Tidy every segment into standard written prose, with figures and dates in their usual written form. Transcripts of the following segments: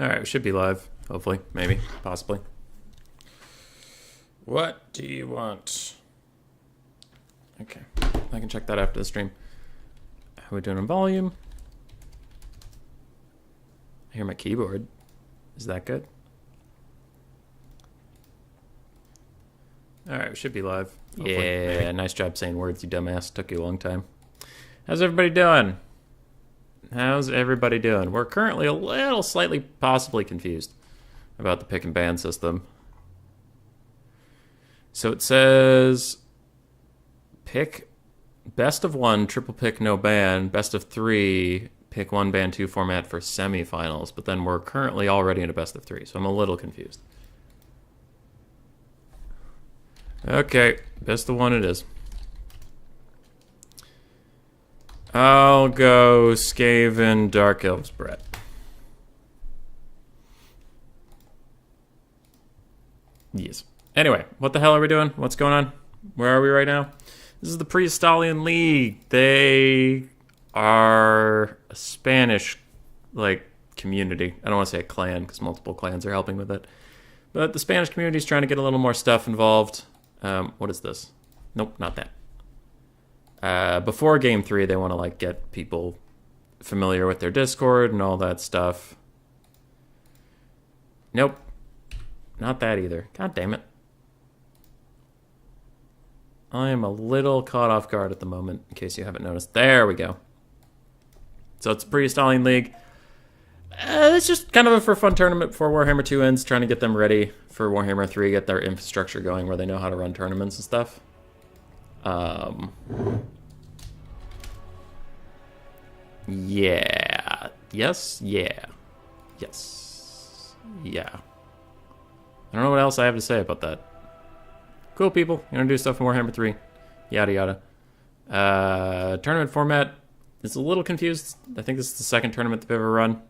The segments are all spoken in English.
Alright, we should be live. Hopefully. Maybe. Possibly. What do you want? Okay. I can check that after the stream. How are we doing on volume? I hear my keyboard. Is that good? Alright, we should be live. Hopefully. Yeah, maybe. Nice job saying words, you dumbass. Took you a long time. How's everybody doing? How's everybody doing? We're currently a little slightly possibly confused about the pick and ban system. So it says pick best of one, triple pick, no ban, best of three, pick one, ban two format for semifinals. But then we're currently already in a best of three, so I'm a little confused. Okay, best of one it is. I'll go Skaven, Dark Elves, Brett. Yes. Anyway, what the hell are we doing? What's going on? Where are we right now? This is the Pre-Estalian League. They are a Spanish, community. I don't want to say a clan, because multiple clans are helping with it. But the Spanish community is trying to get a little more stuff involved. What is this? Nope, not that. Before Game 3, they want to, get people familiar with their Discord and all that stuff. Nope. Not that either. God damn it. I am a little caught off guard at the moment, in case you haven't noticed. There we go. So it's Pre-Estalian League. It's just kind of a for fun tournament before Warhammer 2 ends, trying to get them ready for Warhammer 3, get their infrastructure going where they know how to run tournaments and stuff. Yeah. Yes. Yeah. Yes. Yeah. I don't know what else I have to say about that. Cool people. You're gonna do stuff in Warhammer 3. Yada yada. Tournament format is a little confused. I think this is the second tournament they've ever run.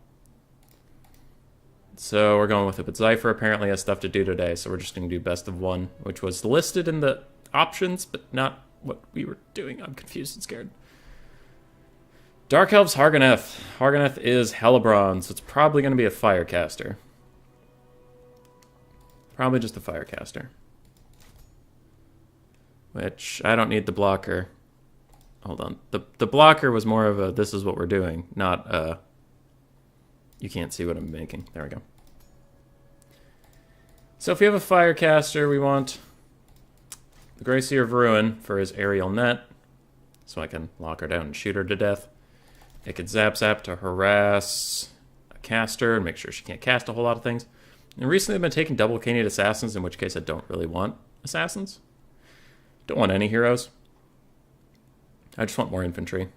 So we're going with it. But Zypher apparently has stuff to do today, so we're just gonna do best of one, which was listed in the options, but not what we were doing. I'm confused and scared. Dark Elves Harganeth. Harganeth is Hellebron, so it's probably going to be a Firecaster. Probably just a Firecaster. Which, I don't need the blocker. Hold on. The blocker was more of a, this is what we're doing, not you can't see what I'm making. There we go. So if we have a Firecaster, we want the Greyseer of Ruin for his aerial net, so I can lock her down and shoot her to death. It could zap to harass a caster and make sure she can't cast a whole lot of things. And recently I've been taking double Canid assassins, in which case I don't really want assassins. Don't want any heroes. I just want more infantry.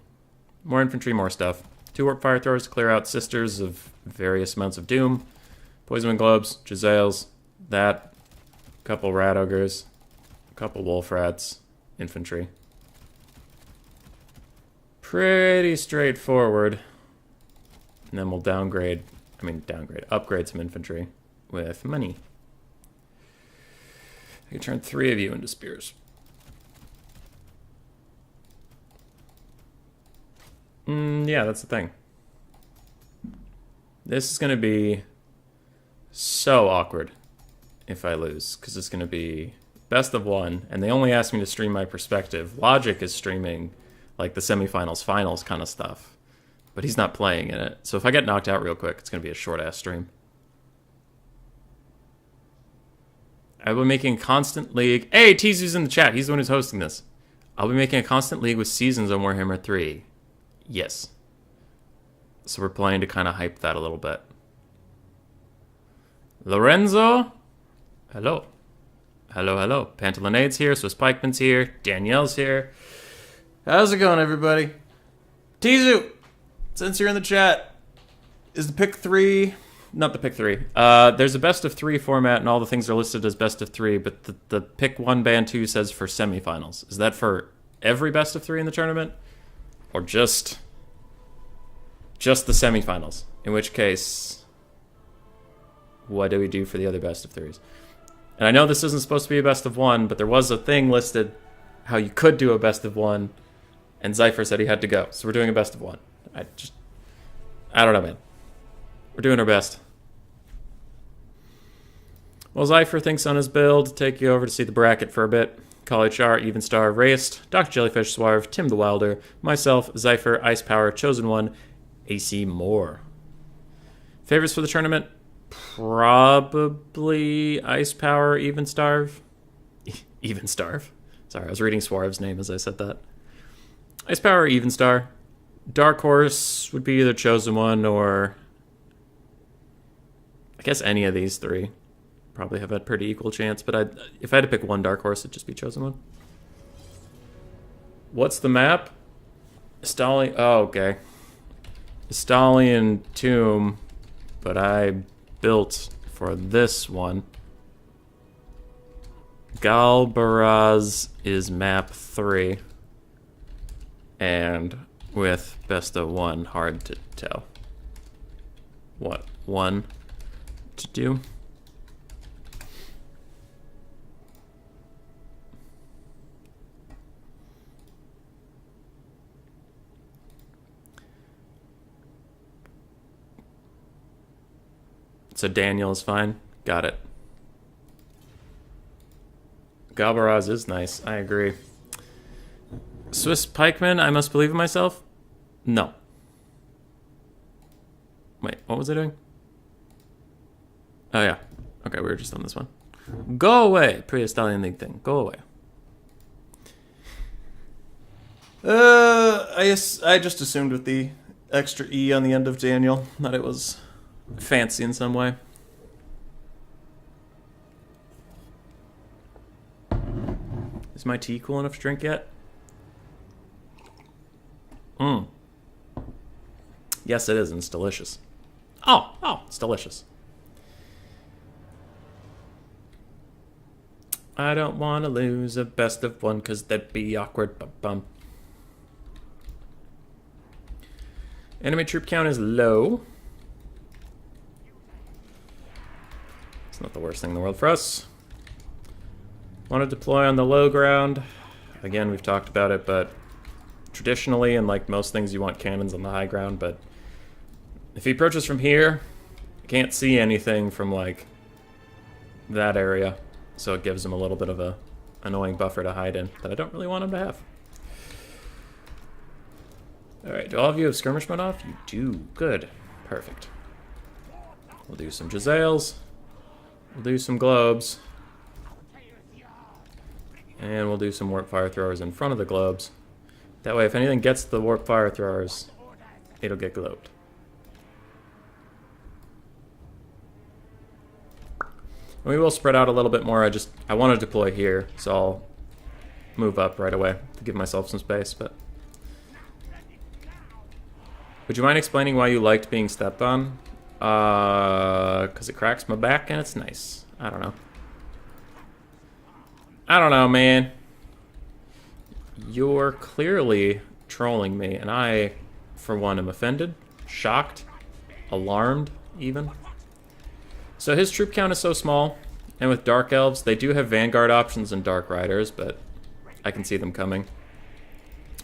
More infantry, more stuff. 2 warp fire throwers to clear out sisters of various amounts of doom. Poison globes, Giselles, that. A couple rat ogres. A couple wolf rats. Infantry. Pretty straightforward. And then we'll upgrade some infantry with money. I can turn 3 of you into spears. Yeah, that's the thing. This is going to be so awkward if I lose, because it's going to be best of one, and they only asked me to stream my perspective. Logic is streaming the semifinals, finals kind of stuff. But he's not playing in it. So if I get knocked out real quick, it's going to be a short-ass stream. I'll be making a constant league. Hey, Tizu's in the chat. He's the one who's hosting this. I'll be making a constant league with seasons on Warhammer 3. Yes. So we're planning to kind of hype that a little bit. Lorenzo? Hello. Hello, hello. Pantalonade's here, Swiss Pikeman's here, Danielle's here. How's it going, everybody? Tizu, since you're in the chat, is the pick 3... Not the pick 3. There's a best of 3 format, and all the things are listed as best of 3, but the pick 1, ban 2 says for semifinals. Is that for every best of 3 in the tournament? Or just the semifinals? In which case, what do we do for the other best of 3s? And I know this isn't supposed to be a best of 1, but there was a thing listed how you could do a best of 1, and Zypher said he had to go. So we're doing a best of 1. I don't know, man. We're doing our best. While Zypher thinks on his build, take you over to see the bracket for a bit. Call HR, Even Star, Raced, Dr. Jellyfish, Swarv, Tim the Wilder, myself, Zypher, Ice Power, Chosen One, AC Moore. Favorites for the tournament? Probably Ice Power, Even Starve. Even Starve. Sorry, I was reading Swarv's name as I said that. Ice Power, Even Star. Dark Horse would be either Chosen One or... I guess any of these three. Probably have a pretty equal chance, but if I had to pick one Dark Horse, it'd just be Chosen One. What's the map? Estalian. Oh, okay. Estalian Tomb, but I built for this one. Galbaraz is map 3, and with best of 1, hard to tell what one to do. So Daniel is fine. Got it. Galbaraz is nice. I agree. Swiss Pikeman, I must believe in myself? No. Wait, what was I doing? Oh, yeah. Okay, we were just on this one. Go away, Pre-Estalian League thing. Go away. I just assumed with the extra E on the end of Daniel that it was fancy in some way. Is my tea cool enough to drink yet? Yes, it is, and it's delicious. Oh, it's delicious. I don't want to lose a best of 1 because that'd be awkward. Bum. Enemy troop count is low. It's not the worst thing in the world for us. Want to deploy on the low ground. Again, we've talked about it, but traditionally, and like most things, you want cannons on the high ground, but if he approaches from here, you can't see anything from like that area, so it gives him a little bit of a annoying buffer to hide in that I don't really want him to have. Alright, do all of you have skirmish mode off? You do. Good. Perfect. We'll do some Jezzails. We'll do some globes. And we'll do some warp fire throwers in front of the globes. That way, if anything gets the warp fire throwers, it'll get globed. And we will spread out a little bit more. I want to deploy here, so I'll move up right away to give myself some space. But would you mind explaining why you liked being stepped on? Because it cracks my back and it's nice. I don't know, man. You're clearly trolling me, and I, for one, am offended, shocked, alarmed, even. So his troop count is so small, and with Dark Elves, they do have Vanguard options and Dark Riders, but I can see them coming.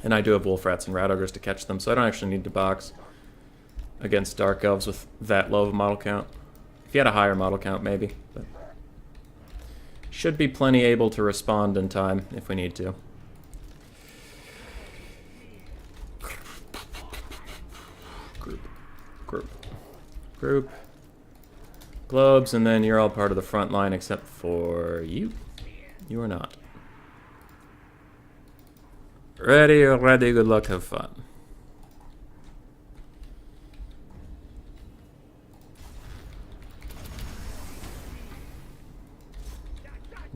And I do have Wolf Rats and Rat Ogres to catch them, so I don't actually need to box against Dark Elves with that low of a model count. If you had a higher model count, maybe. But should be plenty able to respond in time if we need to. Group. Globes, and then you're all part of the front line except for you. You are not. Ready, good luck, have fun.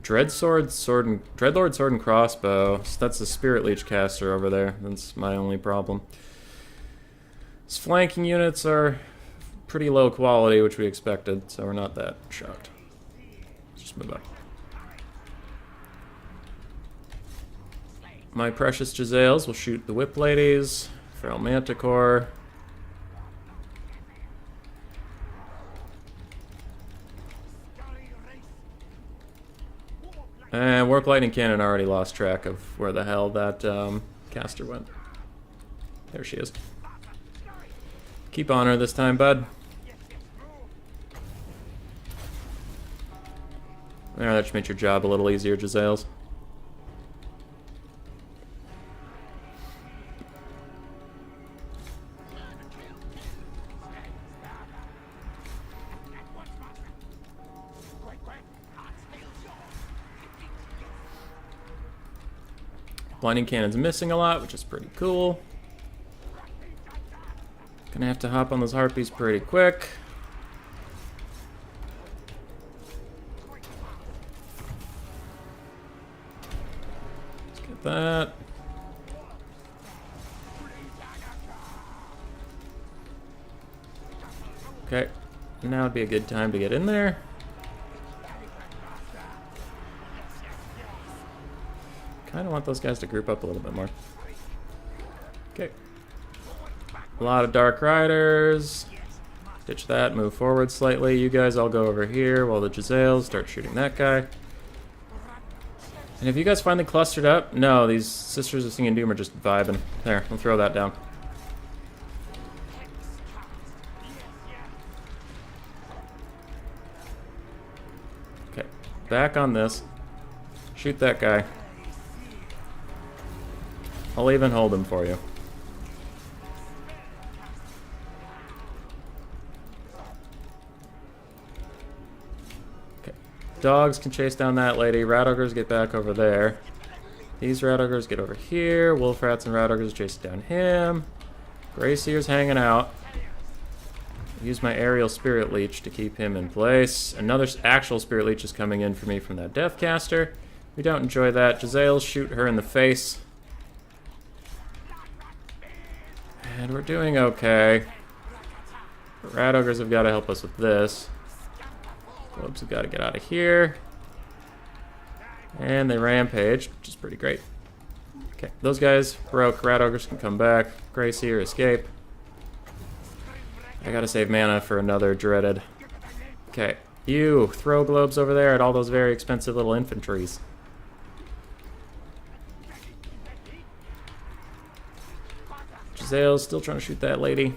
Dreadlord, Sword and Crossbow. So that's the Spirit Leech caster over there. That's my only problem. His flanking units are pretty low quality, which we expected, so we're not that shocked. Let's just move up. My precious Jezzails will shoot the Whip Ladies. Feral Manticore. And Warp Lightning Cannon already lost track of where the hell that caster went. There she is. Keep on her this time, bud. There, that should make your job a little easier, Giselles. Blinding Cannon's missing a lot, which is pretty cool. Gonna have to hop on those harpies pretty quick. Let's get that. Okay, now would be a good time to get in there. Kind of want those guys to group up a little bit more. Okay. A lot of Dark Riders. Ditch that, move forward slightly. You guys all go over here while the Giselles start shooting that guy. And have you guys finally clustered up? No, these Sisters of Singing Doom are just vibing. There, we'll throw that down. Okay, back on this. Shoot that guy. I'll even hold him for you. Okay. Dogs can chase down that lady. Rat Ogres get back over there. These Rat Ogres get over here. Wolf Rats and Rat Ogres chase down him. Grey Seer's hanging out. Use my aerial Spirit Leech to keep him in place. Another actual Spirit Leech is coming in for me from that Deathcaster. We don't enjoy that. Giselles, shoot her in the face. And we're doing okay. The Rat Ogres have got to help us with this. Globes have got to get out of here. And they rampage, which is pretty great. Okay, those guys broke. Rat Ogres can come back. Grey Seer, escape. I gotta save mana for another Dreaded. Okay, you throw globes over there at all those very expensive little infantries. Giselles still trying to shoot that lady.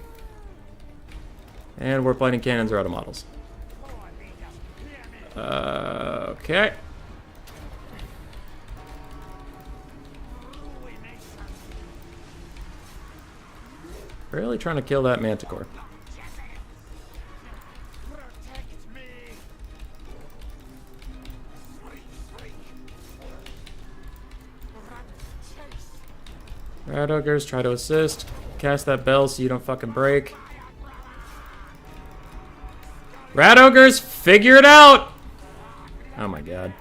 And Warp Lightning Cannons are out of models. Okay. Really trying to kill that Manticore. Rat Ogres, try to assist. Cast that bell so you don't fucking break. Rat Ogres, figure it out! Oh my god.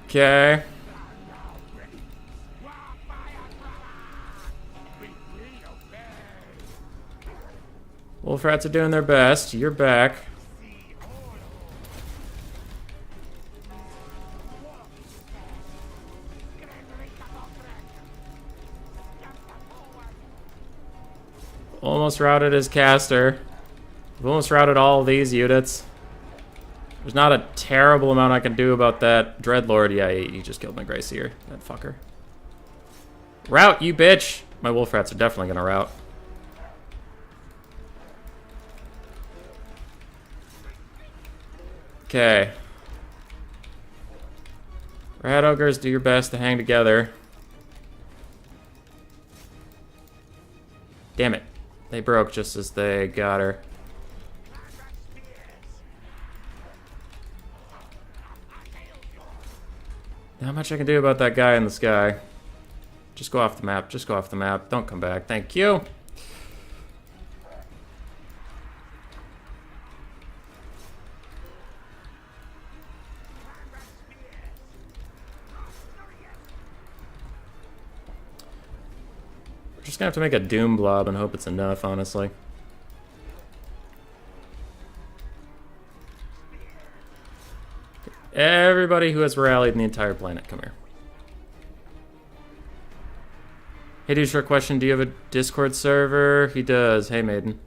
Okay. Wolf Rats are doing their best. You're back. Almost routed his caster. We've almost routed all of these units. There's not a terrible amount I can do about that Dreadlord. Yeah, he just killed my Grey Seer. That fucker. Route, you bitch! My Wolf Rats are definitely gonna route. Okay. Rat Ogres, do your best to hang together. Damn it. They broke just as they got her. Not much I can do about that guy in the sky. Just go off the map. Just go off the map. Don't come back. Thank you. We're just gonna have to make a Doom Blob and hope it's enough, honestly. Everybody who has rallied in the entire planet, come here. Hey dude, short question. Do you have a Discord server? He does. Hey Maiden.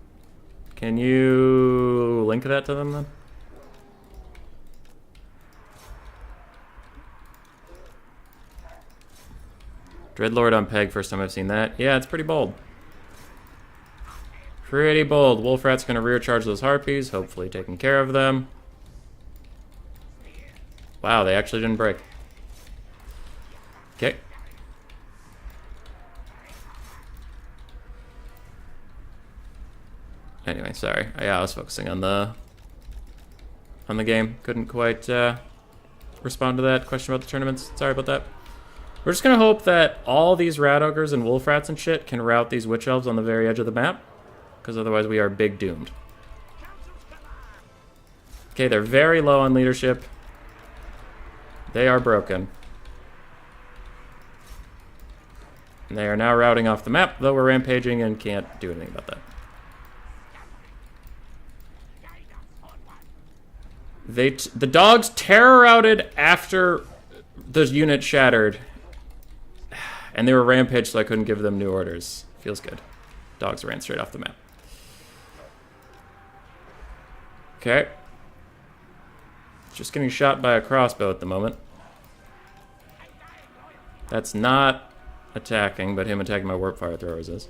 Can you link that to them then? Dreadlord on Peg, first time I've seen that. Yeah, it's pretty bold. Pretty bold. Wolf Rat's gonna rear charge those Harpies, hopefully taking care of them. Wow, they actually didn't break. Okay. Anyway, sorry. Yeah, I was focusing on the game. Couldn't quite respond to that question about the tournaments. Sorry about that. We're just gonna hope that all these rat ogres and wolf rats and shit can rout these witch elves on the very edge of the map, because otherwise we are big doomed. Okay, they're very low on leadership. They are broken. And they are now routing off the map, though we're rampaging and can't do anything about that. The dogs terror routed after the unit shattered. And they were rampaged, so I couldn't give them new orders. Feels good. Dogs ran straight off the map. Okay. Just getting shot by a crossbow at the moment. That's not attacking, but him attacking my warp fire throwers is.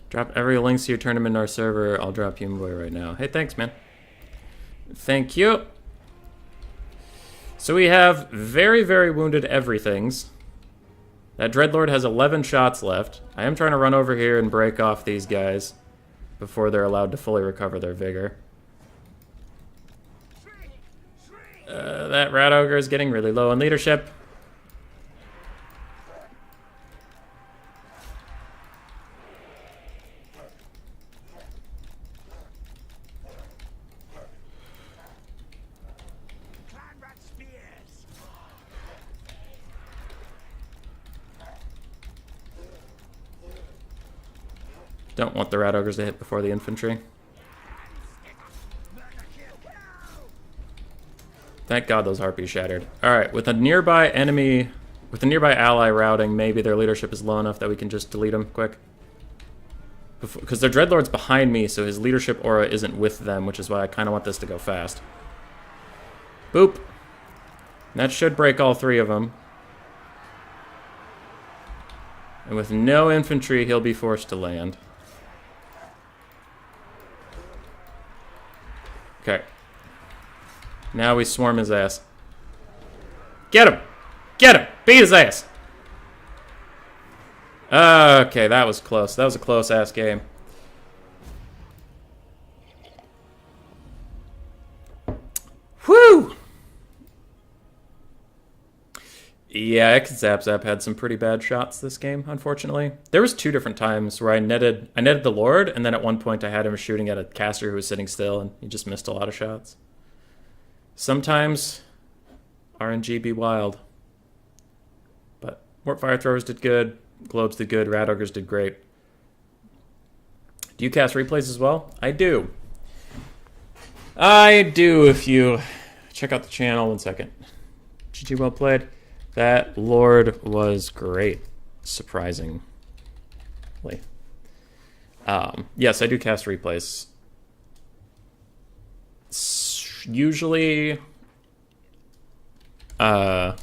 Drop every links to your tournament in our server. I'll drop you Boy right now. Hey, thanks, man. Thank you. So we have very, very wounded everythings. That Dreadlord has 11 shots left. I am trying to run over here and break off these guys before they're allowed to fully recover their vigor. That Rat Ogre is getting really low on leadership. Don't want the Rat Ogres to hit before the infantry. Thank God those harpies shattered. Alright, with a nearby enemy, with a nearby ally routing, maybe their leadership is low enough that we can just delete them quick. Because their Dreadlord's behind me, so his leadership aura isn't with them, which is why I kind of want this to go fast. Boop. That should break all three of them. And with no infantry, he'll be forced to land. Okay. Now we swarm his ass. Get him! Get him! Beat his ass! Okay, that was close. That was a close-ass game. Whew! Yeah, Zap had some pretty bad shots this game, unfortunately. There was 2 different times where I netted the Lord, and then at one point I had him shooting at a caster who was sitting still, and he just missed a lot of shots. Sometimes RNG be wild. But Warp Fire Throwers did good, Globes did good, Rat Ogres did great. Do you cast replays as well? I do. I do, if you check out the channel. 1 second. GG, well played. That Lord was great, surprisingly. Yes, I do cast replays. Usually, if I'm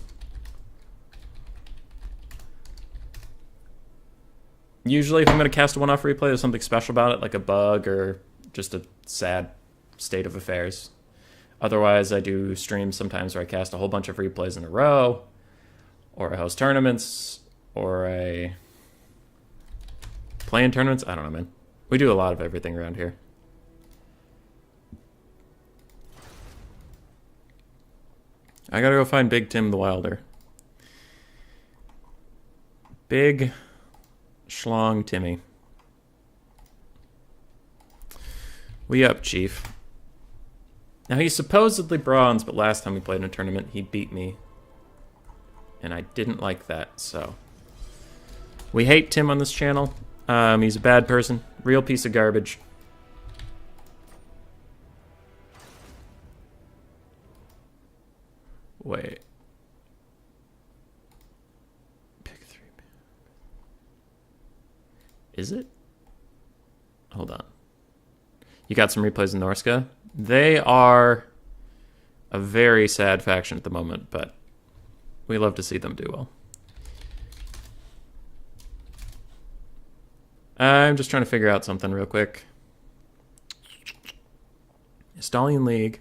going to cast a one-off replay, there's something special about it, like a bug or just a sad state of affairs. Otherwise, I do streams sometimes where I cast a whole bunch of replays in a row, or I host tournaments, or I play in tournaments. I don't know, man. We do a lot of everything around here. I gotta go find Big Tim the Wilder. Big Schlong Timmy. We up, Chief. Now, he's supposedly bronze, but last time we played in a tournament, he beat me. And I didn't like that, so. We hate Tim on this channel. He's a bad person. Real piece of garbage. Wait. Pick 3. Is it? Hold on. You got some replays in Norska? They are a very sad faction at the moment, but we love to see them do well. I'm just trying to figure out something real quick. Estalian League.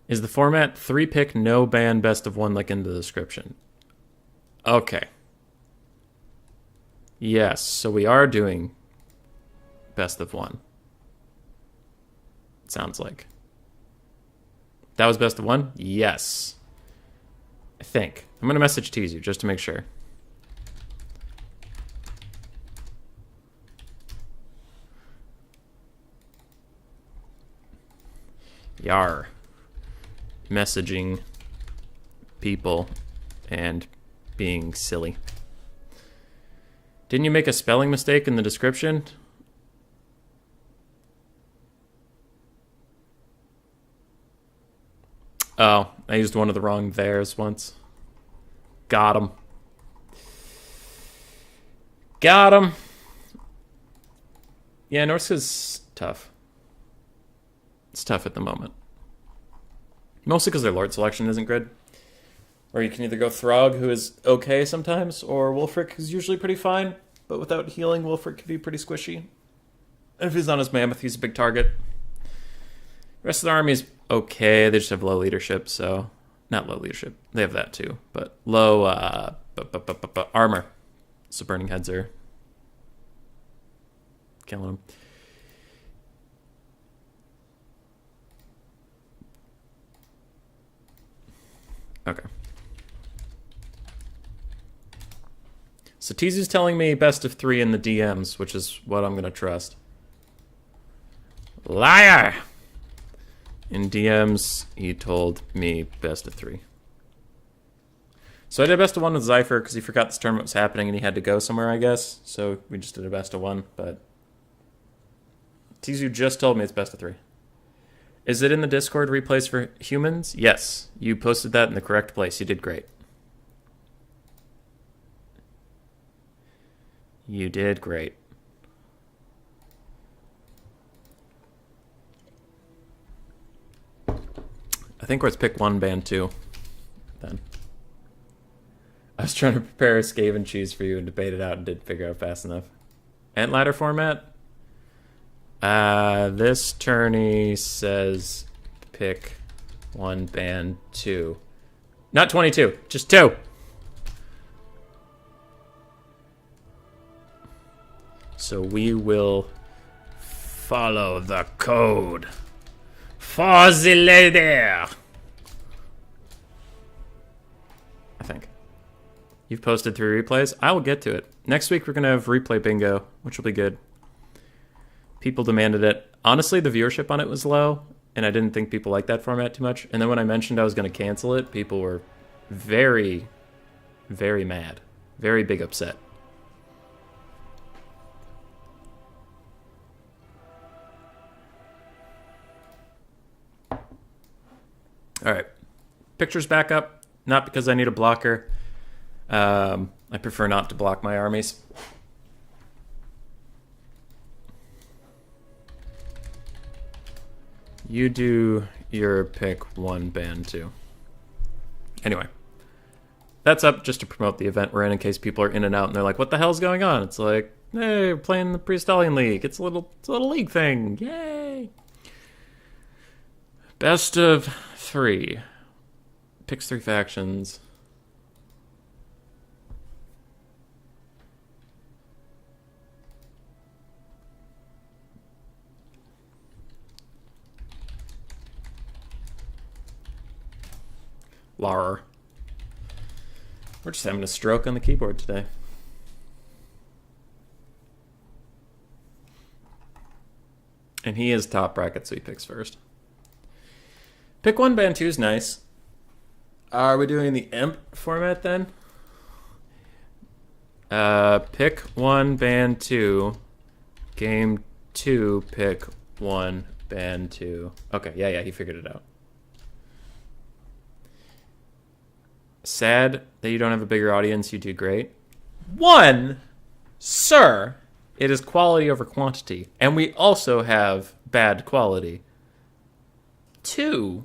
Is the format 3-pick, no ban, best of one, like in the description? Okay. Yes, so we are doing best of one. It sounds like. That was best of one? Yes. I think. I'm going to message Tizu just to make sure. Yar. Messaging people and being silly. Didn't you make a spelling mistake in the description? Oh, I used one of the wrong theirs once. Got him. Got him. Yeah, Norse's tough. It's tough at the moment. Mostly because their Lord selection isn't good. Or you can either go Throg, who is okay sometimes, or Wulfric, who's usually pretty fine. But without healing, Wulfric can be pretty squishy. If he's on his Mammoth, he's a big target. The rest of the army is okay. They just have low leadership, so... Not low leadership. They have that too. But low armor. So Burning Heads are... killing them. Okay. So Tizu's telling me best of 3 in the DMs, which is what I'm going to trust. Liar! In DMs, he told me best of 3. So I did best of 1 with Zypher because he forgot this tournament was happening and he had to go somewhere, I guess. So we just did a best of 1, but... Tizu just told me it's best of 3. Is it in the Discord replays for humans? Yes. You posted that in the correct place. You did great. You did great. I think let's pick 1, ban 2. Then. I was trying to prepare a Skaven cheese for you and debate it out and didn't figure out fast enough. Ant ladder format? This tourney says pick 1, ban 2. Not 22, just 2. So we will follow the code. For the leader. I think. You've posted 3 replays. I will get to it. Next week we're going to have replay bingo, which will be good. People demanded it. Honestly, the viewership on it was low, and I didn't think people liked that format too much. And then when I mentioned I was going to cancel it, people were very, very mad. Very big upset. All right. Pictures back up. Not because I need a blocker. I prefer not to block my armies. You do your pick 1, ban 2. Anyway. That's up just to promote the event we're in case people are in and out and they're like, what the hell's going on? It's like, hey, we're playing the Pre-Estalian League. It's a little league thing. Yay! Best of 3. Picks 3 factions. Lar. We're just having a stroke on the keyboard today. And he is top bracket, so he picks first. Pick 1, ban 2 is nice. Are we doing the Imp format then? Pick 1, ban 2. Game 2, pick 1, ban 2. Okay, yeah, he figured it out. Sad that you don't have a bigger audience. You do great. 1, sir, it is quality over quantity. And we also have bad quality. 2,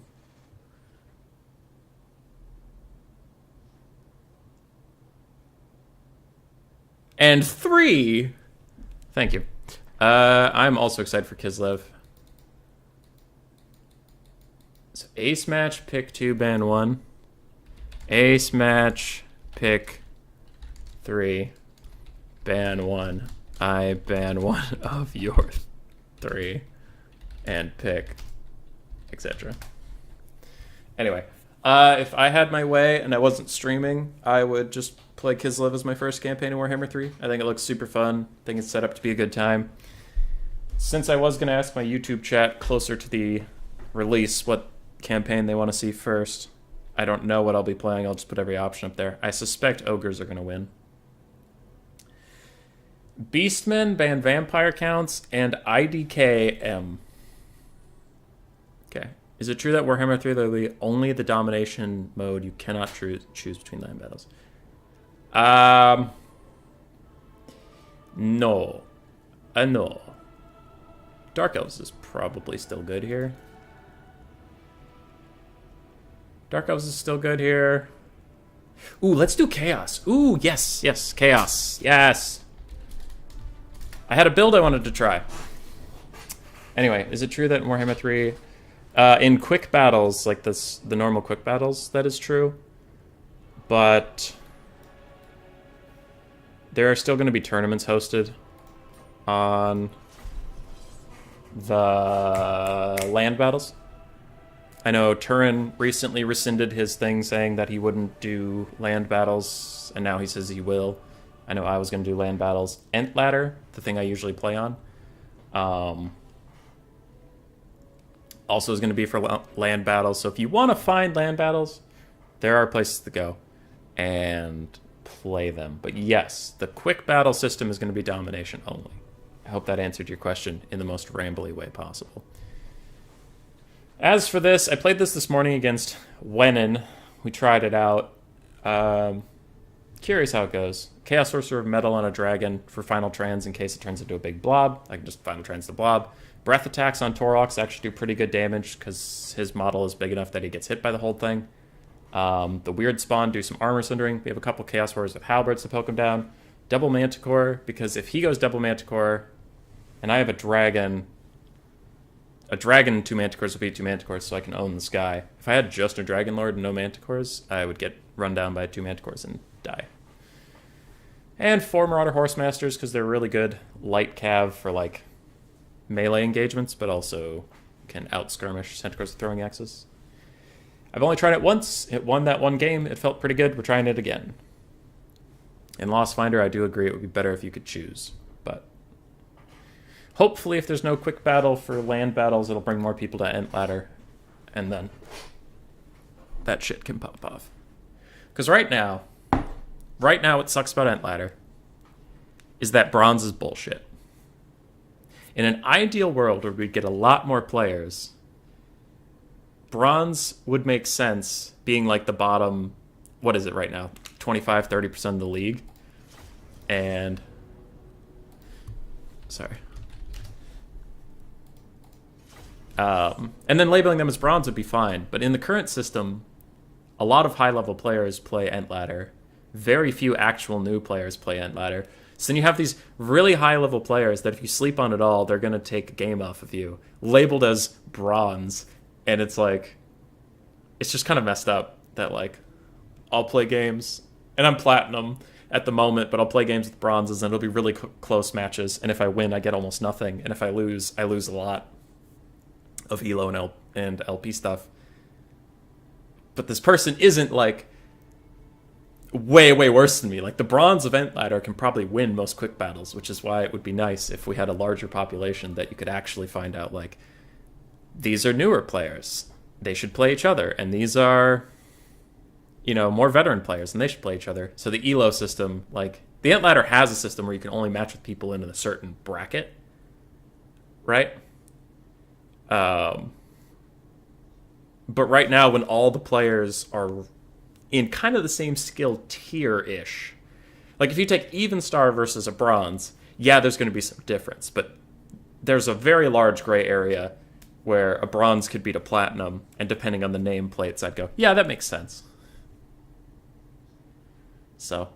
And 3. Thank you. I'm also excited for Kislev. So ace match, pick 2, ban 1. Ace match, pick 3, ban 1. I ban 1 of your 3 and pick, etc. Anyway, if I had my way and I wasn't streaming, I would just play Kislev as my first campaign in Warhammer 3. I think it looks super fun. I think it's set up to be a good time. Since I was going to ask my YouTube chat closer to the release what campaign they want to see first, I don't know what I'll be playing. I'll just put every option up there. I suspect ogres are going to win. Beastmen, ban vampire counts, and IDKM. Okay. Is it true that Warhammer 3 literally only the domination mode you cannot choose between land battles? No. No. Dark Elves is probably still good here. Dark Elves is still good here. Ooh, let's do Chaos. Ooh, yes, yes, Chaos. Yes. I had a build I wanted to try. Anyway, is it true that in Warhammer 3, in quick battles, like this, the normal quick battles, that is true? But there are still going to be tournaments hosted on the land battles. I know Turin recently rescinded his thing saying that he wouldn't do land battles, and now he says he will. I know I was going to do land battles. Ent Ladder, the thing I usually play on, also is going to be for land battles. So if you want to find land battles, there are places to go and play them. But yes, the quick battle system is going to be domination only. I hope that answered your question in the most rambly way possible. As for this, I played this morning against Wenin. We tried it out. Curious how it goes. Chaos Sorcerer of Metal on a Dragon for Final Trans in case it turns into a big blob. I can just Final Trans the blob. Breath attacks on Torox actually do pretty good damage because his model is big enough that he gets hit by the whole thing. The Weird Spawn do some armor cindering. We have a couple Chaos Warriors with Halberds to poke him down. Double Manticore, because if he goes double Manticore and I have a dragon and 2 Manticores will be 2 Manticores, so I can own the sky. If I had just a Dragon Lord and no Manticores, I would get run down by 2 Manticores and die. And 4 Marauder Horsemasters, because they're really good light cav for, like, melee engagements, but also can out-skirmish Centaurs with throwing axes. I've only tried it once. It won that one game. It felt pretty good. We're trying it again. In Lost Finder, I do agree it would be better if you could choose, but hopefully, if there's no quick battle for land battles, it'll bring more people to Ent Ladder, and then that shit can pop off. Because right now, what sucks about Ent Ladder is that bronze is bullshit. In an ideal world where we'd get a lot more players, bronze would make sense being like the bottom, what is it right now, 25-30% of the league, and sorry. And then labeling them as bronze would be fine. But in the current system, a lot of high-level players play Ent Ladder. Very few actual new players play Ent Ladder. So then you have these really high-level players that if you sleep on it all, they're going to take a game off of you, labeled as bronze. And it's like, it's just kind of messed up that, like, I'll play games, and I'm platinum at the moment, but I'll play games with bronzes, and it'll be really close matches. And if I win, I get almost nothing. And if I lose a lot of ELO and LP stuff. But this person isn't, like, way, way worse than me. Like, the bronze event ladder can probably win most quick battles, which is why it would be nice if we had a larger population that you could actually find out, like, these are newer players. They should play each other. And these are, you know, more veteran players, and they should play each other. So the ELO system, like, the Ent Ladder has a system where you can only match with people in a certain bracket, right? But right now, when all the players are in kind of the same skill tier-ish, like if you take even star versus a bronze, yeah, there's going to be some difference, but there's a very large gray area where a bronze could beat a platinum, and depending on the nameplates, I'd go, yeah, that makes sense. So,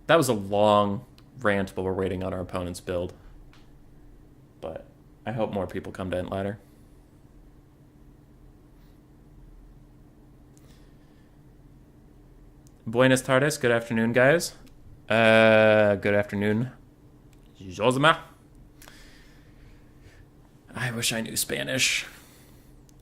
that was a long rant while we're waiting on our opponent's build. But I hope more people come to Ent Ladder. Buenas tardes. Good afternoon, guys. Good afternoon. Josema. I wish I knew Spanish.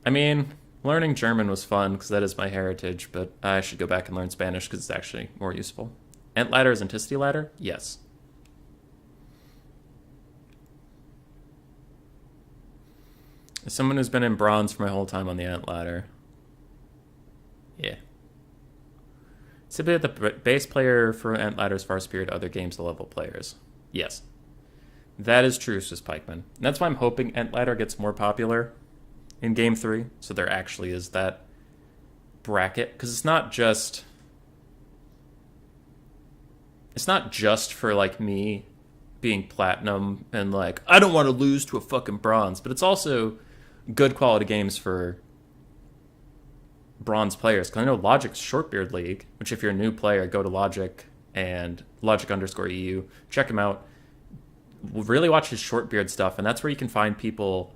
I mean, learning German was fun because that is my heritage, but I should go back and learn Spanish because it's actually more useful. Ent Ladder is Entity Ladder? Yes. As someone who's been in bronze for my whole time on the Ent Ladder. Yeah. Simply that the base player for Ent Ladder is far superior to other games to level players. Yes. That is true, Swiss Pikeman. And that's why I'm hoping Ent Ladder gets more popular in Game 3, so there actually is that bracket. Because it's not just for, like, me being platinum and, like, I don't want to lose to a fucking bronze, but it's also good quality games for bronze players. Because I know Logic's Shortbeard League, which if you're a new player, go to Logic and Logic_EU, check him out. Really watch his Shortbeard stuff, and that's where you can find people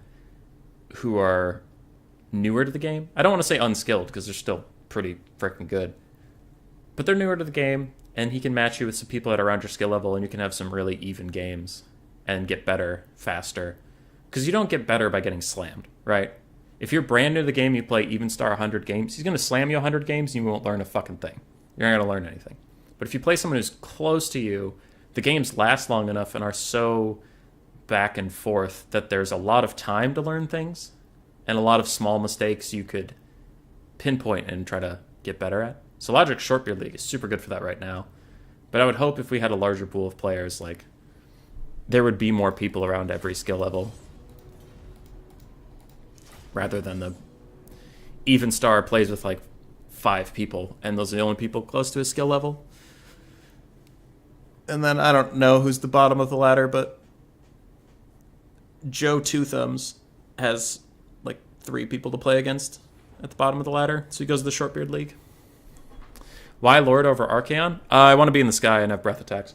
who are newer to the game. I don't want to say unskilled, because they're still pretty freaking good. But they're newer to the game, and he can match you with some people that are around your skill level, and you can have some really even games and get better faster. Because you don't get better by getting slammed, right? If you're brand new to the game, you play even star 100 games, he's going to slam you 100 games, and you won't learn a fucking thing. You're not going to learn anything. But if you play someone who's close to you, the games last long enough and are so back and forth that there's a lot of time to learn things and a lot of small mistakes you could pinpoint and try to get better at. So Logic Shortbeard League is super good for that right now. But I would hope if we had a larger pool of players, like, there would be more people around every skill level rather than the even star plays with like 5 people and those are the only people close to his skill level. And then I don't know who's the bottom of the ladder, but Joe Two Thumbs has like 3 people to play against at the bottom of the ladder, so he goes to the Shortbeard League. Why Lord over Archaon? I want to be in the sky and have breath attacks.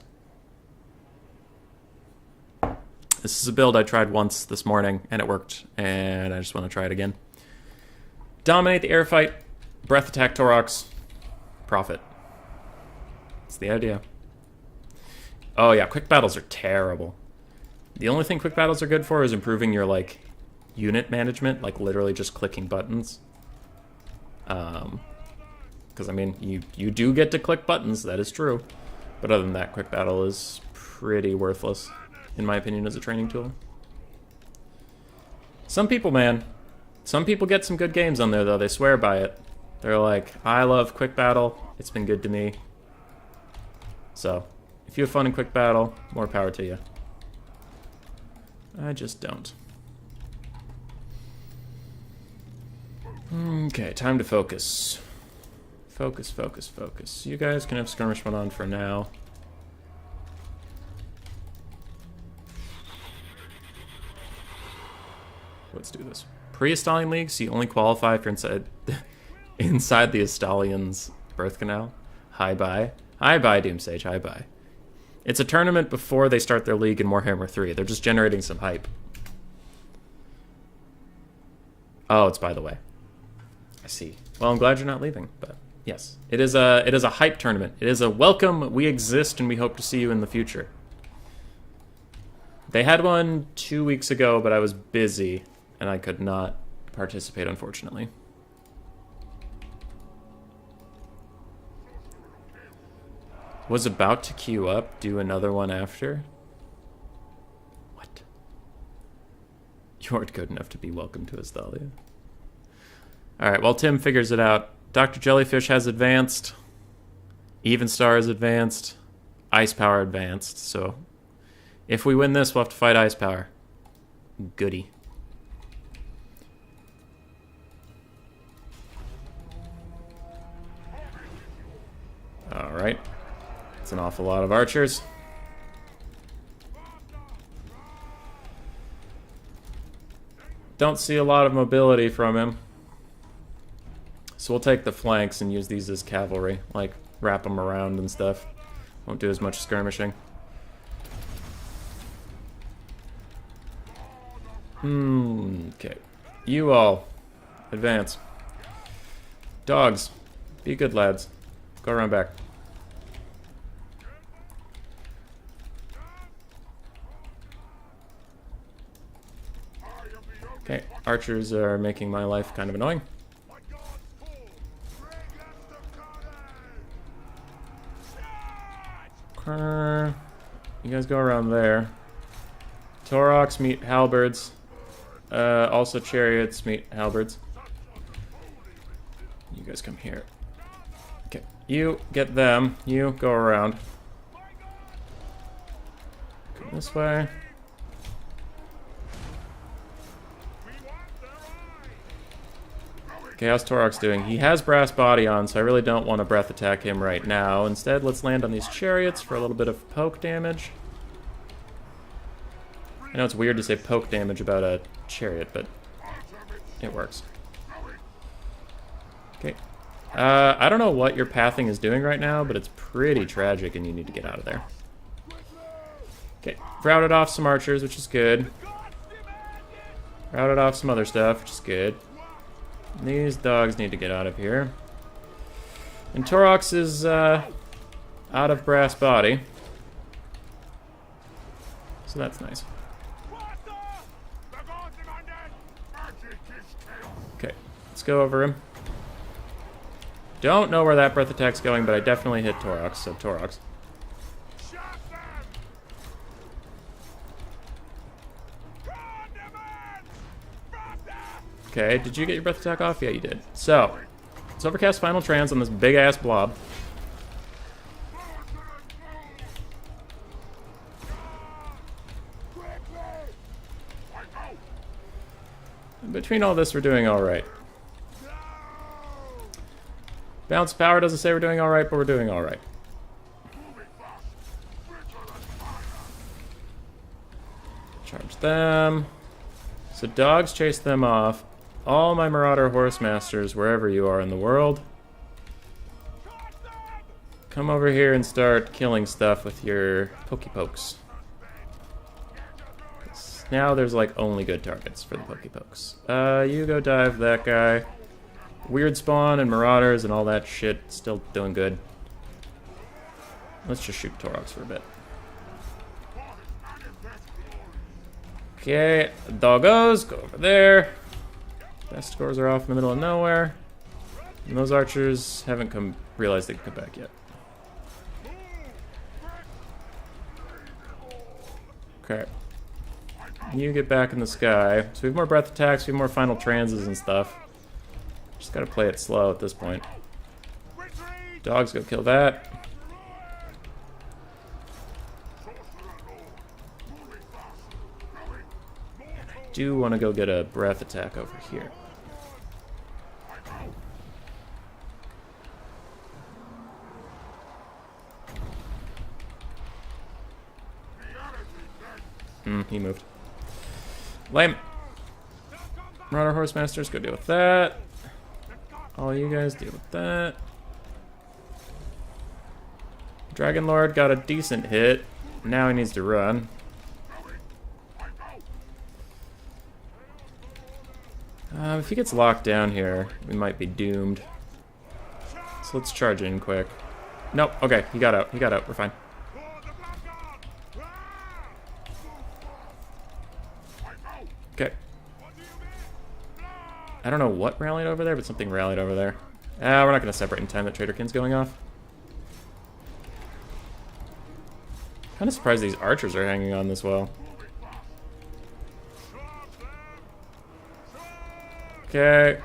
This is a build I tried once this morning, and it worked, and I just want to try it again. Dominate the air fight, breath attack Torox, profit. That's the idea. Oh yeah, quick battles are terrible. The only thing quick battles are good for is improving your, like, unit management, like literally just clicking buttons. Because, I mean, you do get to click buttons, that is true. But other than that, quick battle is pretty worthless, in my opinion, as a training tool. Some people, man, some people get some good games on there, though. They swear by it. They're like, I love quick battle. It's been good to me. So, if you have fun in quick battle, more power to you. I just don't. Okay, time to focus. Focus, focus, focus. You guys can have skirmish one on for now. Let's do this. Pre-Estalian League, so you only qualify if you're inside the Estalian's birth canal. Hi-bye. Hi-bye, Doomsage. Hi-bye. It's a tournament before they start their league in Warhammer 3. They're just generating some hype. Oh, it's by the way. I see. Well, I'm glad you're not leaving, but yes. It is a hype tournament. It is a welcome, we exist, and we hope to see you in the future. They had one 2 weeks ago, but I was busy, and I could not participate, unfortunately. Was about to queue up, do another one after? What? You aren't good enough to be welcome to Estalian. Alright, while Tim figures it out, Dr. Jellyfish has advanced, Even Star is advanced, Ice Power advanced, so if we win this, we'll have to fight Ice Power. Goody. Alright. It's an awful lot of archers. Don't see a lot of mobility from him. So we'll take the flanks and use these as cavalry. Like, wrap them around and stuff. Won't do as much skirmishing. Okay. You all, advance. Dogs, be good lads. Go around back. Okay, archers are making my life kind of annoying. You guys go around there. Taurochs meet halberds. Also chariots meet halberds. You guys come here. Okay, you get them. You go around. Come this way. Okay, how's Taurochs doing? He has brass body on, so I really don't want to breath attack him right now. Instead, let's land on these chariots for a little bit of poke damage. I know it's weird to say poke damage about a chariot, but it works. Okay. I don't know what your pathing is doing right now, but it's pretty tragic and you need to get out of there. Okay, routed off some archers, which is good. Routed off some other stuff, which is good. These dogs need to get out of here. And Taurochs is out of brass body. So that's nice. Okay, let's go over him. Don't know where that breath attack's going, but I definitely hit Taurochs, so Taurochs. Okay, did you get your breath attack off? Yeah, you did. So, let's overcast final trans on this big-ass blob. Between all this, we're doing alright. Bounce power doesn't say we're doing alright, but we're doing alright. Charge them. So dogs chase them off. All my Marauder Horse Masters, wherever you are in the world, come over here and start killing stuff with your Pokepokes. Now there's like only good targets for the Pokepokes. You go dive that guy. Weird spawn and Marauders and all that shit, still doing good. Let's just shoot Taurochs for a bit. Okay, doggos, go over there. Best scores are off in the middle of nowhere. And those archers haven't realized they can come back yet. Okay. You get back in the sky. So we have more breath attacks, we have more final transes and stuff. Just gotta play it slow at this point. Dogs, go kill that. I do want to go get a breath attack over here. He moved. Lame. Marauder Horse Masters, go deal with that. All you guys deal with that. Dragon Lord got a decent hit. Now he needs to run. If he gets locked down here, we might be doomed. So let's charge in quick. Nope, okay, he got out. He got out. We're fine. Okay. I don't know what rallied over there, but something rallied over there. We're not going to separate in time that Traderkin's going off. Kind of surprised these archers are hanging on this well. Okay.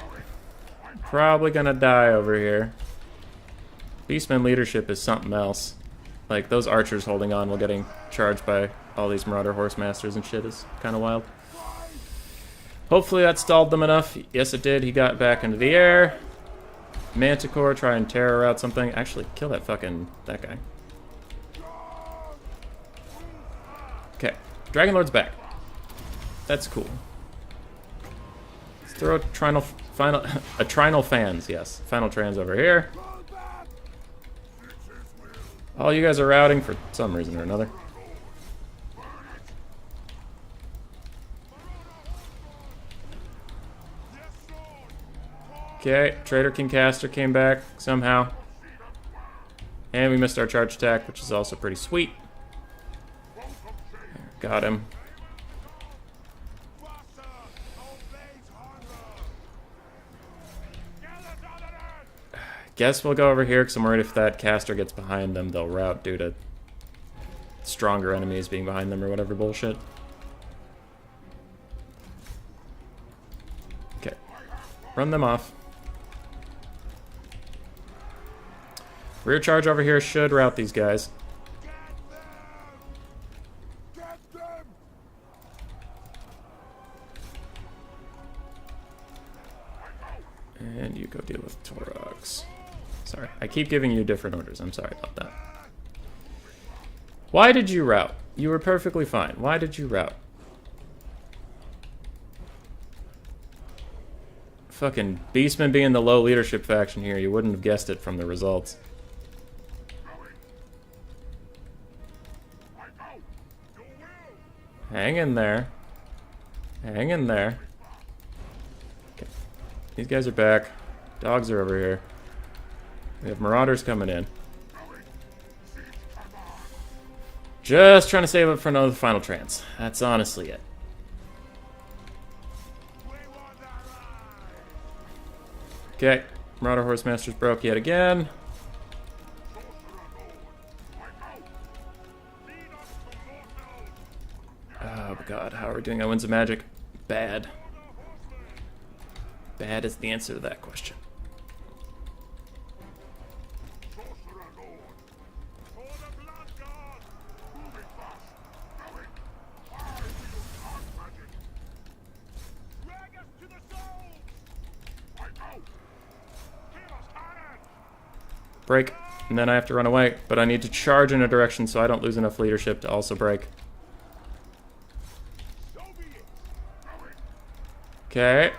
Probably gonna die over here. Beastman leadership is something else. Like, those archers holding on while getting charged by all these Marauder Horse Masters and shit is kind of wild. Hopefully that stalled them enough. Yes, it did. He got back into the air. Manticore, try and terror out something. Actually, kill that guy. Okay. Dragon Lord's back. That's cool. Let's throw a Trinal Fans, yes. Final Trans over here. All you guys are routing for some reason or another. Okay, Trader King Caster came back somehow. And we missed our charge attack, which is also pretty sweet. Got him. Guess we'll go over here, because I'm worried if that caster gets behind them, they'll rout due to stronger enemies being behind them or whatever bullshit. Okay. Run them off. Rear charge over here should rout these guys. And you go deal with Torox. Sorry, I keep giving you different orders. I'm sorry about that. Why did you rout? You were perfectly fine. Why did you rout? Fucking Beastman being the low leadership faction here, you wouldn't have guessed it from the results. Hang in there. Hang in there. Okay. These guys are back. Dogs are over here. We have Marauders coming in. Just trying to save up for another final trance. That's honestly it. Okay. Marauder Horsemasters broke yet again. Oh god, how are we doing on Winds of Magic? Bad. Bad is the answer to that question. Break, and then I have to run away, but I need to charge in a direction so I don't lose enough leadership to also break. Okay.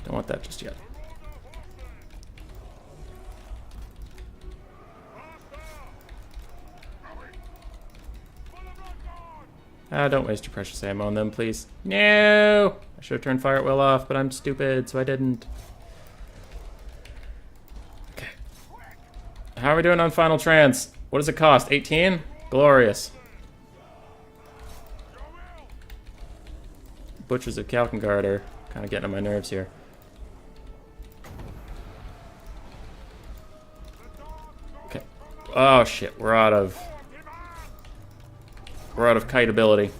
Don't want that just yet. Don't waste your precious ammo on them, please. No! I should have turned Fire at Will off, but I'm stupid, so I didn't. Okay. How are we doing on Final Trance? What does it cost? 18? Glorious. Butchers of Kalkengard are kind of getting on my nerves here. Okay. Oh shit, we're out of kite ability.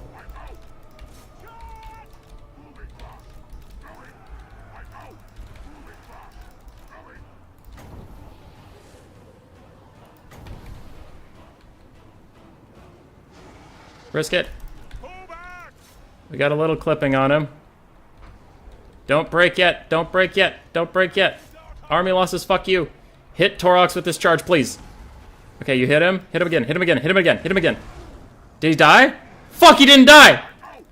Risk it. We got a little clipping on him. Don't break yet. Don't break yet. Don't break yet. Army losses, fuck you. Hit Torox with this charge, please. Okay, you hit him. Hit him again. Hit him again. Hit him again. Hit him again. Did he die? Fuck, he didn't die!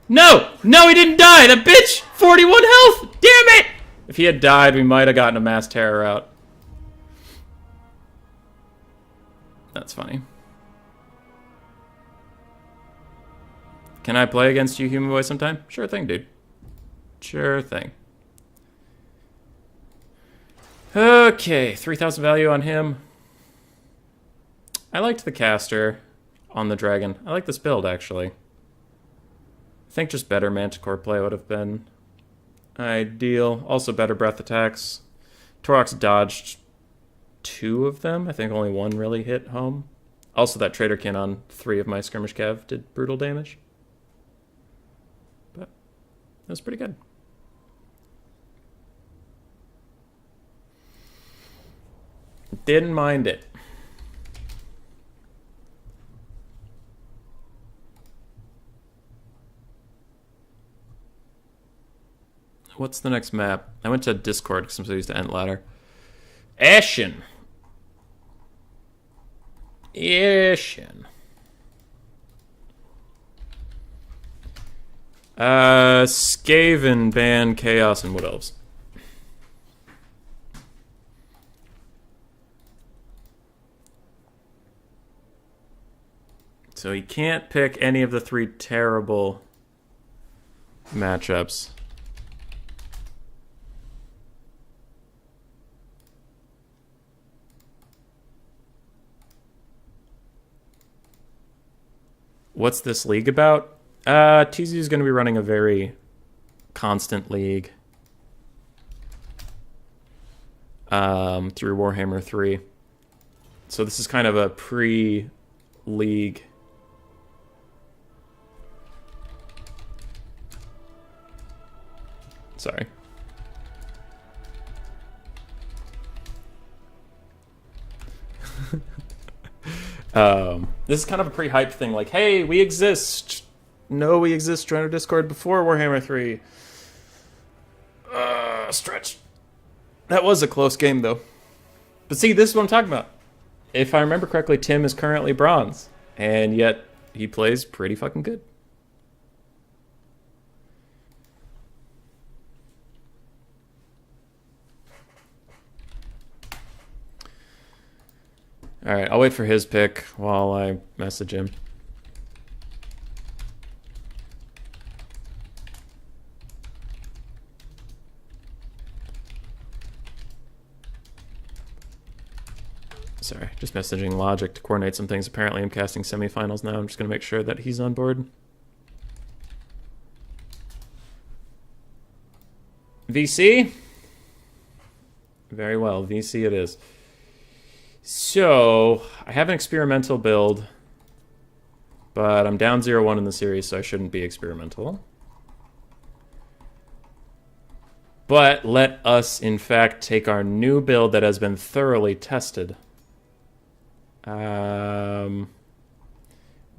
No! No, he didn't die! That bitch! 41 health! Damn it! If he had died, we might have gotten a mass terror out. That's funny. Can I play against you, Human Boy, sometime? Sure thing, dude. Sure thing. Okay, 3,000 value on him. I liked the caster on the dragon. I like this build, actually. I think just better Manticore play would have been ideal. Also better breath attacks. Torox dodged 2 of them. I think only 1 really hit home. Also that Trader Kin on 3 of my skirmish cav did brutal damage. But that was pretty good. Didn't mind it. What's the next map? I went to Discord because I'm so used to Ent Ladder. Ashen. Ashen. Skaven, Ban, Chaos, and Wood Elves. So he can't pick any of the 3 terrible matchups. What's this league about? TZ is going to be running a very constant league through Warhammer 3. So this is kind of a pre-league. Sorry. This is kind of a pre-hyped thing, like, hey, we exist. No, we exist. Join our Discord before Warhammer 3. Stretch. That was a close game, though. But see, this is what I'm talking about. If I remember correctly, Tim is currently bronze, and yet he plays pretty fucking good. Alright, I'll wait for his pick while I message him. Sorry, just messaging Logic to coordinate some things. Apparently I'm casting semifinals now. I'm just going to make sure that he's on board. VC? Very well, VC it is. So, I have an experimental build, but I'm down 0-1 in the series, so I shouldn't be experimental. But let us, in fact, take our new build that has been thoroughly tested.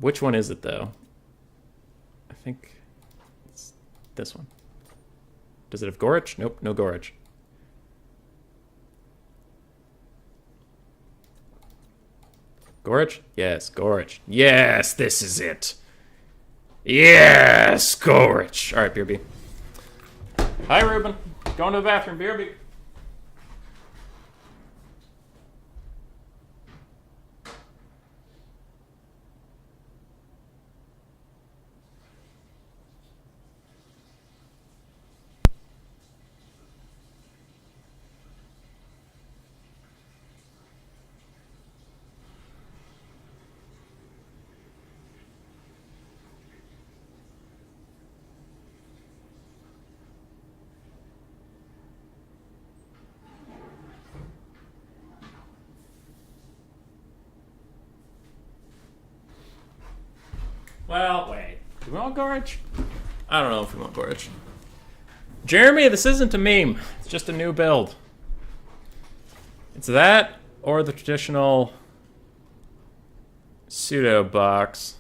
Which one is it, though? I think it's this one. Does it have Gorich? Nope, no Gorich. Gorich? Yes, Gorich. Yes, this is it. Yes, Gorich. All right, BRB. Hi, Ruben. Going to the bathroom, BRB. Well, wait. Do we want Gorich? I don't know if we want Gorich. Jeremy, this isn't a meme. It's just a new build. It's that or the traditional pseudo box.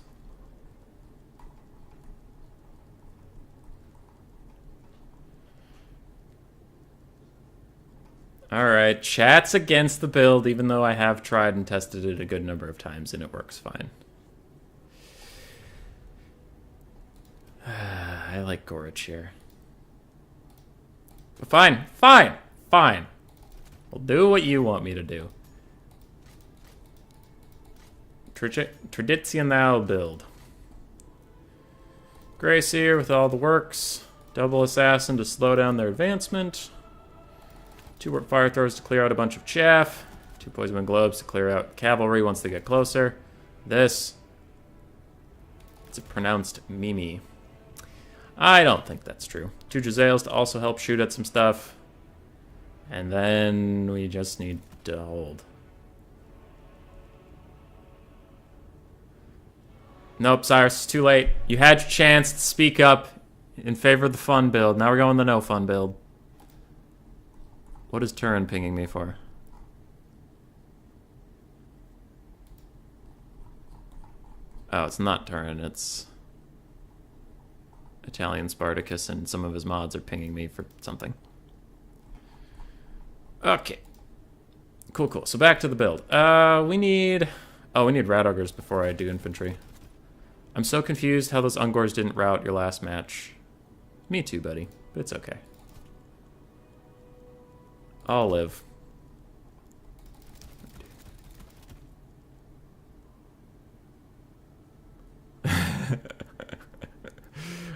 Alright, chat's against the build, even though I have tried and tested it a good number of times and it works fine. I like Gorich here. But fine. I'll do what you want me to do. Traditional build. Grayseer with all the works. Double Assassin to slow down their advancement. 2 Warp Fire Throwers to clear out a bunch of chaff. 2 Poison Wind Globes to clear out cavalry once they get closer. This. It's a pronounced Mimi. I don't think that's true. 2 Jezzails to also help shoot at some stuff. And then we just need to hold. Nope, Cyrus, it's too late. You had your chance to speak up in favor of the fun build. Now we're going the no fun build. What is Turin pinging me for? Oh, it's not Turin, it's Italian Spartacus, and some of his mods are pinging me for something. Okay. Cool. So back to the build. We need Rat Augurs before I do infantry. I'm so confused how those Ungors didn't rout your last match. Me too, buddy. But it's okay. I'll live.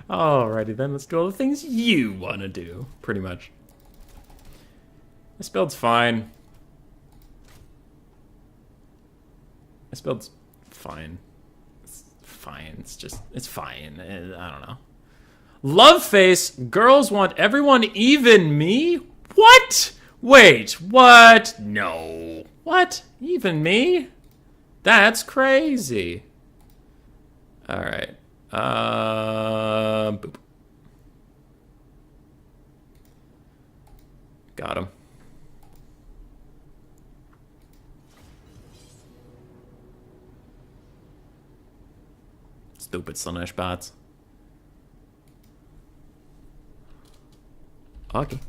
Alrighty then, let's do all the things you want to do, pretty much. This build's fine. This build's fine. It's fine. It's fine. I don't know. Love face. Girls want everyone, even me? What? Wait, what? No. What? Even me? That's crazy. Alright. Boop. Got him. Stupid Slanesh bots. Okay.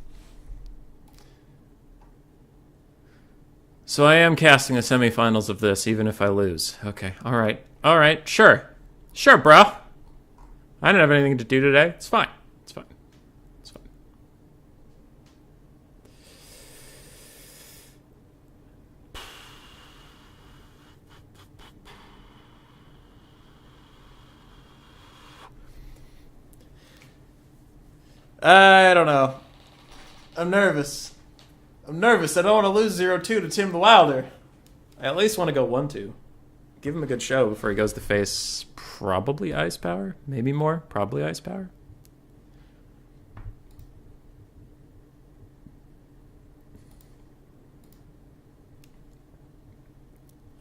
So I am casting the semifinals of this, even if I lose. Okay, alright. Alright, sure. Sure, bro. I didn't have anything to do today. It's fine. It's fine. It's fine. I don't know. I'm nervous. I'm nervous. I don't want to lose 0-2 to Tim the Wilder. I at least want to go 1-2. Give him a good show before he goes to face probably Ice Power. Maybe more. Probably Ice Power.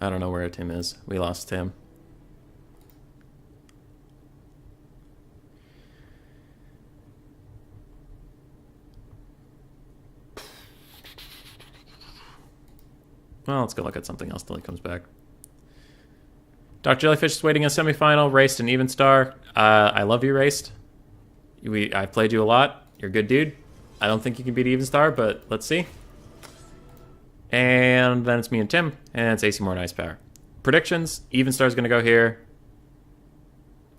I don't know where Tim is. We lost Tim. Well, let's go look at something else till he comes back. Dr. Jellyfish is waiting in a semifinal. Raced and Even Star. I love you, Raced. I've played you a lot. You're a good dude. I don't think you can beat Even Star, but let's see. And then it's me and Tim, and it's AC Moore and Ice Power. Predictions. Even Star's going to go here.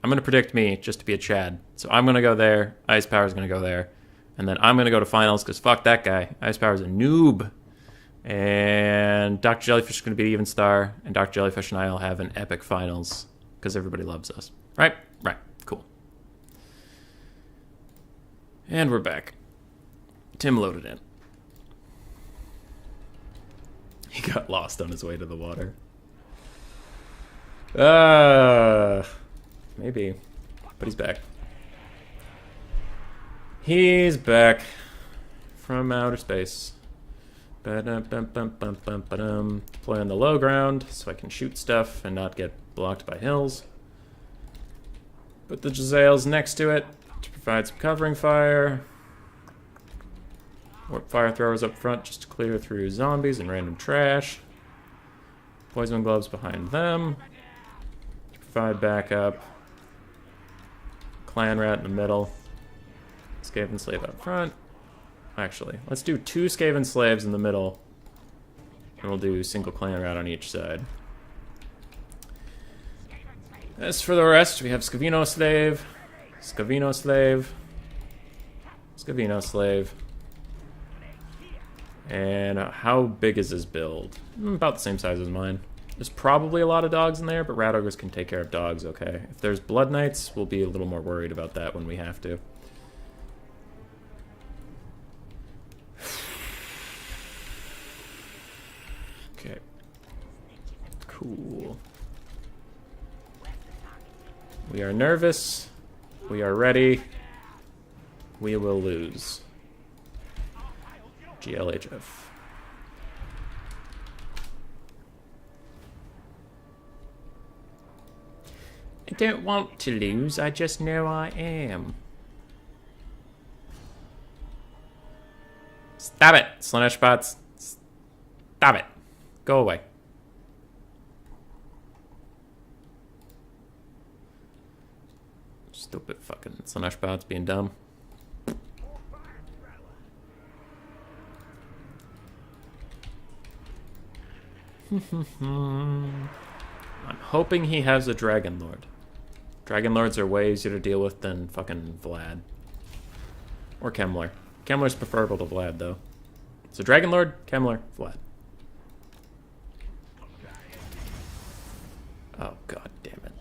I'm going to predict me just to be a Chad. So I'm going to go there. Ice Power's going to go there. And then I'm going to go to finals because fuck that guy. Ice Power's a noob. And Dr. Jellyfish is going to be Even Star, and Dr. Jellyfish and I will have an epic finals because everybody loves us. Right? Right. Cool. And we're back. Tim loaded in. He got lost on his way to the water. Maybe. But he's back. He's back from outer space. Play on the low ground so I can shoot stuff and not get blocked by hills. Put the Jezzails next to it to provide some covering fire. Warp fire throwers up front just to clear through zombies and random trash. Poison gloves behind them to provide backup. Clan rat in the middle. Skaven slave up front. Actually, let's do 2 Skaven slaves in the middle. And we'll do single clan rat on each side. As for the rest, we have Scavino slave, Scavino slave, Scavino slave. And how big is his build? About the same size as mine. There's probably a lot of dogs in there, but rat ogres can take care of dogs, okay? If there's blood knights, we'll be a little more worried about that when we have to. Okay. Cool. We are nervous. We are ready. We will lose. GLHF. I don't want to lose, I just know I am. Stop it, Slanesh bots. Stop it. Go away. Stupid fucking Slanesh bots being dumb. I'm hoping he has a Dragon Lord. Dragon Lords are way easier to deal with than fucking Vlad. Or Kemler. Kemler's preferable to Vlad, though. So Dragon Lord, Kemler, Vlad. Oh, god damn it.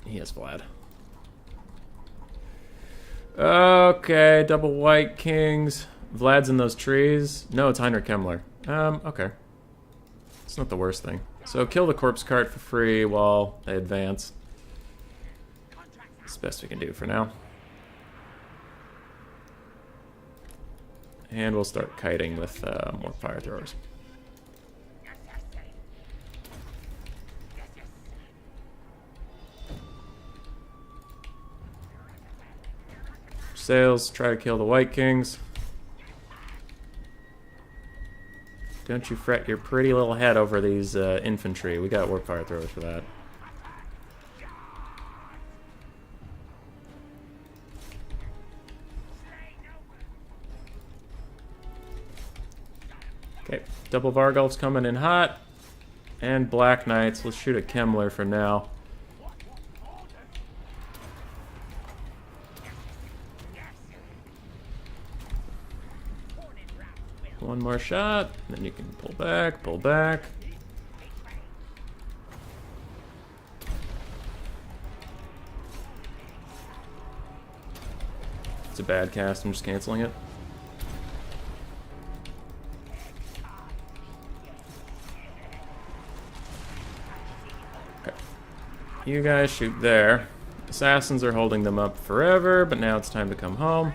He has Vlad. Okay, double white kings. Vlad's in those trees. No, it's Heinrich Kemmler. Okay. It's not the worst thing. So kill the corpse cart for free while they advance. It's the best we can do for now. And we'll start kiting with more fire throwers. Sails, try to kill the white kings. Don't you fret your pretty little head over these infantry. We got warp fire throwers for that. Okay, double Vargulf's coming in hot. And Black Knights. Let's shoot at Kemmler for now. One more shot, then you can pull back, pull back. It's a bad cast, I'm just canceling it. Okay. You guys shoot there. Assassins are holding them up forever, but now it's time to come home.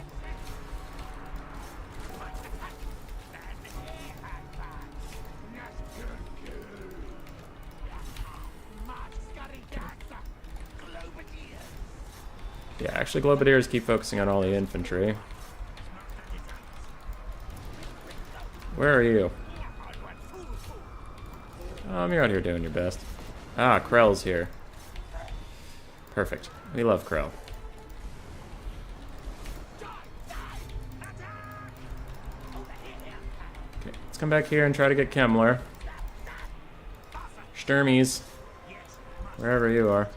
Yeah, actually Globadiers keep focusing on all the infantry. Where are you? You're out here doing your best. Ah, Krell's here. Perfect. We love Krell. Okay, let's come back here and try to get Kemmler. Sturmies. Wherever you are.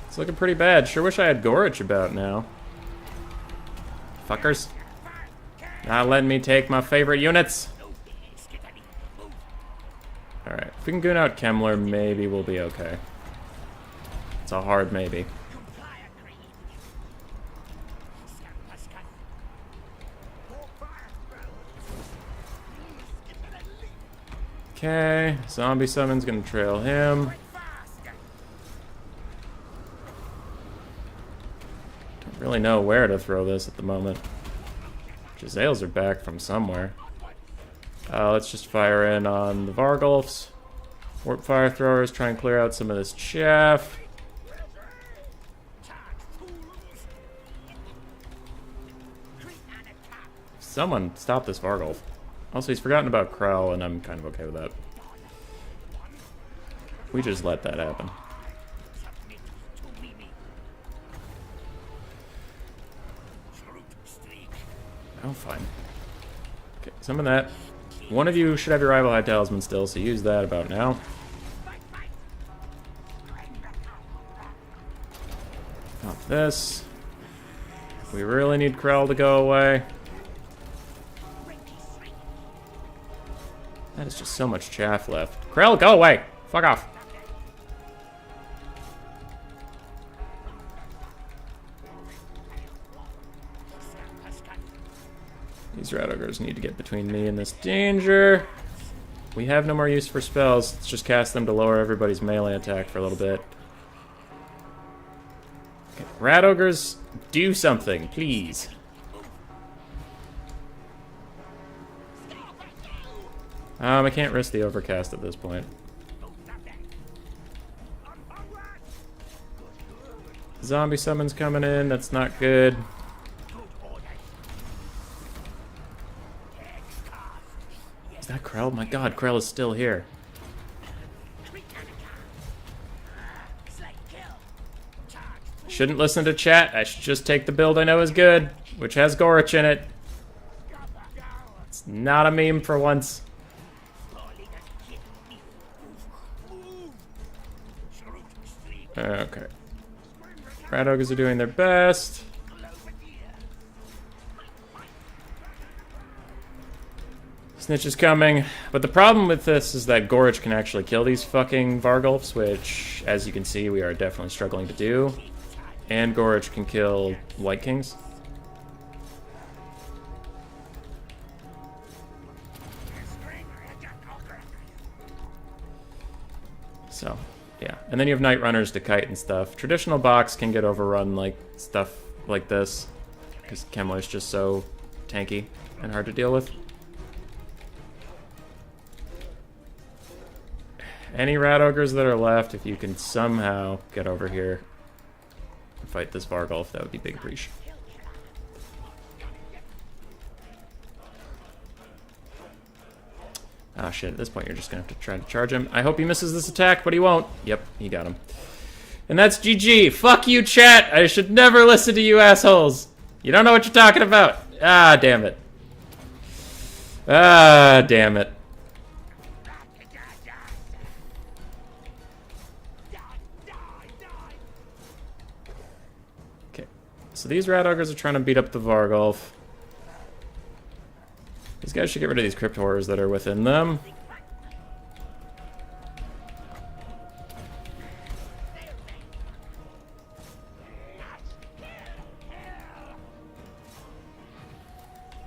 It's looking pretty bad. Sure wish I had Gorich about now. Fuckers. Not letting me take my favorite units. Alright, if we can goon out Kemmler, maybe we'll be okay. It's a hard maybe. Okay, zombie summon's gonna trail him. Don't really know where to throw this at the moment. Giselles are back from somewhere. Let's just fire in on the Vargulfs. Warp fire throwers, try and clear out some of this chaff. Someone stop this Vargulf. Also, he's forgotten about Krell, and I'm kind of okay with that. We just let that happen. Oh, fine. Okay, some of that. One of you should have your rival high talisman still, so use that about now. Not this. We really need Krell to go away. That is just so much chaff left. Krell, go away! Fuck off! These rat ogres need to get between me and this danger. We have no more use for spells. Let's just cast them to lower everybody's melee attack for a little bit. Okay, rat ogres, do something, please. I can't risk the overcast at this point. Zombie summons coming in, that's not good. Is that Krell? My god, Krell is still here. Shouldn't listen to chat, I should just take the build I know is good, which has Gorich in it. It's not a meme for once. Okay. Rat ogres are doing their best. Snitch is coming. But the problem with this is that Gorich can actually kill these fucking Vargulfs, which, as you can see, we are definitely struggling to do. And Gorich can kill White Kings. So, yeah. And then you have Night Runners to kite and stuff. Traditional box can get overrun like stuff like this, because Kemmler's just so tanky and hard to deal with. Any Rat Ogres that are left, if you can somehow get over here and fight this Vargulf, that would be big breach. Ah, shit, at this point you're just gonna have to try to charge him. I hope he misses this attack, but he won't. Yep, he got him. And that's GG. Fuck you, chat. I should never listen to you assholes. You don't know what you're talking about. Ah, damn it. Ah, damn it. Okay, so these Rat Ogres are trying to beat up the Vargulf. These guys should get rid of these Crypt Horrors that are within them.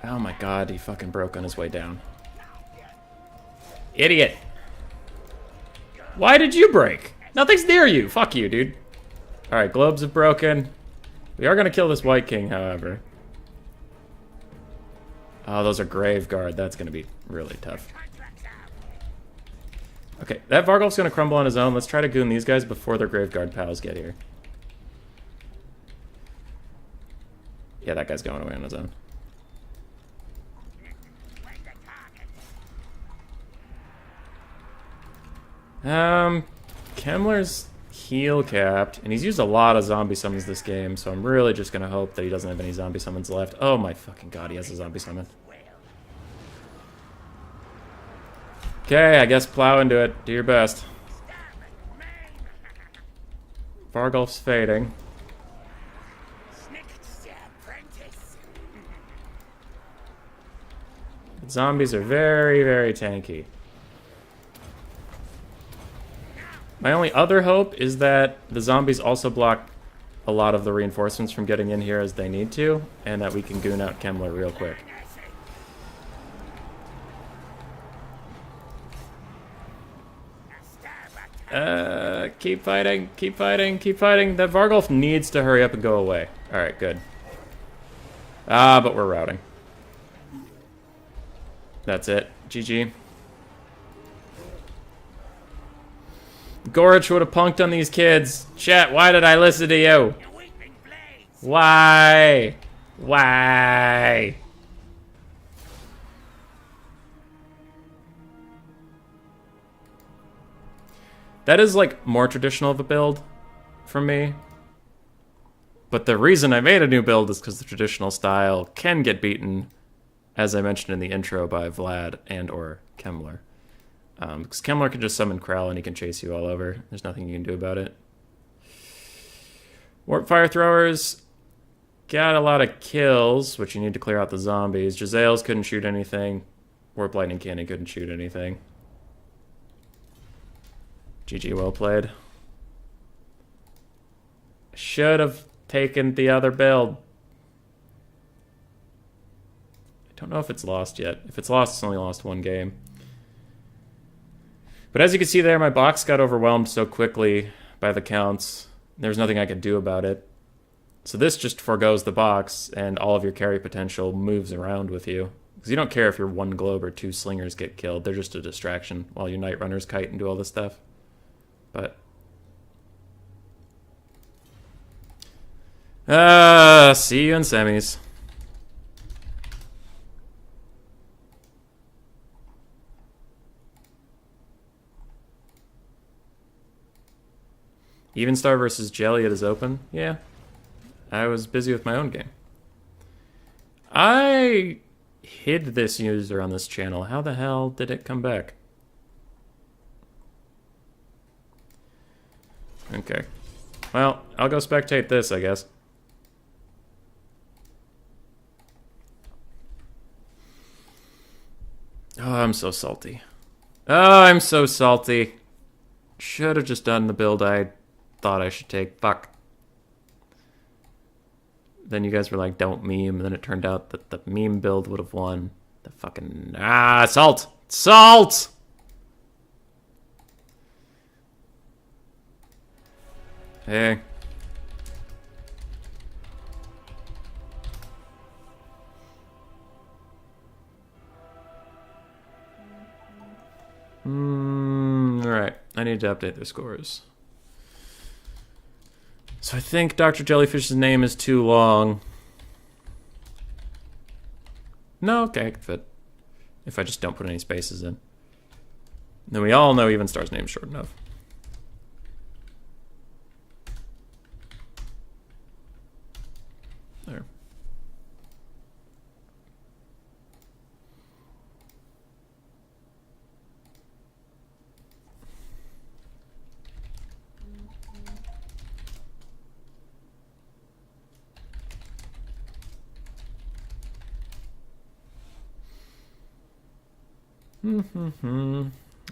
Oh my god, he fucking broke on his way down. Idiot! Why did you break? Nothing's near you! Fuck you, dude. Alright, globes have broken. We are gonna kill this White King, however. Oh, those are Grave Guard. That's gonna be really tough. Okay, that Vargulf's gonna crumble on his own. Let's try to goon these guys before their Grave Guard pals get here. Yeah, that guy's going away on his own. Kemmler's heal capped, and he's used a lot of zombie summons this game, so I'm really just gonna hope that he doesn't have any zombie summons left. Oh my fucking god, he has a zombie summon. Okay, I guess plow into it. Do your best. Vargulf's fading. The zombies are very, very tanky. My only other hope is that the zombies also block a lot of the reinforcements from getting in here as they need to, and that we can goon out Kemmler real quick. Keep fighting, keep fighting, keep fighting. That Vargulf needs to hurry up and go away. Alright, good. Ah, but we're routing. That's it. GG. Gorich would have punked on these kids. Chat, why did I listen to you? Why? Why? That is, like, more traditional of a build for me. But the reason I made a new build is because the traditional style can get beaten, as I mentioned in the intro, by Vlad and or Kemmler. Because Kemmler can just summon Krell and he can chase you all over. There's nothing you can do about it. Warp Fire Throwers got a lot of kills, which you need to clear out the zombies. Jezzails couldn't shoot anything. Warp Lightning Cannon couldn't shoot anything. GG, well played. Should have taken the other build. I don't know if it's lost yet. If it's lost, it's only lost one game. But as you can see there, my box got overwhelmed so quickly by the counts. There's nothing I could do about it. So this just forgoes the box, and all of your carry potential moves around with you. Because you don't care if your one globe or two slingers get killed. They're just a distraction while your Night Runners kite and do all this stuff. But see you in semis. Evenstar versus Jelliet is open. Yeah. I was busy with my own game. I hid this user on this channel. How the hell did it come back? Okay. Well, I'll go spectate this, I guess. Oh, I'm so salty. Oh, I'm so salty. Should have just done the build I thought I should take. Fuck. Then you guys were like, don't meme. And then it turned out that the meme build would have won. The fucking... salt! Salt! Hey. Alright. I need to update their scores. So I think Dr. Jellyfish's name is too long. No, okay, it could fit. If I just don't put any spaces in. Then we all know Even Star's name's short enough. There.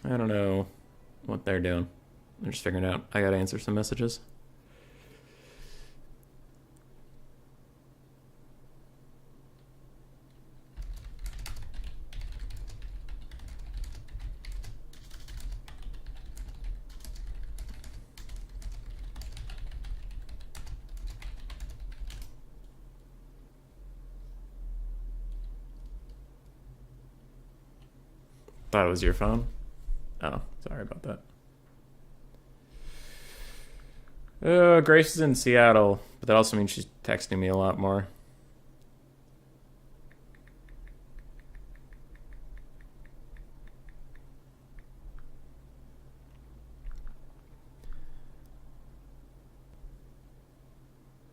I don't know what they're doing. They're just figuring out. I gotta answer some messages. Thought it was your phone. Oh, sorry about that. Grace is in Seattle, but that also means she's texting me a lot more.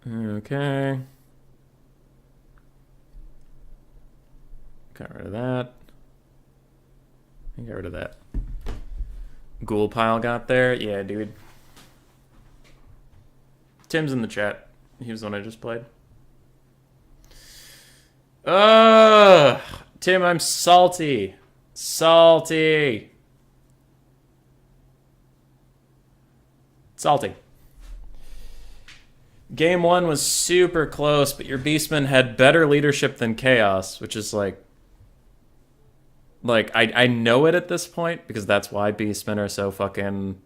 Okay. Got rid of that. Get rid of that. Ghoul pile got there? Yeah, dude. Tim's in the chat. He was the one I just played. Tim, I'm salty. Salty. Salty. Game 1 was super close, but your Beastmen had better leadership than Chaos, which is like I know it at this point because that's why Beastmen are so fucking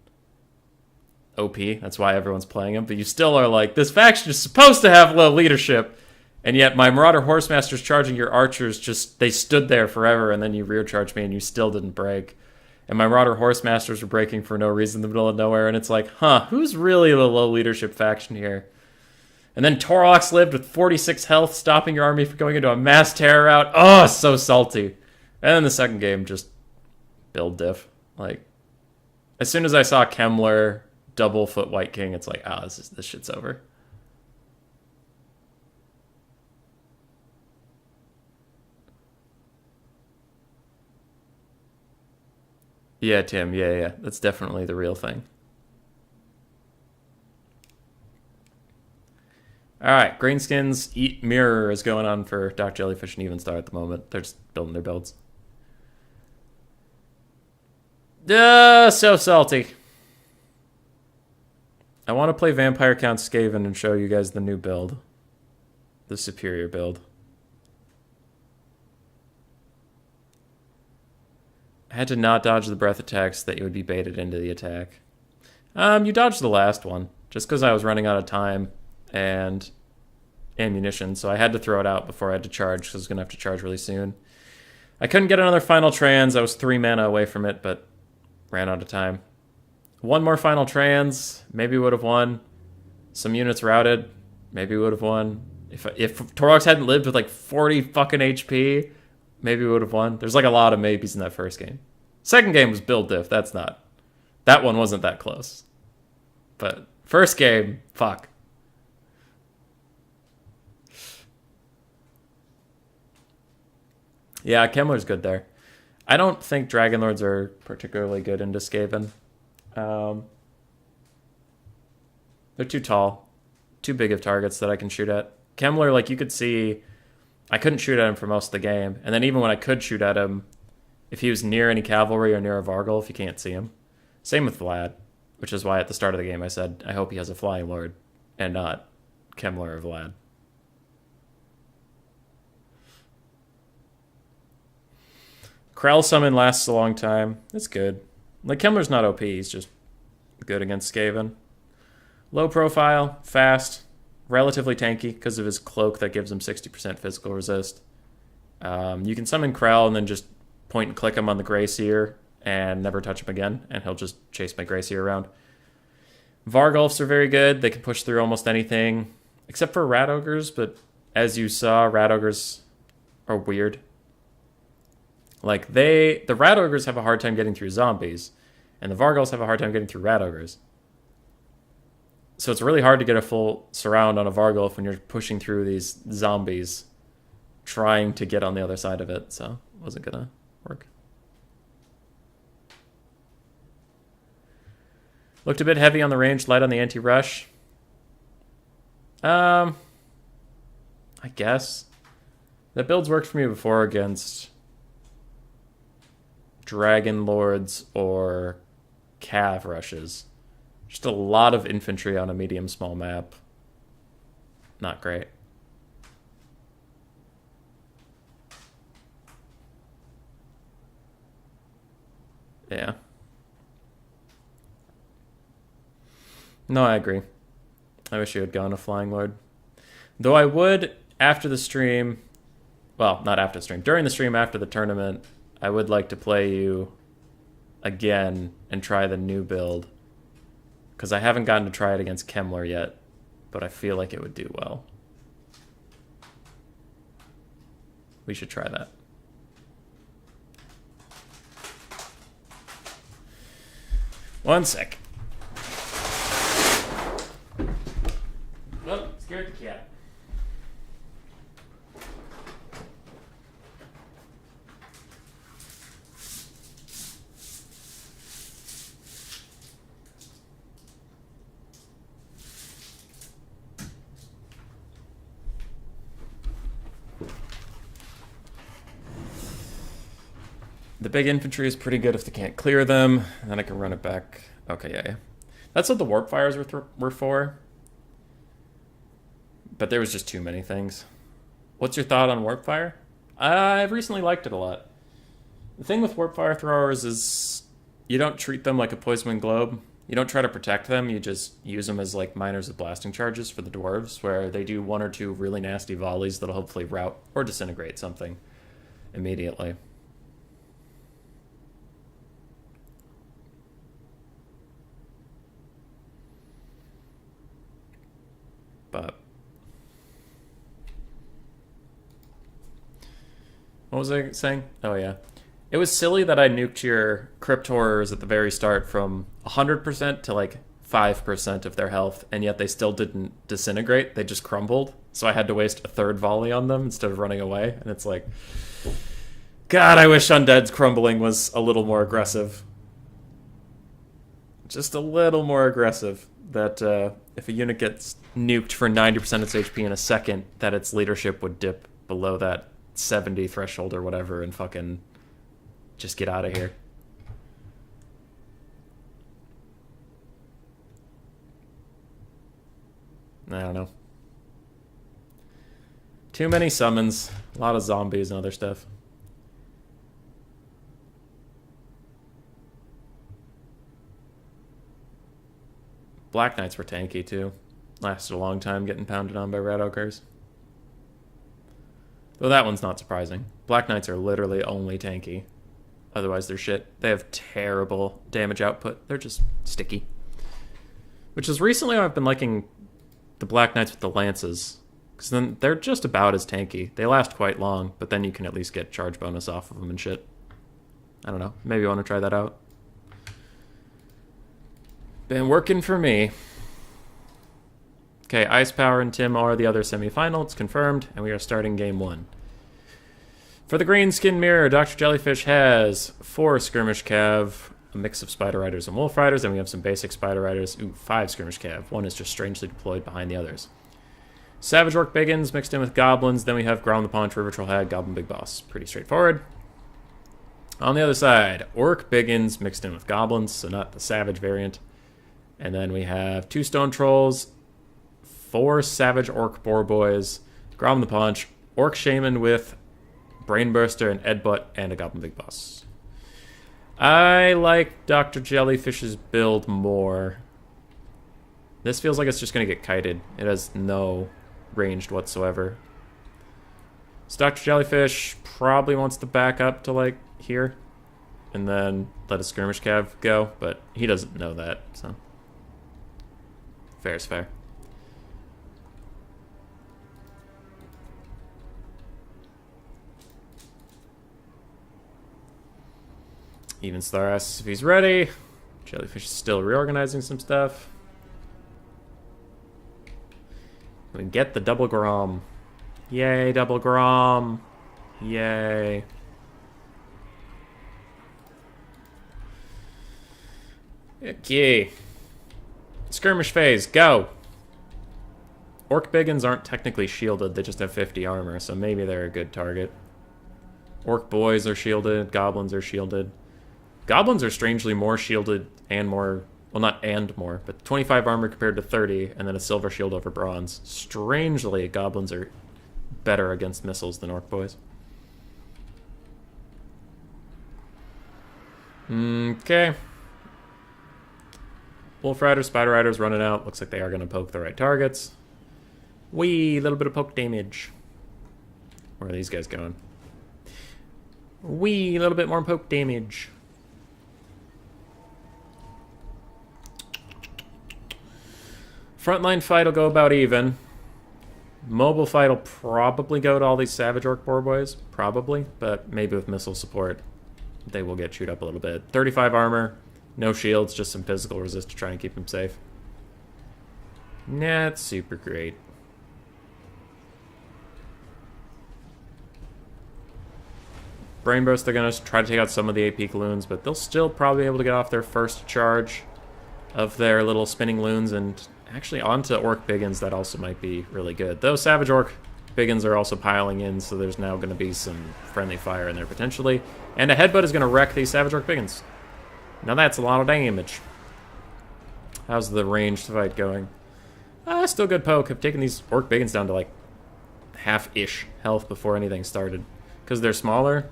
OP. That's why everyone's playing them. But you still are like, this faction is supposed to have low leadership, and yet my Marauder Horsemasters charging your archers they stood there forever, and then you rear charged me and you still didn't break. And my Marauder Horsemasters were breaking for no reason in the middle of nowhere, and it's like, who's really the low leadership faction here? And then Torox lived with 46 health, stopping your army from going into a mass terror rout. Oh, so salty. And then the second game, just build diff. Like, as soon as I saw Kemmler double foot White King, it's like, this shit's over. Yeah, Tim, yeah. That's definitely the real thing. Alright, Greenskins Eat Mirror is going on for Doc Jellyfish and Evenstar at the moment. They're just building their builds. So salty. I want to play Vampire Count Skaven and show you guys the new build. The superior build. I had to not dodge the breath attacks so that you would be baited into the attack. You dodged the last one, just because I was running out of time and ammunition, so I had to throw it out before I had to charge, because I was going to have to charge really soon. I couldn't get another final trans. I was 3 mana away from it, but ran out of time. One more final trans, maybe would have won. Some units routed, maybe would have won. If Torox hadn't lived with like 40 fucking HP, maybe would have won. There's like a lot of maybes in that first game. Second game was build diff. That one wasn't that close. But first game, fuck. Yeah, Kemmler's good there. I don't think Dragonlords are particularly good into Skaven. They're too tall. Too big of targets that I can shoot at. Kemmler, like, you could see, I couldn't shoot at him for most of the game. And then even when I could shoot at him, If he was near any cavalry or near a Vargulf, you can't see him. Same with Vlad, which is why at the start of the game I said, I hope he has a Flying Lord and not Kemmler or Vlad. Krell summon lasts a long time. It's good. Like, Kemmler's not OP, he's just good against Skaven. Low profile, fast, relatively tanky because of his cloak that gives him 60% physical resist. You can summon Krell and then just point and click him on the Grey Seer and never touch him again, and he'll just chase my Grey Seer around. Vargulfs are very good. They can push through almost anything, except for Rat Ogres, but as you saw, Rat Ogres are weird. Like, the Rat Ogres have a hard time getting through zombies, and the Vargulfs have a hard time getting through Rat Ogres. So it's really hard to get a full surround on a Vargulf when you're pushing through these zombies, trying to get on the other side of it, so it wasn't gonna work. Looked a bit heavy on the range, light on the anti-rush. I guess. That build's worked for me before against Dragon Lords or Cav rushes. Just a lot of infantry on a medium-small map. Not great. Yeah. No, I agree. I wish you had gone a Flying Lord. Though I would, after the stream... Well, not after the stream. During the stream, after the tournament, I would like to play you again and try the new build. Because I haven't gotten to try it against Kemmler yet, but I feel like it would do well. We should try that. One sec. Oh, scared the cat. The big infantry is pretty good if they can't clear them. Then I can run it back. Okay, yeah. That's what the warp fires were for. But there was just too many things. What's your thought on warp fire? I've recently liked it a lot. The thing with warp fire throwers is you don't treat them like a poisoned globe. You don't try to protect them. You just use them as like miners of blasting charges for the dwarves, where they do one or two really nasty volleys that'll hopefully rout or disintegrate something immediately. But what was I saying? Oh yeah. It was silly that I nuked your Crypt Horrors at the very start from 100% to like 5% of their health, and yet they still didn't disintegrate. They just crumbled. So I had to waste a third volley on them instead of running away. And it's like, God, I wish Undead's crumbling was a little more aggressive. Just a little more aggressive. That if a unit gets nuked for 90% of its HP in a second, that its leadership would dip below that 70 threshold or whatever and fucking just get out of here. I don't know. Too many summons, a lot of zombies and other stuff. Black Knights were tanky too. Lasted a long time getting pounded on by Red Ogres. Though that one's not surprising. Black Knights are literally only tanky. Otherwise they're shit. They have terrible damage output. They're just sticky. Which is recently I've been liking the Black Knights with the Lances. Because then they're just about as tanky. They last quite long, but then you can at least get charge bonus off of them and shit. I don't know. Maybe you want to try that out. Been working for me. Okay, Ice Power and Tim are the other semifinal. It's confirmed, and we are starting game 1. For the Green Skin Mirror, Dr. Jellyfish has 4 Skirmish Cav, a mix of Spider Riders and Wolf Riders, and we have some basic Spider Riders. Ooh, 5 Skirmish Cav. One is just strangely deployed behind the others. Savage Orc Biggins mixed in with Goblins. Then we have Ground the Paunch, River Troll Hag, Goblin Big Boss. Pretty straightforward. On the other side, Orc Biggins mixed in with Goblins, so not the Savage variant. And then we have 2 Stone Trolls, 4 Savage Orc Boar Boys, Grom the Paunch, Orc Shaman with Brainburster and Edbutt, and a Goblin Big Boss. I like Dr. Jellyfish's build more. This feels like it's just going to get kited. It has no ranged whatsoever. So Dr. Jellyfish probably wants to back up to, like, here. And then let a skirmish cav go, but he doesn't know that, so. Fair is fair. Even Star asks if he's ready. Jellyfish is still reorganizing some stuff. We get the double Grom. Yay, double Grom. Yay. Okay. Skirmish phase, go. Orc Biggins aren't technically shielded, they just have 50 armor, so maybe they're a good target. Orc Boys are shielded, Goblins are shielded. Goblins are strangely more shielded and more, well, not and more, but 25 armor compared to 30, and then a silver shield over bronze. Strangely, Goblins are better against missiles than Orc Boys. Okay. Wolf Riders, Spider Riders running out. Looks like they are going to poke the right targets. Wee, little bit of poke damage. Where are these guys going? Wee, a little bit more poke damage. Frontline fight will go about even. Mobile fight will probably go to all these Savage Orc Boar Boys. Probably, but maybe with missile support, they will get chewed up a little bit. 35 armor. No shields, just some physical resist to try and keep him safe. Not super great. Brainburst, they're going to try to take out some of the AP loons, but they'll still probably be able to get off their first charge of their little spinning loons, and actually onto Orc Biggins, that also might be really good. Though Savage Orc Biggins are also piling in, so there's now going to be some friendly fire in there potentially. And a Headbutt is going to wreck these Savage Orc Biggins. Now that's a lot of damage. How's the ranged fight going? Still good poke. I've taken these Orc Biggins down to like half-ish health before anything started. Because they're smaller.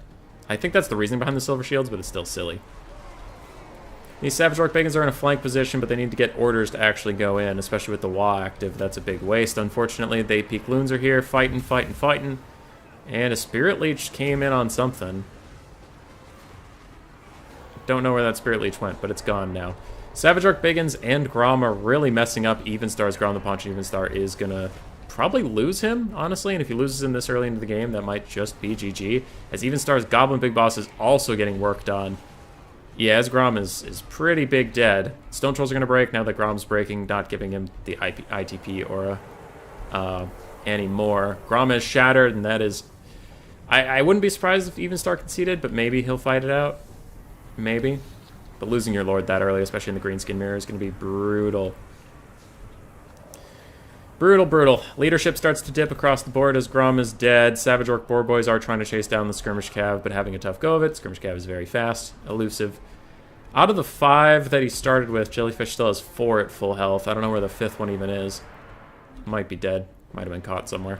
I think that's the reason behind the silver shields, but it's still silly. These Savage Orc Biggins are in a flank position, but they need to get orders to actually go in, especially with the Wa active. That's a big waste, unfortunately. The AP loons are here, fighting, fighting, fighting. And a Spirit Leech came in on something. Don't know where that Spirit Leech went, but it's gone now. Savage Orc Biggins and Grom are really messing up Evenstar's Grom the Paunch. Evenstar is going to probably lose him, honestly, and if he loses him this early into the game, that might just be GG, as Evenstar's Goblin Big Boss is also getting worked on. Yeah, as Grom is pretty big dead. Stone Trolls are going to break now that Grom's breaking, not giving him the ITP aura anymore. Grom is shattered, and that is... I wouldn't be surprised if Evenstar conceded, but maybe he'll fight it out. Maybe. But losing your Lord that early, especially in the Greenskin Mirror, is going to be brutal. Brutal, brutal. Leadership starts to dip across the board as Grom is dead. Savage Orc Boar Boys are trying to chase down the Skirmish Cav, but having a tough go of it. Skirmish Cav is very fast, elusive. Out of the 5 that he started with, Jellyfish still has 4 at full health. I don't know where the 5th one even is. Might be dead. Might have been caught somewhere.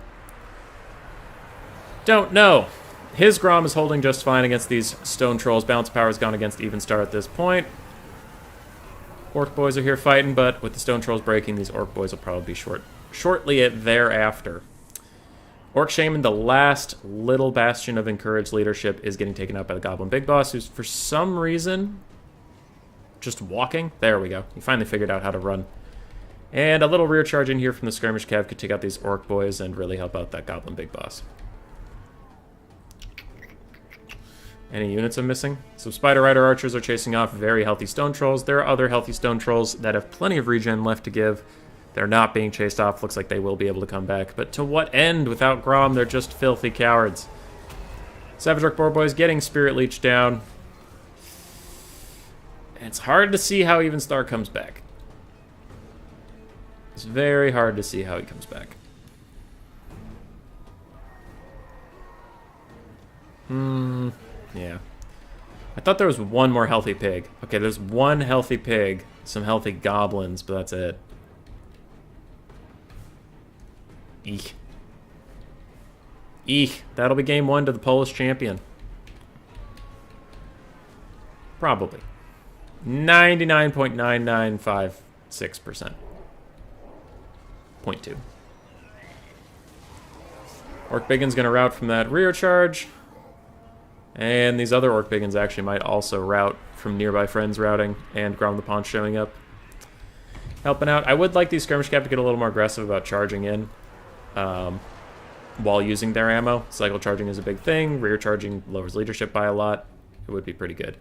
Don't know. His Grom is holding just fine against these Stone Trolls. Bounce Power has gone against Evenstar at this point. Orc Boys are here fighting, but with the Stone Trolls breaking, these Orc Boys will probably be shortly thereafter. Orc Shaman, the last little bastion of encouraged leadership, is getting taken out by the Goblin Big Boss, who's for some reason just walking. There we go. He finally figured out how to run. And a little rear charge in here from the Skirmish Cav could take out these Orc Boys and really help out that Goblin Big Boss. Any units I'm missing? Some Spider Rider Archers are chasing off very healthy Stone Trolls. There are other healthy Stone Trolls that have plenty of regen left to give. They're not being chased off. Looks like they will be able to come back. But to what end? Without Grom, they're just filthy cowards. Savage Orc Boar Boys getting Spirit Leech down. And it's hard to see how Evenstar comes back. It's very hard to see how he comes back. Yeah. I thought there was one more healthy pig. Okay, there's one healthy pig, some healthy goblins, but that's it. Eek. Eek. That'll be game 1 to the Polish champion. Probably. 99.9956%. 0.2. Orc Biggin's gonna route from that rear charge. And these other Orc Biggins actually might also route from nearby friends routing and Grom the Paunch showing up. Helping out. I would like these skirmish cap to get a little more aggressive about charging in while using their ammo. Cycle charging is a big thing. Rear charging lowers leadership by a lot. It would be pretty good.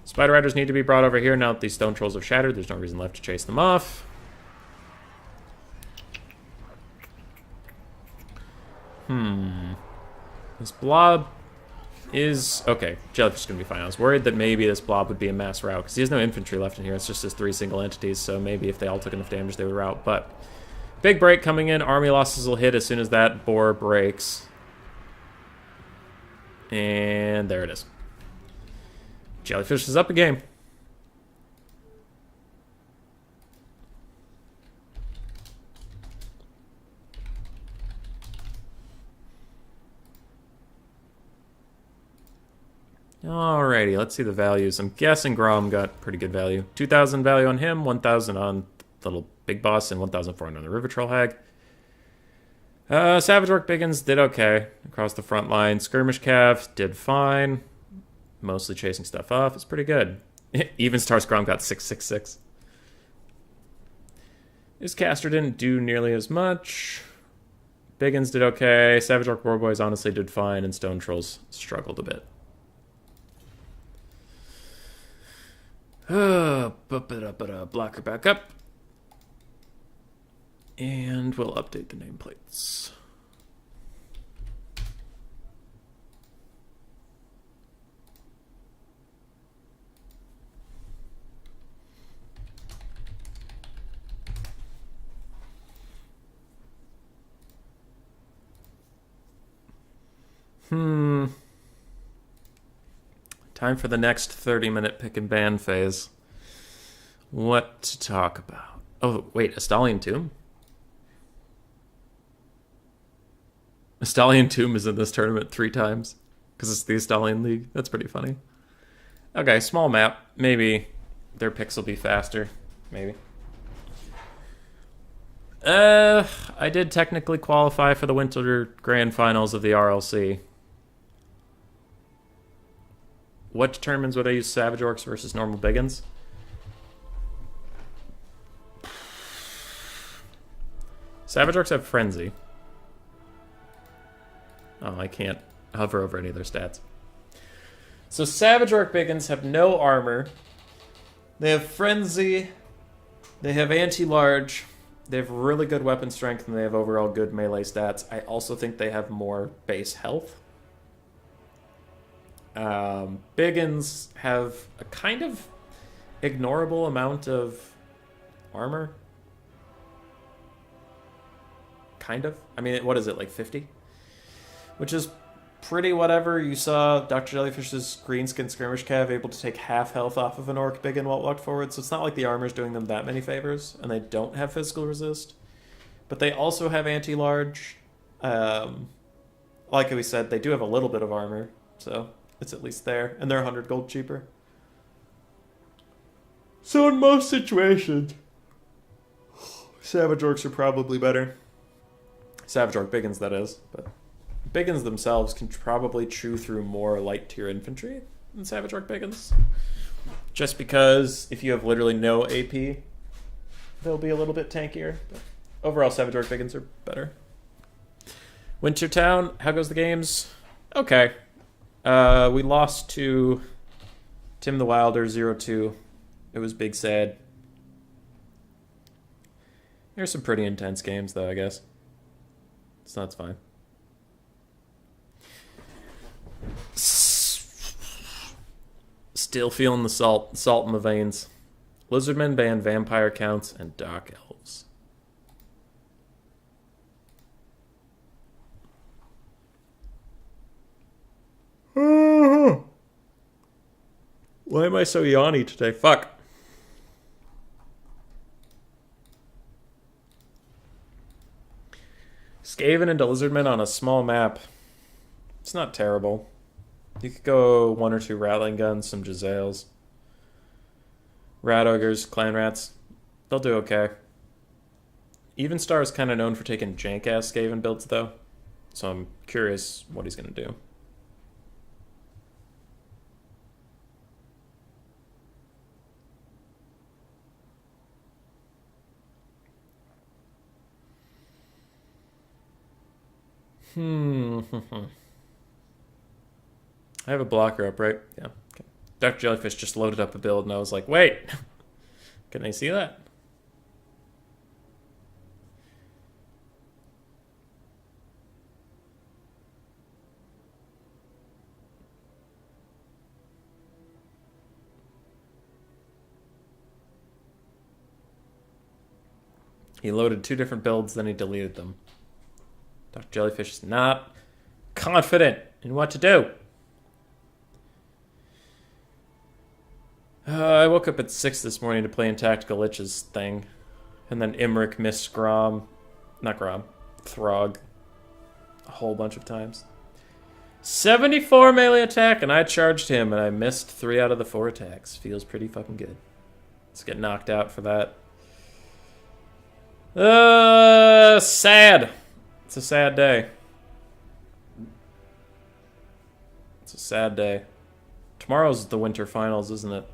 Spider Riders need to be brought over here now that these Stone Trolls have shattered. There's no reason left to chase them off. This blob is... Okay, Jellyfish is going to be fine. I was worried that maybe this blob would be a mass rout, because he has no infantry left in here. It's just his 3 single entities, so maybe if they all took enough damage, they would rout. But big break coming in. Army losses will hit as soon as that boar breaks. And there it is. Jellyfish is up a game. Alrighty, let's see the values. I'm guessing Grom got pretty good value. 2,000 value on him, 1,000 on the little big boss, and 1,400 on the River Troll Hag. Savage Orc Biggins did okay across the front line. Skirmish Cav did fine. Mostly chasing stuff off. It's pretty good. Even Stars Grom got 666. His caster didn't do nearly as much. Biggins did okay. Savage Orc War Boys honestly did fine, and Stone Trolls struggled a bit. Blocker back up. And we'll update the nameplates. Time for the next 30-minute pick and ban phase. What to talk about? Oh, wait, Estalian Tomb? Estalian Tomb is in this tournament 3 times. Because it's the Estalian League. That's pretty funny. Okay, small map. Maybe their picks will be faster. Maybe. I did technically qualify for the Winter Grand Finals of the RLC. What determines whether I use Savage Orcs versus normal Biggins? Savage Orcs have Frenzy. Oh, I can't hover over any of their stats. So Savage Orc Biggins have no armor. They have Frenzy. They have Anti-Large. They have really good weapon strength, and they have overall good melee stats. I also think they have more base health. Biggins have a kind of ignorable amount of armor. Kind of. I mean, what is it, like 50? Which is pretty whatever. You saw Dr. Jellyfish's Greenskin Skirmish Cav able to take half health off of an Orc Biggin while it walked forward, so it's not like the armor's doing them that many favors, and they don't have physical resist. But they also have anti-large. Like we said, they do have a little bit of armor, so it's at least there, and they're 100 gold cheaper. So in most situations, Savage Orcs are probably better. Savage Orc Biggins, that is, but Biggins themselves can probably chew through more light tier infantry than Savage Orc Biggins. Just because if you have literally no AP, they'll be a little bit tankier. But overall, Savage Orc Biggins are better. Wintertown, how goes the games? Okay. We lost to Tim the Wilder 0-2. It was big sad. There's some pretty intense games, though, I guess. So that's fine. Still feeling the salt in my veins. Lizardmen ban vampire counts and dark elves. Why am I so yawny today? Fuck. Skaven into Lizardmen on a small map. It's not terrible. You could go 1 or 2 Rattling Guns, some Jezzails. Rat Ogres, Clan Rats. They'll do okay. Evenstar is kind of known for taking jank-ass Skaven builds, though. So I'm curious what he's going to do. I have a blocker up, right? Yeah. Okay. Dr. Jellyfish just loaded up a build, and I was like, wait! Can they see that? He loaded 2 different builds, then he deleted them. Dr. Jellyfish is not confident in what to do. I woke up at 6 this morning to play in Tactical Lich's thing. And then Imric missed Throg a whole bunch of times. 74 melee attack, and I charged him, and I missed 3 out of the 4 attacks. Feels pretty fucking good. Let's get knocked out for that. Sad. It's a sad day. It's a sad day. Tomorrow's the winter finals, isn't it?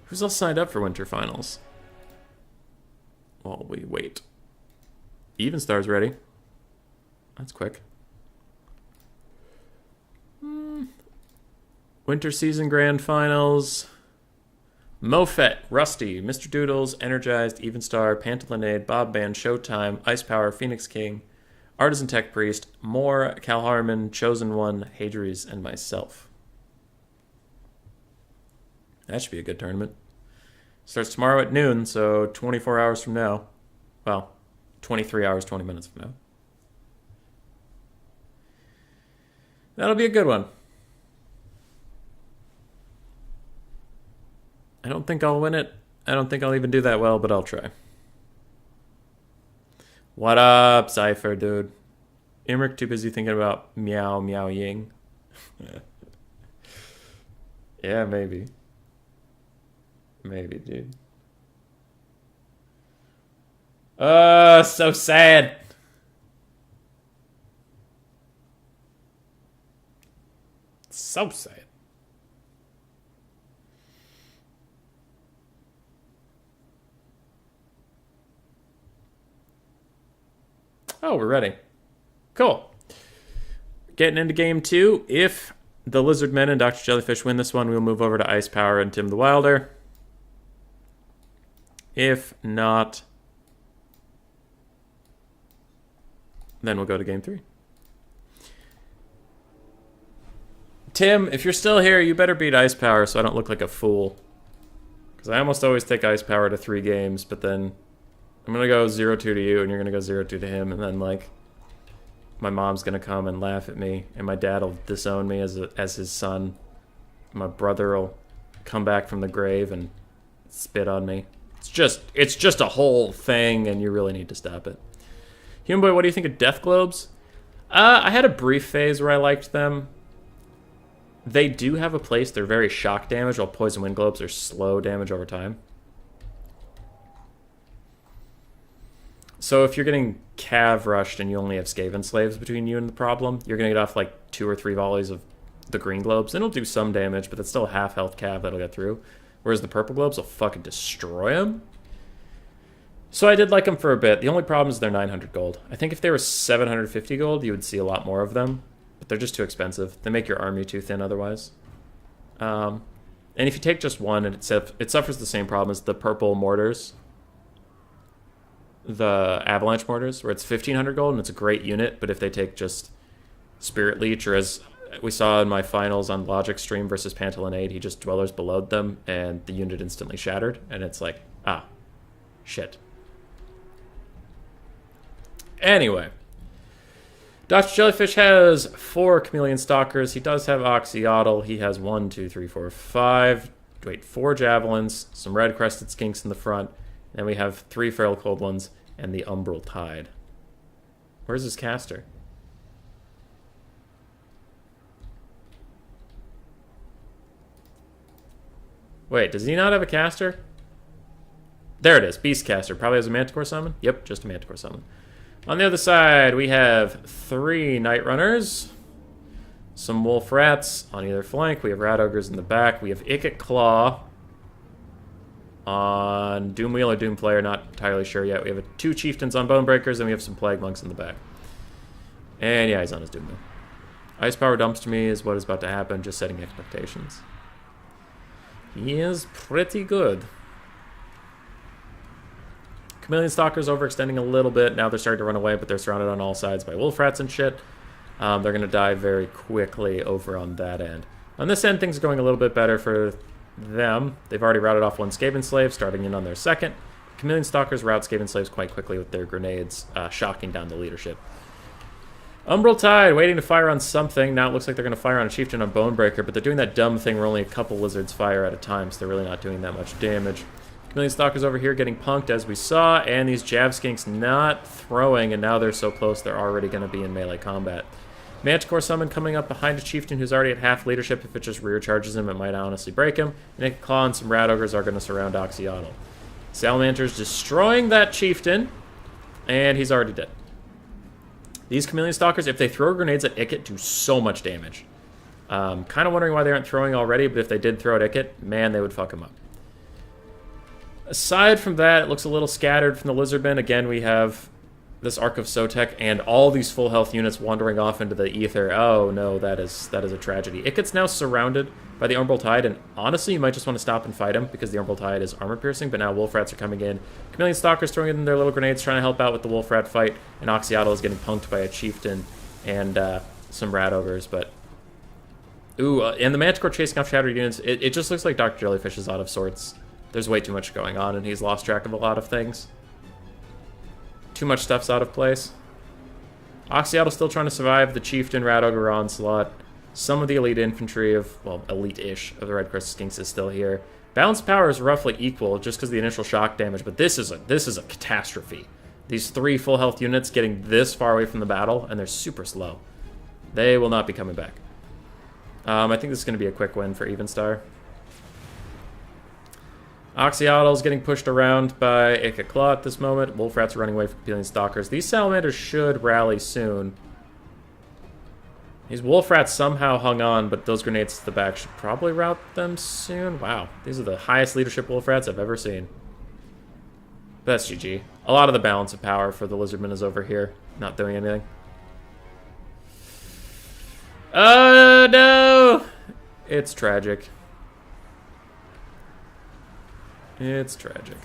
Who's all signed up for winter finals? While we wait. Evenstar's ready. That's quick. Winter season grand finals. Mofet, Rusty, Mr. Doodles, Energized, Evenstar, Pantalinade, Bob Band, Showtime, Ice Power, Phoenix King, Artisan Tech Priest, Moore, Cal Harmon, Chosen One, Hadries, and myself. That should be a good tournament. Starts tomorrow at noon, so 24 hours from now. Well, 23 hours, 20 minutes from now. That'll be a good one. I don't think I'll win it. I don't think I'll even do that well, but I'll try. What up, Cypher, dude? Imric too busy thinking about meow meow ying. Yeah, maybe. Maybe, dude. So sad. So sad. Oh, we're ready. Cool. Getting into game 2. If the Lizard Men and Dr. Jellyfish win this one, we'll move over to Ice Power and Tim the Wilder. If not, then we'll go to game 3. Tim, if you're still here, you better beat Ice Power so I don't look like a fool. Because I almost always take Ice Power to 3 games, but then I'm going to go 0-2 to you, and you're going to go 0-2 to him, and then, like, my mom's going to come and laugh at me, and my dad will disown me as his son. My brother will come back from the grave and spit on me. It's just a whole thing, and you really need to stop it. Human Boy, what do you think of Death Globes? I had a brief phase where I liked them. They do have a place. They're very shock damage, while Poison Wind Globes are slow damage over time. So if you're getting Cav rushed and you only have Skaven Slaves between you and the problem, you're going to get off like 2 or 3 volleys of the green globes. And it'll do some damage, but that's still half health Cav that'll get through. Whereas the purple globes will fucking destroy them. So I did like them for a bit. The only problem is they're 900 gold. I think if they were 750 gold, you would see a lot more of them. But they're just too expensive. They make your army too thin otherwise. And if you take just one, it suffers the same problem as the purple mortars. The avalanche mortars, where it's 1500 gold and it's a great unit, but if they take just Spirit Leech, or as we saw in my finals on Logic stream versus Pantalinade, he just Dwellers Belowed them and the unit instantly shattered, and it's like, shit. Anyway, Dr. Jellyfish has 4 Chameleon Stalkers. He does have Oxyotl. He has 1, 2, 3, 4, 5. Wait, 4 Javelins, some Red Crested Skinks in the front. Then we have 3 Feral Cold Ones and the Umbral Tide. Where's his caster? Wait, does he not have a caster? There it is, Beast Caster. Probably has a Manticore Summon? Yep, just a Manticore Summon. On the other side, we have 3 Night Runners, some Wolf Rats on either flank. We have Rat Ogres in the back. We have Ikit Claw on Doomwheel or Doom Player, not entirely sure yet. We have 2 Chieftains on Bonebreakers, and we have some Plague Monks in the back. And yeah, he's on his Doomwheel. Ice Power Dumpster Me is what is about to happen, just setting expectations. He is pretty good. Chameleon Stalker's overextending a little bit. Now they're starting to run away, but they're surrounded on all sides by Wolf Rats and shit. They're going to die very quickly over on that end. On this end, things are going a little bit better for them. They've already routed off 1 Skaven Slave, starting in on their second. Chameleon Stalkers rout Skaven Slaves quite quickly with their grenades, shocking down the leadership. Umbral Tide, waiting to fire on something. Now it looks like they're going to fire on a Chieftain on Bonebreaker, but they're doing that dumb thing where only a couple Lizards fire at a time, so they're really not doing that much damage. Chameleon Stalkers over here getting punked, as we saw, and these Jav Skinks not throwing, and now they're so close they're already going to be in melee combat. Manticore Summon coming up behind a Chieftain who's already at half leadership. If it just rear charges him, it might honestly break him. And Claw and some Rat Ogres are going to surround Oxyotl. Salamander's destroying that Chieftain, and he's already dead. These Chameleon Stalkers, if they throw grenades at Ikit, do so much damage. Kind of wondering why they aren't throwing already, but if they did throw at Ikit, man, they would fuck him up. Aside from that, it looks a little scattered from the Lizardmen. Again, we have this Ark of Sotek and all these full health units wandering off into the ether. Oh no, that is a tragedy. Ikit's now surrounded by the Umbral Tide, and honestly, you might just want to stop and fight him because the Umbral Tide is armor piercing, but now Wolf Rats are coming in. Chameleon Stalkers throwing in their little grenades, trying to help out with the Wolf Rat fight, and Oxyotl is getting punked by a Chieftain and some Rat Ogres, but... Ooh, and the Manticore chasing off shattered units, it just looks like Dr. Jellyfish is out of sorts. There's way too much going on, and he's lost track of a lot of things. Too much stuff's out of place. Oxyotl still trying to survive the Chieftain Rat Ogre onslaught. Some of the elite infantry of, well, elite-ish of the Red Crested Skinks is still here. Balance power is roughly equal just because of the initial shock damage, but this is a catastrophe. These 3 full health units getting this far away from the battle, and they're super slow. They will not be coming back. I think this is going to be a quick win for Evenstar. Oxyotl is getting pushed around by Ikit Claw at this moment. Wolf Rats are running away from Chameleon Stalkers. These Salamanders should rally soon. These Wolf Rats somehow hung on, but those grenades to the back should probably rout them soon. Wow, these are the highest leadership Wolf Rats I've ever seen. But that's GG. A lot of the balance of power for the Lizardmen is over here, not doing anything. Oh no! It's tragic. It's tragic.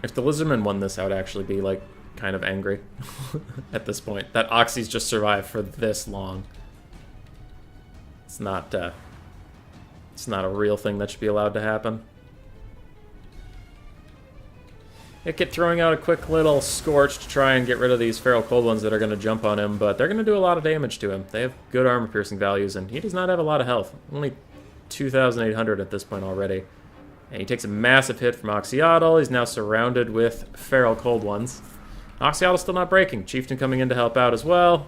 If the Lizardmen won this, I would actually be, like, kind of angry at this point. That Oxy's just survived for this long. It's not a real thing that should be allowed to happen. Ikit throwing out a quick little Scorch to try and get rid of these Feral Cold Ones that are going to jump on him, but they're going to do a lot of damage to him. They have good armor-piercing values, and he does not have a lot of health. Only 2,800 at this point already. And he takes a massive hit from Oxyotl. He's now surrounded with Feral Cold Ones. Oxyotl's still not breaking. Chieftain coming in to help out as well.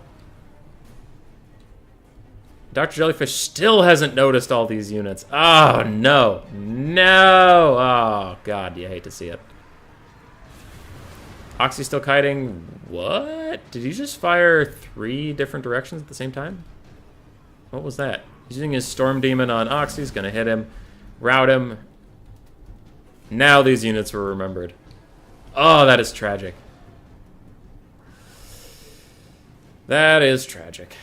Dr. Jellyfish still hasn't noticed all these units. Oh, no. No! Oh, God, you hate to see it. Oxy's still kiting. What? Did he just fire 3 different directions at the same time? What was that? He's using his Storm Demon on Oxy. He's going to hit him. Rout him. Now these units were remembered. Oh, that is tragic. That is tragic.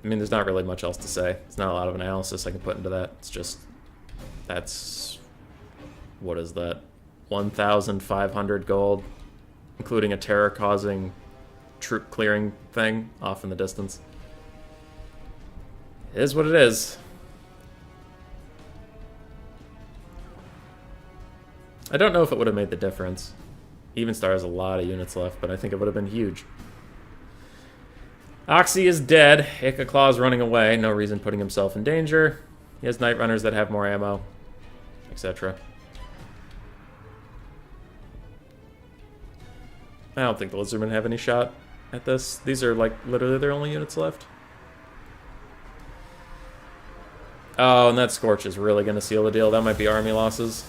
I mean, there's not really much else to say. There's not a lot of analysis I can put into that. It's just... That's... What is that? 1,500 gold, including a terror-causing troop clearing thing off in the distance. It is what it is. I don't know if it would have made the difference. Even Star has a lot of units left, but I think it would have been huge. Oxy is dead. Ica Claw's running away. No reason putting himself in danger. He has Night Runners that have more ammo, etc. I don't think the Lizardmen have any shot at this. These are like literally their only units left. Oh, and that Scorch is really going to seal the deal. That might be army losses.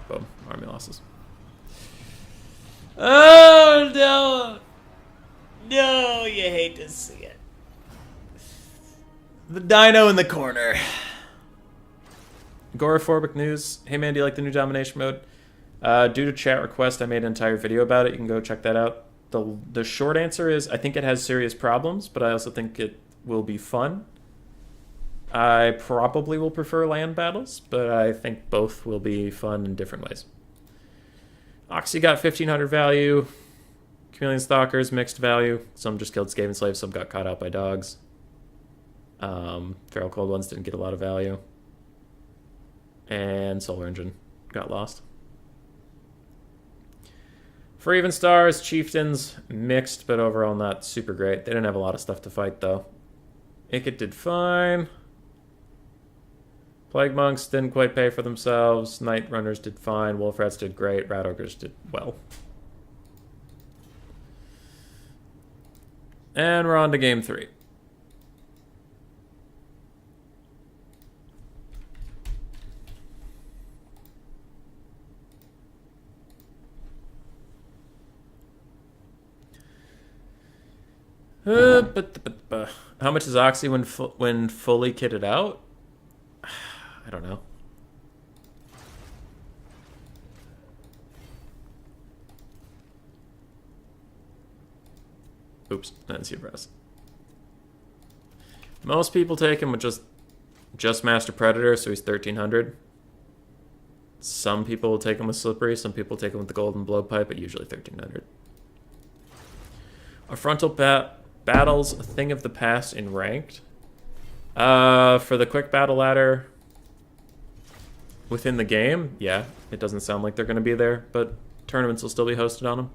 Boom. Army losses. Oh, no. No, you hate to see it. The dino in the corner. Agoraphobic news. Hey man, do you like the new domination mode? Due to chat request, I made an entire video about it. You can go check that out. The short answer is I think it has serious problems, but I also think it will be fun. I probably will prefer land battles, but I think both will be fun in different ways. Oxy got 1500 value. Chameleon Stalkers, mixed value. Some just killed Skaven Slaves, some got caught out by dogs. Feral Cold Ones didn't get a lot of value. And Solar Engine got lost. For Even Stars, Chieftains, mixed, but overall not super great. They didn't have a lot of stuff to fight, though. Ikit did fine. Plague Monks didn't quite pay for themselves. Night Runners did fine. Wolf Rats did great. Rat Ogres did well. And we're on to game 3. How much is Oxy when fully kitted out? I don't know. Oops, I didn't see a press. Most people take him with just Master Predator, so he's 1300. Some people will take him with Slippery, some people take him with the Golden Blowpipe, but usually 1300. Are frontal battles a thing of the past in ranked? For the quick battle ladder within the game, yeah. It doesn't sound like they're going to be there, but tournaments will still be hosted on them.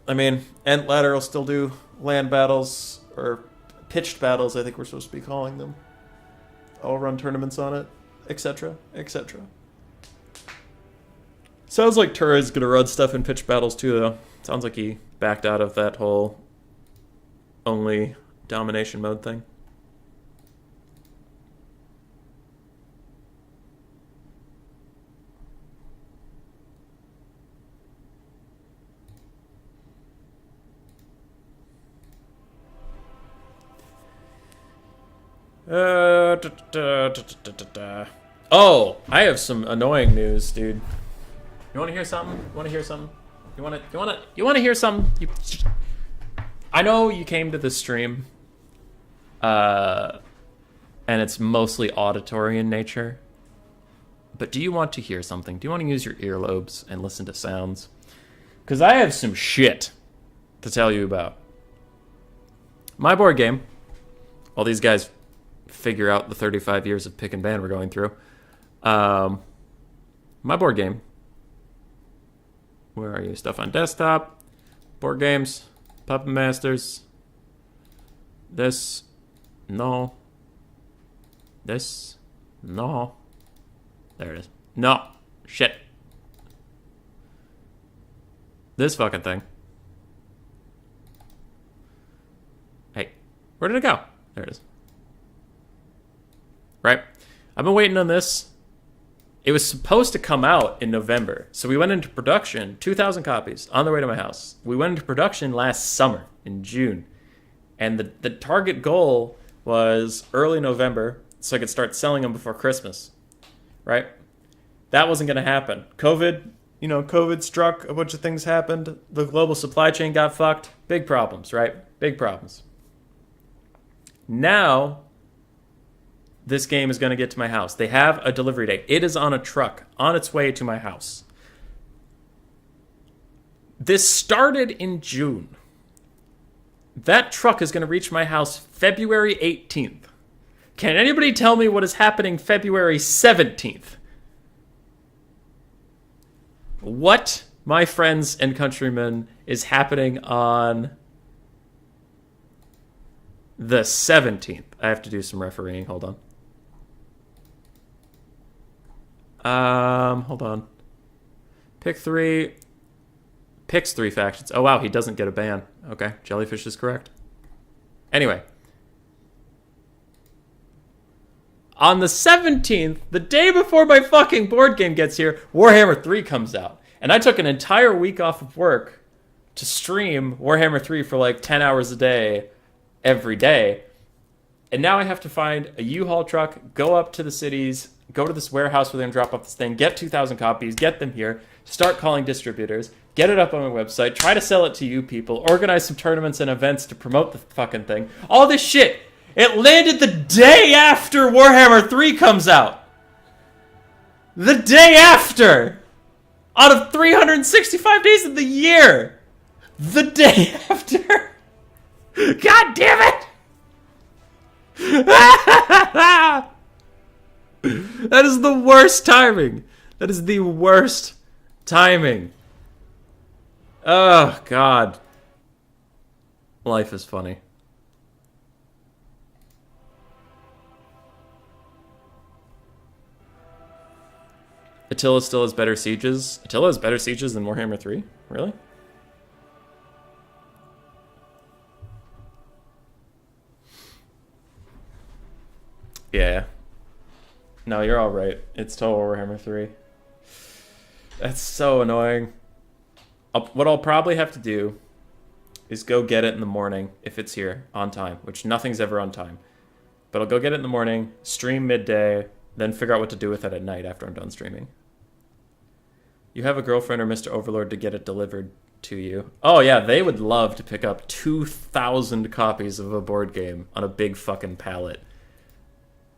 I mean, Ent Ladder will still do land battles, or pitched battles, I think we're supposed to be calling them. I'll run tournaments on it, etc., etc. Sounds like Tura's gonna run stuff in pitched battles too, though. Sounds like he backed out of that whole only domination mode thing. Oh, I have some annoying news, dude. You want to hear something? You want to hear something? You want to hear something? I know you came to this stream, and it's mostly auditory in nature. But do you want to hear something? Do you want to use your earlobes and listen to sounds? Because I have some shit to tell you about. My board game, while these guys figure out the 35 years of pick and ban we're going through, my board game, where are you? Stuff on desktop, board games, Puppet Masters, this, no, this, no, there it is, no, shit, this fucking thing, hey, where did it go? There it is. Right? I've been waiting on this. It was supposed to come out in November. So we went into production, 2,000 copies, on the way to my house. We went into production last summer, in June. And the target goal was early November, so I could start selling them before Christmas. Right? That wasn't going to happen. COVID struck, a bunch of things happened. The global supply chain got fucked. Big problems, right? Big problems. Now, this game is going to get to my house. They have a delivery date. It is on a truck on its way to my house. This started in June. That truck is going to reach my house February 18th. Can anybody tell me what is happening February 17th? What, my friends and countrymen, is happening on the 17th? I have to do some refereeing. Hold on. Hold on. Pick 3. Picks 3 factions. Oh, wow, he doesn't get a ban. Okay, Jellyfish is correct. Anyway. On the 17th, the day before my fucking board game gets here, Warhammer 3 comes out. And I took an entire week off of work to stream Warhammer 3 for like 10 hours a day, every day. And now I have to find a U-Haul truck, go up to the cities, go to this warehouse where they're going to drop off this thing, get 2,000 copies, get them here, start calling distributors, get it up on my website, try to sell it to you people, organize some tournaments and events to promote the fucking thing. All this shit. It landed the day after Warhammer 3 comes out. The day after. Out of 365 days of the year. The day after. God damn it. That is the worst timing. That is the worst timing. Oh, God. Life is funny. Attila still has better sieges. Attila has better sieges than Warhammer 3? Really? Yeah. No, you're all right. It's total Warhammer 3. That's so annoying. What I'll probably have to do is go get it in the morning if it's here on time, which nothing's ever on time. But I'll go get it in the morning, stream midday, then figure out what to do with it at night after I'm done streaming. You have a girlfriend or Mr. Overlord to get it delivered to you. Oh yeah, they would love to pick up 2,000 copies of a board game on a big fucking pallet.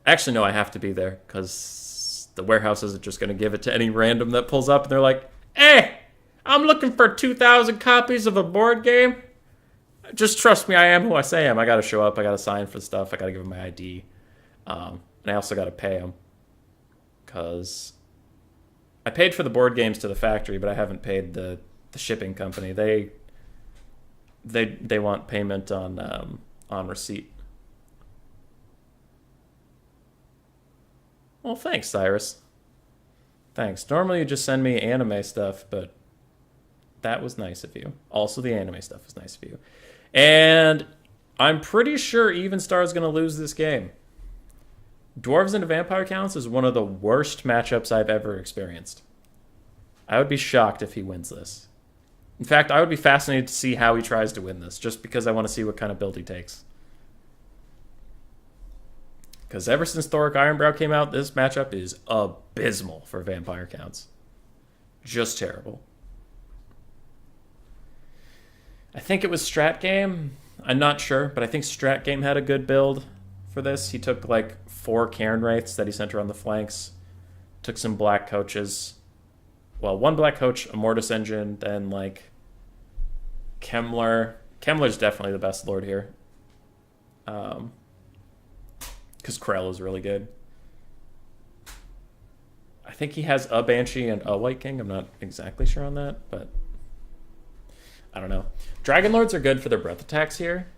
Actually, no, I have to be there, because the warehouse isn't just going to give it to any random that pulls up, and they're like, hey, I'm looking for 2,000 copies of a board game. Just trust me, I am who I say I am. I got to show up, I got to sign for stuff, I got to give them my ID. And I also got to pay them, because I paid for the board games to the factory, but I haven't paid the shipping company. They want payment on receipt. Well, thanks, Cyrus. Thanks. Normally you just send me anime stuff, but that was nice of you. Also, the anime stuff was nice of you. And I'm pretty sure Evenstar is going to lose this game. Dwarves into Vampire Counts is one of the worst matchups I've ever experienced. I would be shocked if he wins this. In fact, I would be fascinated to see how he tries to win this, just because I want to see what kind of build he takes. Because ever since Thoric Ironbrow came out, this matchup is abysmal for Vampire Counts. Just terrible. I think it was Strat Game. I'm not sure, but I think Strat Game had a good build for this. He took like 4 Cairn Wraiths that he sent around the flanks. Took some black coaches. Well, 1 black coach, a Mortis Engine, then like Kemmler. Kemmler's definitely the best lord here. Because Krell is really good. I think he has a Banshee and a White King. I'm not exactly sure on that, but I don't know. Dragon Lords are good for their breath attacks here,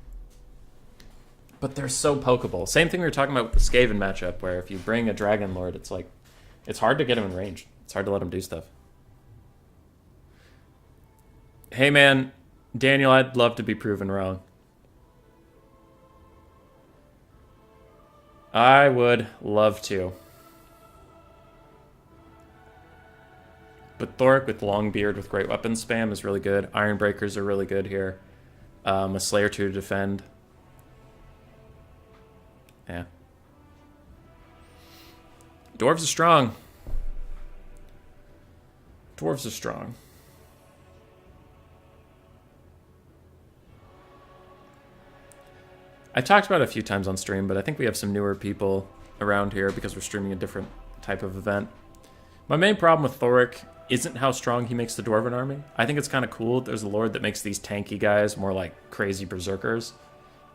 but they're so pokeable. Same thing we were talking about with the Skaven matchup, where if you bring a Dragon Lord, it's like, it's hard to get him in range. It's hard to let him do stuff. Hey man, Daniel, I'd love to be proven wrong. I would love to. But Thoric with Longbeard with great weapon spam is really good. Ironbreakers are really good here. A Slayer 2 to defend. Yeah. Dwarves are strong. Dwarves are strong. I talked about it a few times on stream, but I think we have some newer people around here because we're streaming a different type of event. My main problem with Thoric isn't how strong he makes the Dwarven army. I think it's kind of cool. There's a lord that makes these tanky guys more like crazy berserkers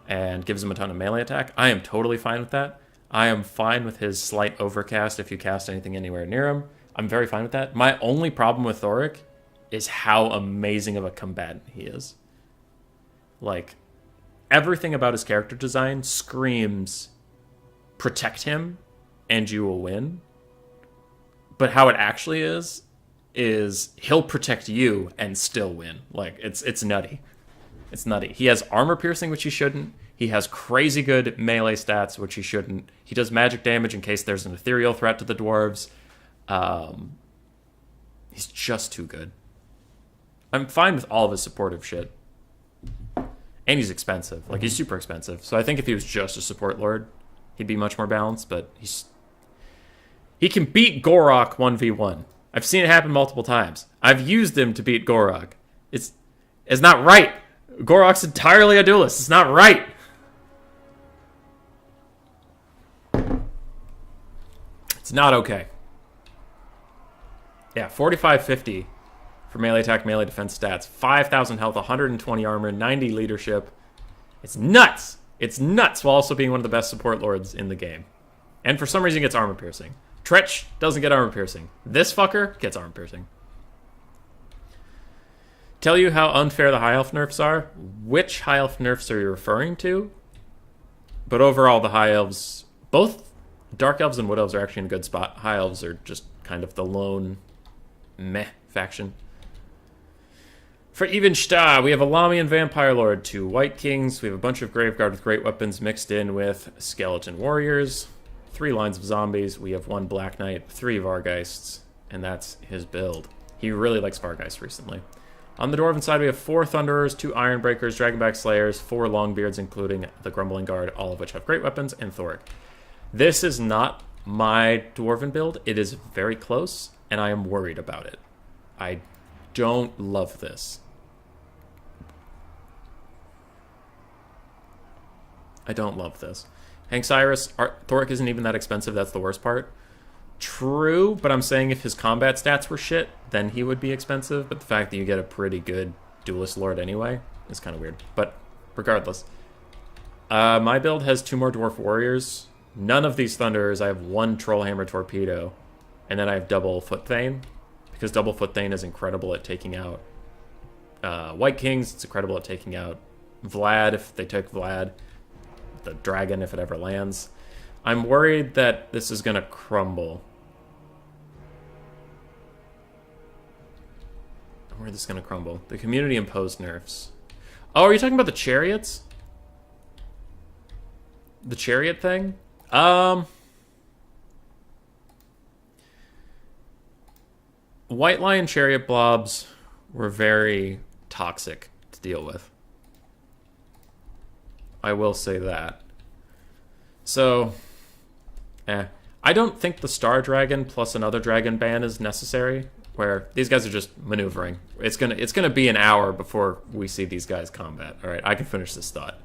and gives them a ton of melee attack. I am totally fine with that. I am fine with his slight overcast if you cast anything anywhere near him. I'm very fine with that. My only problem with Thoric is how amazing of a combatant he is. Like, everything about his character design screams protect him and you will win. But how it actually is he'll protect you and still win. Like, it's nutty. It's nutty. He has armor piercing, which he shouldn't. He has crazy good melee stats, which he shouldn't. He does magic damage in case there's an ethereal threat to the dwarves. He's just too good. I'm fine with all of his supportive shit. And he's expensive. Like, he's super expensive. So I think if he was just a support lord, he'd be much more balanced. But he can beat Gorok 1v1. I've seen it happen multiple times. I've used him to beat Gorok. It's not right. Gorok's entirely a duelist. It's not right. It's not okay. Yeah, 4550 for melee attack, melee defense stats. 5,000 health, 120 armor, 90 leadership. It's nuts. It's nuts while also being one of the best support lords in the game. And for some reason, he gets armor piercing. Tretch doesn't get armor piercing. This fucker gets armor piercing. Tell you how unfair the high elf nerfs are? Which high elf nerfs are you referring to? But overall, the high elves, both dark elves and wood elves, are actually in a good spot. High elves are just kind of the lone meh faction. For Evenstad, we have a Lamian Vampire Lord, 2 White Kings. We have a bunch of Graveguard with great weapons mixed in with Skeleton Warriors. 3 lines of zombies. We have 1 Black Knight, 3 Vargeists, and that's his build. He really likes Vargeist recently. On the Dwarven side, we have 4 Thunderers, 2 Ironbreakers, Dragonback Slayers, 4 Longbeards, including the Grumbling Guard, all of which have great weapons, and Thoric. This is not my Dwarven build. It is very close, and I am worried about it. I don't love this. I don't love this. Hank Cyrus, Thoric isn't even that expensive. That's the worst part. True, but I'm saying if his combat stats were shit, then he would be expensive. But the fact that you get a pretty good duelist lord anyway is kind of weird. But regardless, my build has 2 more dwarf warriors. None of these thunderers. I have 1 trollhammer torpedo, and then I have double foot thane, because double foot thane is incredible at taking out White Kings. It's incredible at taking out Vlad if they took Vlad. The dragon if it ever lands. I'm worried that this is going to crumble. Where is this going to crumble? The community imposed nerfs. Oh, are you talking about the chariots? The chariot thing? White Lion chariot blobs were very toxic to deal with. I will say that. So, I don't think the Star Dragon plus another dragon ban is necessary, where these guys are just maneuvering. It's gonna be an hour before we see these guys combat. All right, I can finish this thought.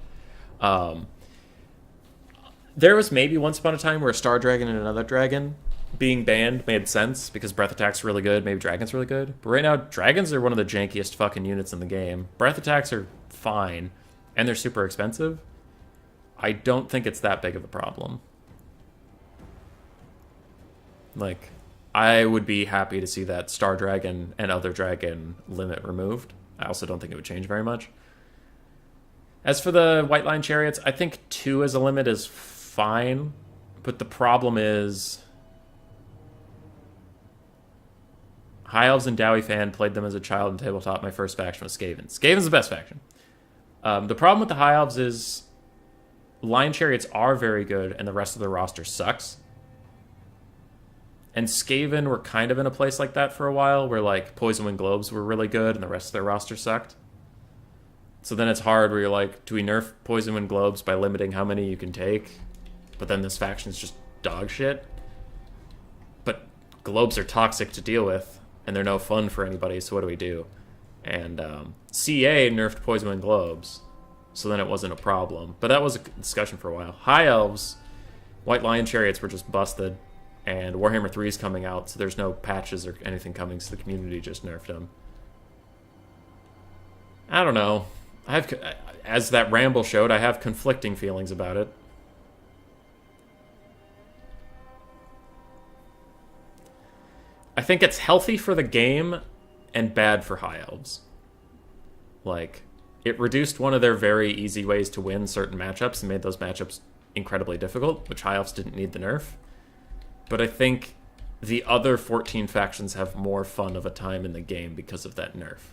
There was maybe once upon a time where a Star Dragon and another dragon being banned made sense, because Breath Attack's really good, maybe Dragon's really good. But right now, Dragons are one of the jankiest fucking units in the game. Breath Attacks are fine, and they're super expensive. I don't think it's that big of a problem. Like, I would be happy to see that Star Dragon and other dragon limit removed. I also don't think it would change very much. As for the White Line Chariots, I think 2 as a limit is fine, but the problem is High Elves and Dowie fan played them as a child in tabletop. My first faction was Skaven. Skaven's the best faction. The problem with the High Elves is Lion Chariots are very good, and the rest of the roster sucks. And Skaven were kind of in a place like that for a while, where like Poison Wind Globes were really good, and the rest of their roster sucked. So then it's hard where you're like, do we nerf Poison Wind Globes by limiting how many you can take? But then this faction's just dog shit. But Globes are toxic to deal with, and they're no fun for anybody, so what do we do? And CA nerfed Poison Wind Globes, so then it wasn't a problem. But that was a discussion for a while. High Elves, White Lion Chariots were just busted. And Warhammer 3 is coming out, so there's no patches or anything coming, so the community just nerfed them. I don't know. As that ramble showed, I have conflicting feelings about it. I think it's healthy for the game and bad for High Elves. Like, it reduced one of their very easy ways to win certain matchups and made those matchups incredibly difficult, which High Elves didn't need the nerf. But I think the other 14 factions have more fun of a time in the game because of that nerf.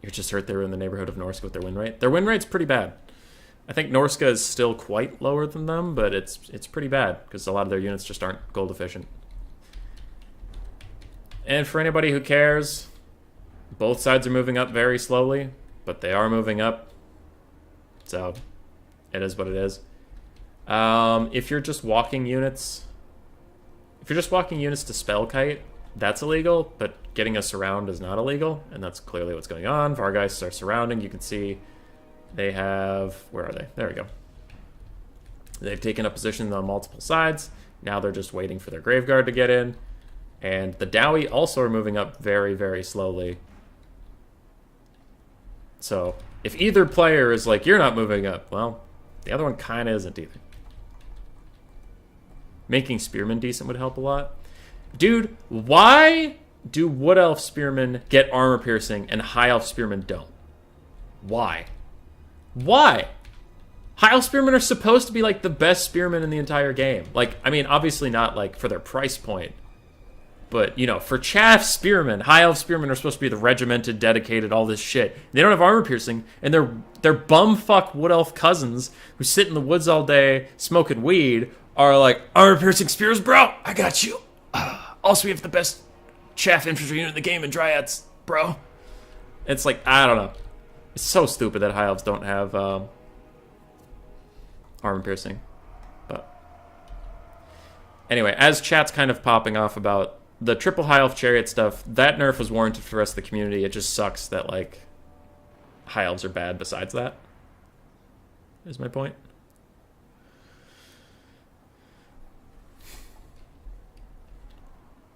You're just hurt they were in the neighborhood of Norska with their win rate. Their win rate's pretty bad. I think Norska is still quite lower than them, but it's pretty bad because a lot of their units just aren't gold efficient. And for anybody who cares, both sides are moving up very slowly, but they are moving up. So it is what it is. If you're just walking units, to Spellkite, that's illegal, but getting a surround is not illegal, and that's clearly what's going on. Vargeists are surrounding. You can see they have... Where are they? There we go. They've taken up positions on multiple sides. Now they're just waiting for their Graveguard to get in. And the Dowie also are moving up very, very slowly. So if either player is like, you're not moving up, well, the other one kind of isn't either. Making Spearmen decent would help a lot. Dude, why do Wood Elf Spearmen get armor piercing and High Elf Spearmen don't? Why? Why? High Elf Spearmen are supposed to be like the best Spearmen in the entire game. Like, I mean, obviously not like for their price point. But, you know, for chaff Spearmen, High Elf Spearmen are supposed to be the regimented, dedicated, all this shit. They don't have armor piercing, and their bumfuck Wood Elf cousins who sit in the woods all day smoking weed are like, armor piercing spears, bro, I got you. Also, we have the best chaff infantry unit in the game in Dryads, bro. It's like, I don't know. It's so stupid that High Elves don't have armor piercing. But anyway, as chat's kind of popping off about the triple High Elf Chariot stuff, that nerf was warranted for the rest of the community. It just sucks that, like, High Elves are bad besides that, is my point.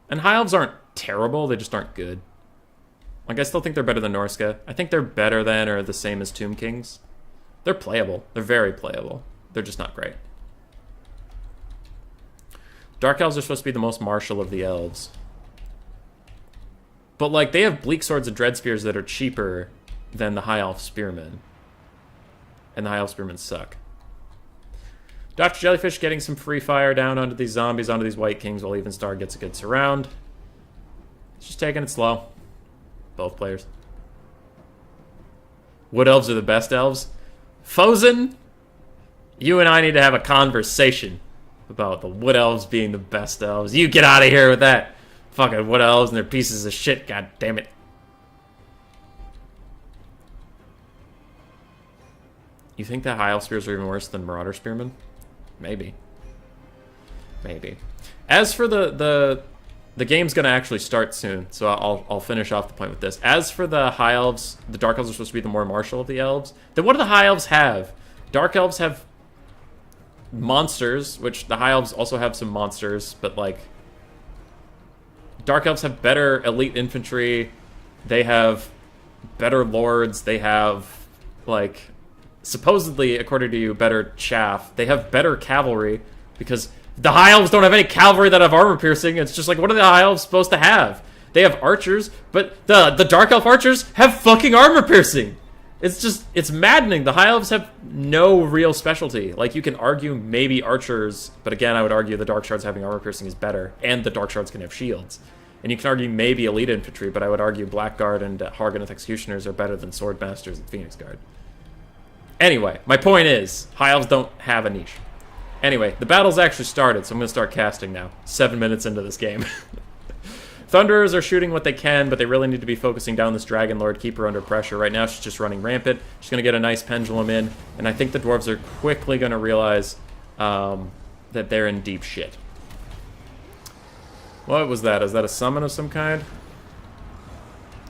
And High Elves aren't terrible, they just aren't good. Like, I still think they're better than Norska. I think they're better than or the same as Tomb Kings. They're playable. They're very playable. They're just not great. Dark Elves are supposed to be the most martial of the elves. But, like, they have Bleak Swords and Dread Spears that are cheaper than the High Elf Spearmen. And the High Elf Spearmen suck. Dr. Jellyfish getting some free fire down onto these zombies, onto these White Kings, while Evenstar gets a good surround. It's just taking it slow. Both players. Wood Elves are the best elves. Fozen, you and I need to have a conversation about the Wood Elves being the best elves. You get out of here with that. Fucking Wood Elves and their pieces of shit, god damn it. You think that High Elf Spears are even worse than Marauder Spearmen? Maybe. Maybe. As for the game's gonna actually start soon, so I'll finish off the point with this. As for the High Elves, the Dark Elves are supposed to be the more martial of the elves. Then what do the High Elves have? Dark Elves have monsters, which the High Elves also have some monsters, but like Dark Elves have better elite infantry, they have better lords, they have, like, supposedly, according to you, better chaff. They have better cavalry, because the High Elves don't have any cavalry that have armor piercing. It's just like, what are the High Elves supposed to have? They have archers, but the Dark Elf archers have fucking armor piercing. It's just, it's maddening. The High Elves have no real specialty. Like, you can argue maybe archers, but again, I would argue the Dark Shards having armor piercing is better, and the Dark Shards can have shields. And you can argue maybe elite infantry, but I would argue Blackguard and Hargoneth Executioners are better than Swordmasters and Phoenix Guard. Anyway, my point is, High Elves don't have a niche. Anyway, the battle's actually started, so I'm going to start casting now. 7 minutes into this game. Thunderers are shooting what they can, but they really need to be focusing down this Dragon Lord, keep her under pressure. Right now, she's just running rampant. She's going to get a nice pendulum in, and I think the Dwarves are quickly going to realize that they're in deep shit. What was that? Is that a summon of some kind?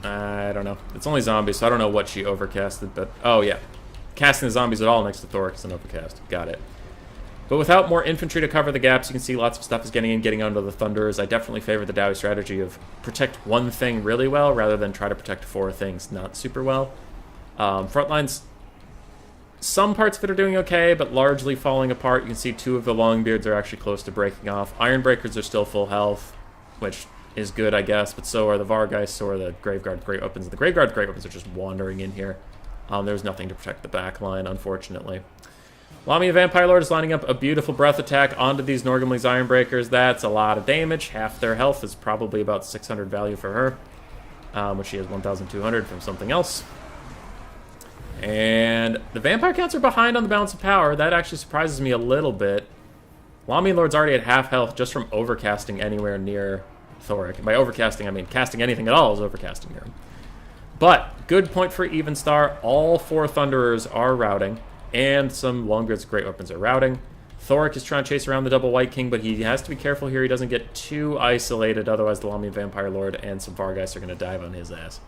I don't know. It's only zombies, so I don't know what she overcasted, but... Oh, yeah. casting the zombies at all next to Thoric is an overcast. Got it. But without more infantry to cover the gaps, you can see lots of stuff is getting in, getting onto the Thunderers. I definitely favor the Dowie strategy of protect one thing really well rather than try to protect 4 things not super well. Front lines, some parts of it are doing okay, but largely falling apart. You can see 2 of the Longbeards are actually close to breaking off. Ironbreakers are still full health, which is good, I guess, but so are the Vargeist, so are the Graveguard Great Weapons. The Graveguard Great Weapons are just wandering in here. There's nothing to protect the back line, unfortunately. Lamia Vampire Lord is lining up a beautiful breath attack onto these Norgamling's Ironbreakers. That's a lot of damage. Half their health is probably about 600 value for her, which she has 1,200 from something else. And the Vampire counts are behind on the balance of power. That actually surprises me a little bit. Lamia Lord's already at half health just from overcasting anywhere near Thoric. And by overcasting, I mean casting anything at all is overcasting near him. But, good point for Even Star. All 4 Thunderers are routing, and some Longbeard's Great Weapons are routing. Thoric is trying to chase around the double White King, but he has to be careful here he doesn't get too isolated, otherwise the Lamia Vampire Lord and some Vargeist are going to dive on his ass.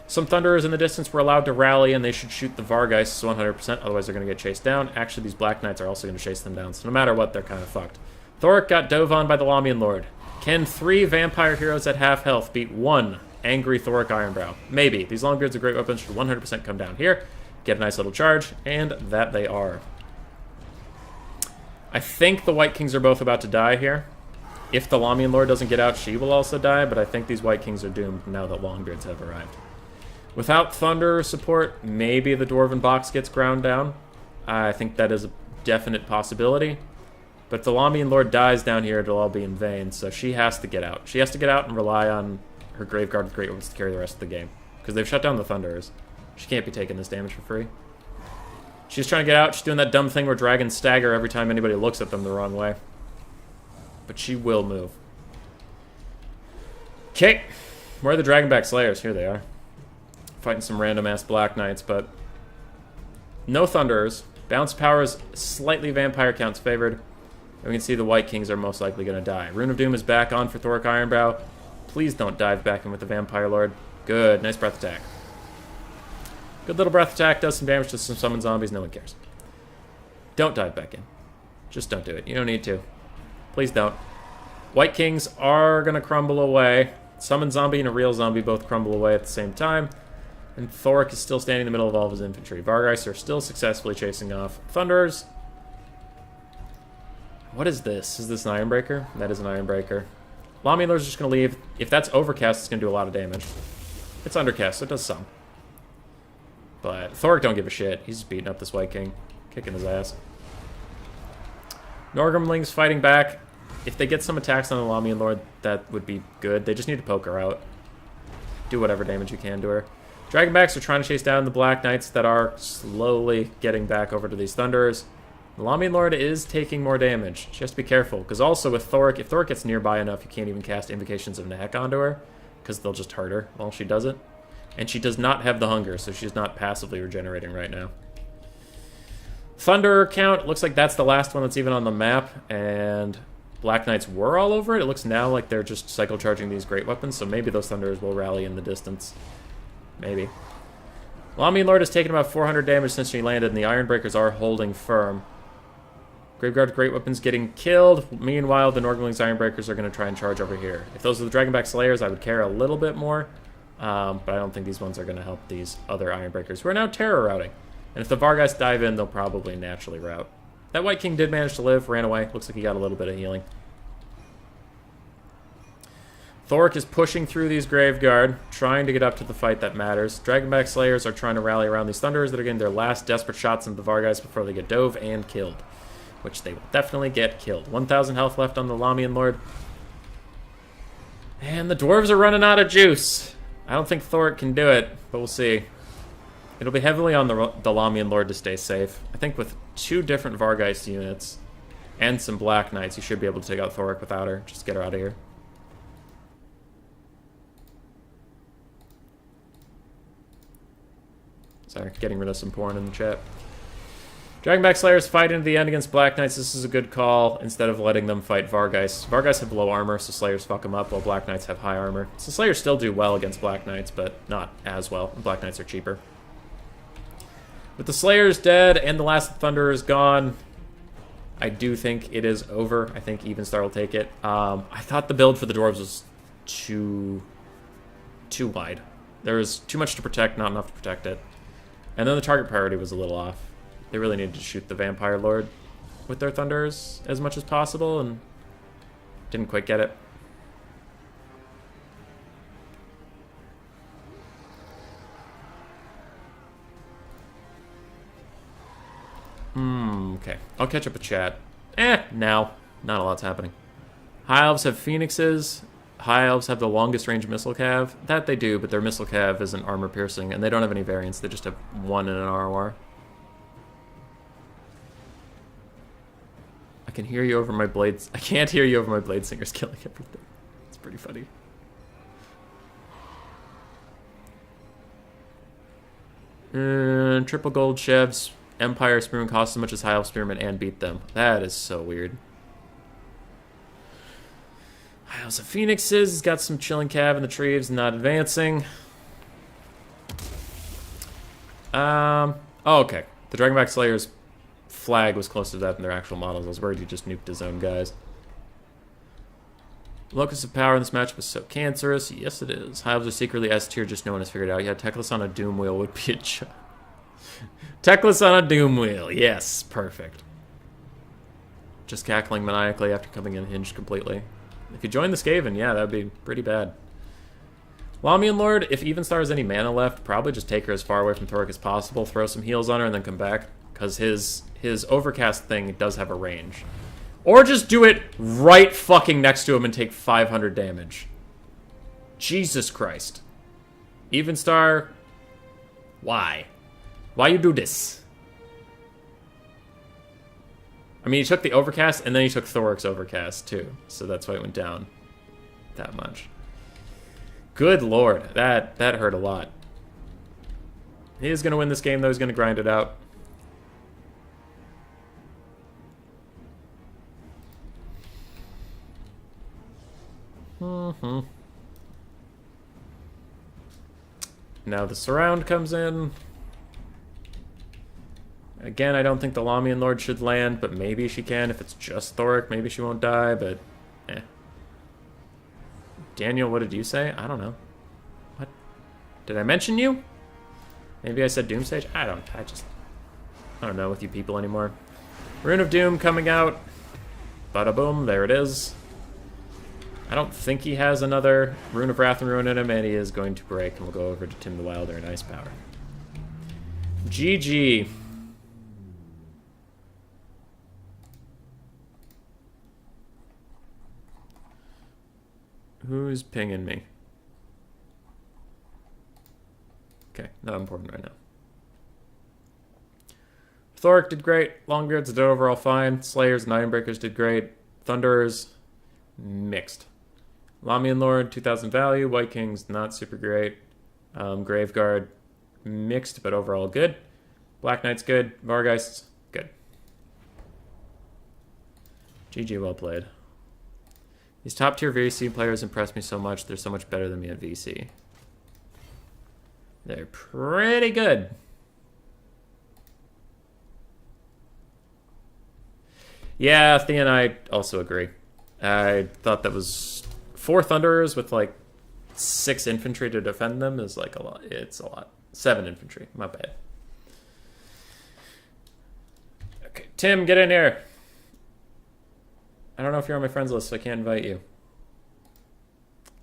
Some Thunderers in the distance were allowed to rally, and they should shoot the Vargeists 100%, otherwise they're going to get chased down. Actually, these Black Knights are also going to chase them down, so no matter what, they're kind of fucked. Thoric got dove on by the Lamian Lord. Can 3 Vampire Heroes at half health beat 1 angry Thoric Ironbrow? Maybe. These Longbeards of Great Weapons should 100% come down here, get a nice little charge, and that they are. I think the White Kings are both about to die here. If the Lamian Lord doesn't get out, she will also die, but I think these White Kings are doomed now that Longbeards have arrived. Without Thunderer support, maybe the Dwarven box gets ground down. I think that is a definite possibility. But if the Lamian Lord dies down here, it'll all be in vain, so she has to get out. She has to get out and rely on her Graveguard with Great Weapons to carry the rest of the game. Because they've shut down the Thunderers. She can't be taking this damage for free. She's trying to get out. She's doing that dumb thing where dragons stagger every time anybody looks at them the wrong way. But she will move. Okay. Where are the Dragonback Slayers? Here they are. Fighting some random-ass Black Knights, but no Thunderers. Bounce power is slightly Vampire counts favored. And we can see the White Kings are most likely going to die. Rune of Doom is back on for Thoric Ironbrow. Please don't dive back in with the Vampire Lord. Good. Nice breath attack. Good little breath attack. Does some damage to some summon zombies. No one cares. Don't dive back in. Just don't do it. You don't need to. Please don't. White Kings are going to crumble away. Summon zombie and a real zombie both crumble away at the same time. And Thoric is still standing in the middle of all of his infantry. Vargeist are still successfully chasing off Thunderers. What is this? Is this an Ironbreaker? That is an Ironbreaker. Lamian Lord's just going to leave. If that's Overcast, it's going to do a lot of damage. It's Undercast, so it does some. But Thoric don't give a shit. He's just beating up this White King. Kicking his ass. Norgamling's fighting back. If they get some attacks on the Lamian Lord, that would be good. They just need to poke her out. Do whatever damage you can to her. Dragonbacks are trying to chase down the Black Knights that are slowly getting back over to these Thunderers. The Lamian Lord is taking more damage. She has to be careful, because also with Thoric, if Thoric gets nearby enough, you can't even cast Invocations of Nehek onto her, because they'll just hurt her while she does it. And she does not have the hunger, so she's not passively regenerating right now. Thunderer count, looks like that's the last one that's even on the map, and Black Knights were all over it. It looks now like they're just cycle charging these Great Weapons, so maybe those Thunderers will rally in the distance. Maybe. Lamian Lord has taken about 400 damage since she landed, and the Ironbreakers are holding firm. Graveguard Great Weapons getting killed. Meanwhile, the Norgamling's Ironbreakers are going to try and charge over here. If those are the Dragonback Slayers, I would care a little bit more. But I don't think these ones are going to help these other Ironbreakers, who are now terror routing. And if the Vargeist dive in, they'll probably naturally rout. That White King did manage to live, ran away. Looks like he got a little bit of healing. Thoric is pushing through these Graveguard, trying to get up to the fight that matters. Dragonback Slayers are trying to rally around these Thunderers that are getting their last desperate shots into the Vargeist before they get dove and killed. Which they will definitely get killed. 1,000 health left on the Lamian Lord. And the Dwarves are running out of juice. I don't think Thoric can do it, but we'll see. It'll be heavily on the Lamian Lord to stay safe. I think with 2 different Vargeist units and some Black Knights, you should be able to take out Thoric without her. Just get her out of here. Sorry, getting rid of some porn in the chat. Dragonback Slayers fight into the end against Black Knights. This is a good call instead of letting them fight Vargeist. Vargeist have low armor, so Slayers fuck them up, while Black Knights have high armor. So Slayers still do well against Black Knights, but not as well. Black Knights are cheaper. With the Slayers dead and the last Thunderers gone, I do think it is over. I think Evenstar will take it. I thought the build for the Dwarves was too wide. There was too much to protect, not enough to protect it. And then the target priority was a little off. They really needed to shoot the Vampire Lord with their Thunderers as much as possible, and didn't quite get it. Okay. I'll catch up with chat. Now. Not a lot's happening. High Elves have Phoenixes. High Elves have the longest range missile cav. That they do, but their missile cav isn't armor piercing, and they don't have any variants. They just have one in an ROR. I can hear you over my blades. I can't hear you over my blade singers killing everything. It's pretty funny. Triple gold chefs. Empire Spearman cost as much as High Elf Spearman and beat them. That is so weird. High Elves of Phoenixes. He's got some chilling cav in the trees, not advancing. Oh, okay. The Dragonback Slayer's flag was close to that in their actual models. I was worried he just nuked his own guys. Locus of Power in this matchup is so cancerous. Yes, it is. High Elves are secretly S tier, just no one has figured out. Yeah, Teclis on a Doom Wheel would be a job. Teclis on a Doom Wheel. Yes, perfect. Just cackling maniacally after coming in hinged completely. If you join the Skaven, yeah, that would be pretty bad. Lamian Lord, if Evenstar has any mana left, probably just take her as far away from Thoric as possible, throw some heals on her, and then come back. Because his Overcast thing does have a range. Or just do it right fucking next to him and take 500 damage. Jesus Christ. Evenstar, why? Why you do this? I mean, he took the Overcast, and then he took Thoric's Overcast, too. So that's why it went down that much. Good lord. That hurt a lot. He is going to win this game, though. He's going to grind it out. Now the surround comes in. Again, I don't think the Lamian Lord should land, but maybe she can. If it's just Thoric, maybe she won't die, but Daniel, what did you say? I don't know. What? Did I mention you? Maybe I said Doomstage? I don't know with you people anymore. Rune of Doom coming out. Bada boom, there it is. I don't think he has another Rune of Wrath and Ruin in him, and he is going to break, and we'll go over to Tim the Wilder and Ice Power. GG. Who's pinging me? Okay, not important right now. Thoric did great. Longbeards did overall fine. Slayers and Ironbreakers did great. Thunderers, mixed. Lamian Lord, 2000 value. White Kings, not super great. Graveguard, mixed, but overall good. Black Knight's good. Vargeists, good. GG, well played. These top tier VC players impress me so much. They're so much better than me at VC. They're pretty good. Yeah, Thea and I also agree. I thought that was 4 Thunderers with like 6 infantry to defend them is like a lot. It's a lot. 7 infantry. My bad. Okay, Tim, get in here. I don't know if you're on my friends list, so I can't invite you.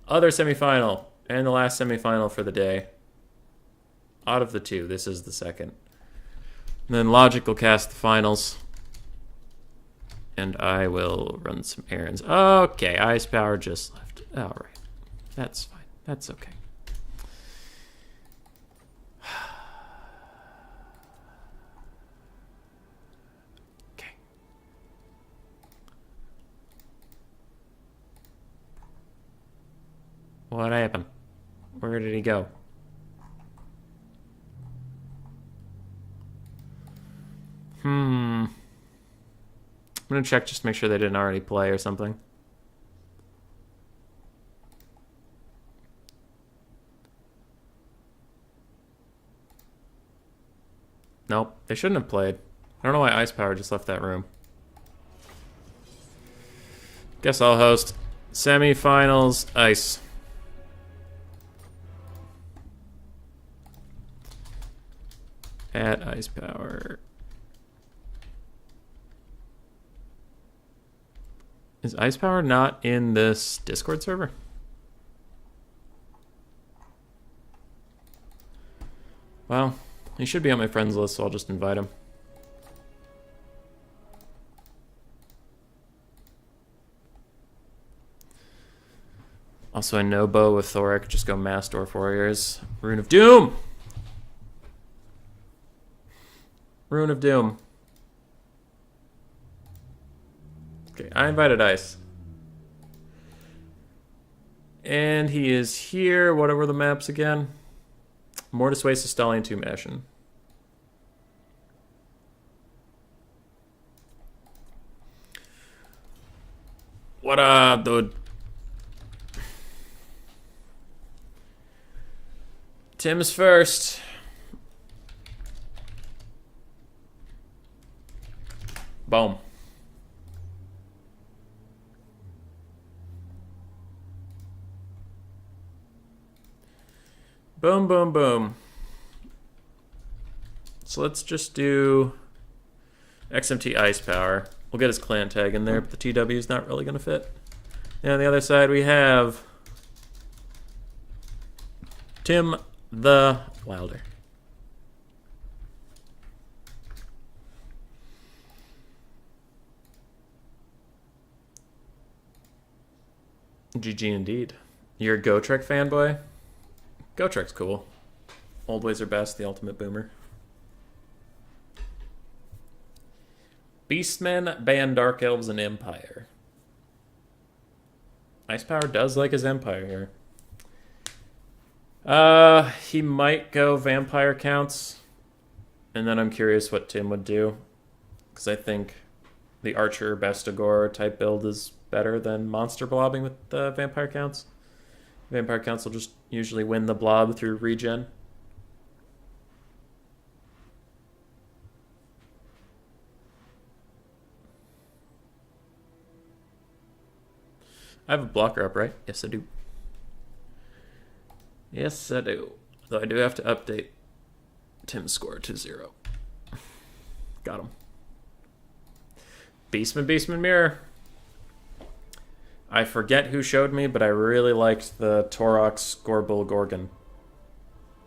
Other semifinal, and the last semifinal for the day. Out of the 2, this is the second. And then Logic will cast the finals. And I will run some errands. Okay, Ice Power just left. Alright. That's fine. That's okay. Okay. What happened? Where did he go? I'm gonna check just to make sure they didn't already play or something. Nope, they shouldn't have played. I don't know why Ice Power just left that room. Guess I'll host semifinals Ice. At Ice Power. Is Ice Power not in this Discord server? Well, he should be on my friends list, so I'll just invite him. Also, I know Bo with Thor. I could just go Mass Dwarf Warriors. Rune of Doom! Rune of Doom. Okay, I invited Ice. And he is here. What were the maps again? Mortis Waste, Estalian, Tomb Ashen. What up, dude? Tim's first. Boom. Boom, boom, boom. So let's just do XMT Ice Power. We'll get his clan tag in there, but the TW is not really going to fit. And on the other side, we have Tim the Wilder. GG indeed. You're a GoTrek fanboy? GoTrek's cool. Old ways are best, the ultimate boomer. Beastmen ban Dark Elves and Empire. Ice Power does like his Empire here. He might go Vampire Counts. And then I'm curious what Tim would do. Because I think the Archer Bestagor type build is better than Monster Blobbing with the Vampire Counts. Vampire Counts will just usually win the blob through regen. I have a blocker up, right? Yes, I do. Yes, I do. Though I do have to update Tim's score to 0. Got him. Beastman Mirror. I forget who showed me, but I really liked the Torox Gorbul Gorgon.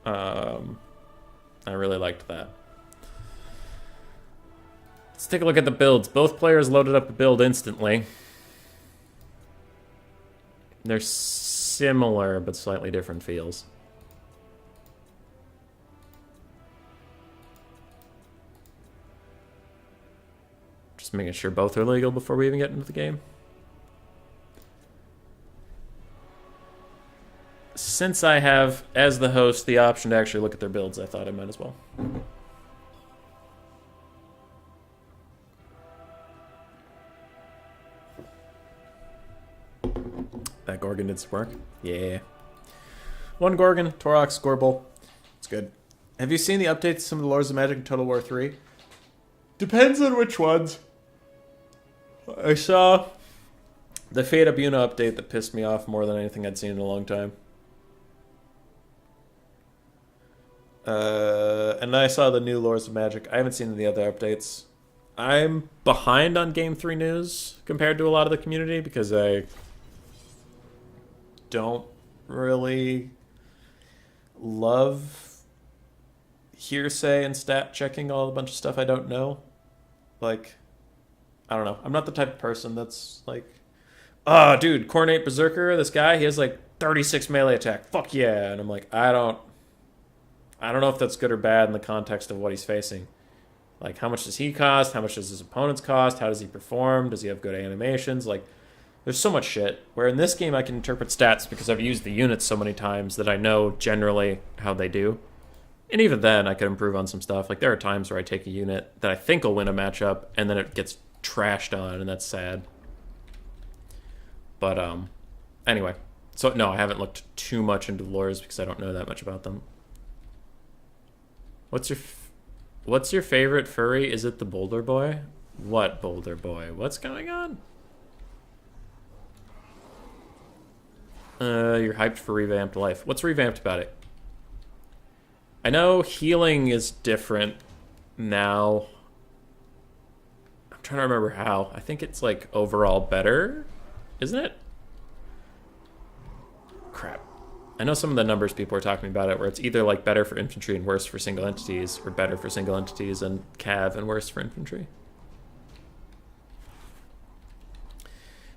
I really liked that. Let's take a look at the builds. Both players loaded up a build instantly. They're similar, but slightly different feels. Just making sure both are legal before we even get into the game. Since I have, as the host, the option to actually look at their builds, I thought I might as well. That Gorgon did some work. Yeah. One Gorgon, Torox, Gorbul. It's good. Have you seen the updates to some of the Lords of Magic in Total War 3? Depends on which ones. I saw the Fate Abuna update that pissed me off more than anything I'd seen in a long time. And I saw the new Lords of Magic. I haven't seen the other updates. I'm behind on Game 3 news compared to a lot of the community because I don't really love hearsay and stat checking all a bunch of stuff I don't know. Like, I don't know. I'm not the type of person that's like, oh, dude, Cornate Berserker, this guy, he has like 36 melee attack. Fuck yeah. And I'm like, I don't know if that's good or bad in the context of what he's facing. Like, how much does he cost? How much does his opponents cost? How does he perform? Does he have good animations? Like, there's so much shit. Where in this game I can interpret stats because I've used the units so many times that I know generally how they do. And even then, I could improve on some stuff. Like, there are times where I take a unit that I think will win a matchup, and then it gets trashed on, and that's sad. But, anyway. So, no, I haven't looked too much into the lores because I don't know that much about them. What's your... What's your favorite furry? Is it the Boulder Boy? What Boulder Boy? What's going on? You're hyped for Revamped Life. What's revamped about it? I know healing is different now. I'm trying to remember how. I think it's like overall better, isn't it? Crap. I know some of the numbers people are talking about it, where it's either like better for infantry and worse for single entities, or better for single entities and cav and worse for infantry.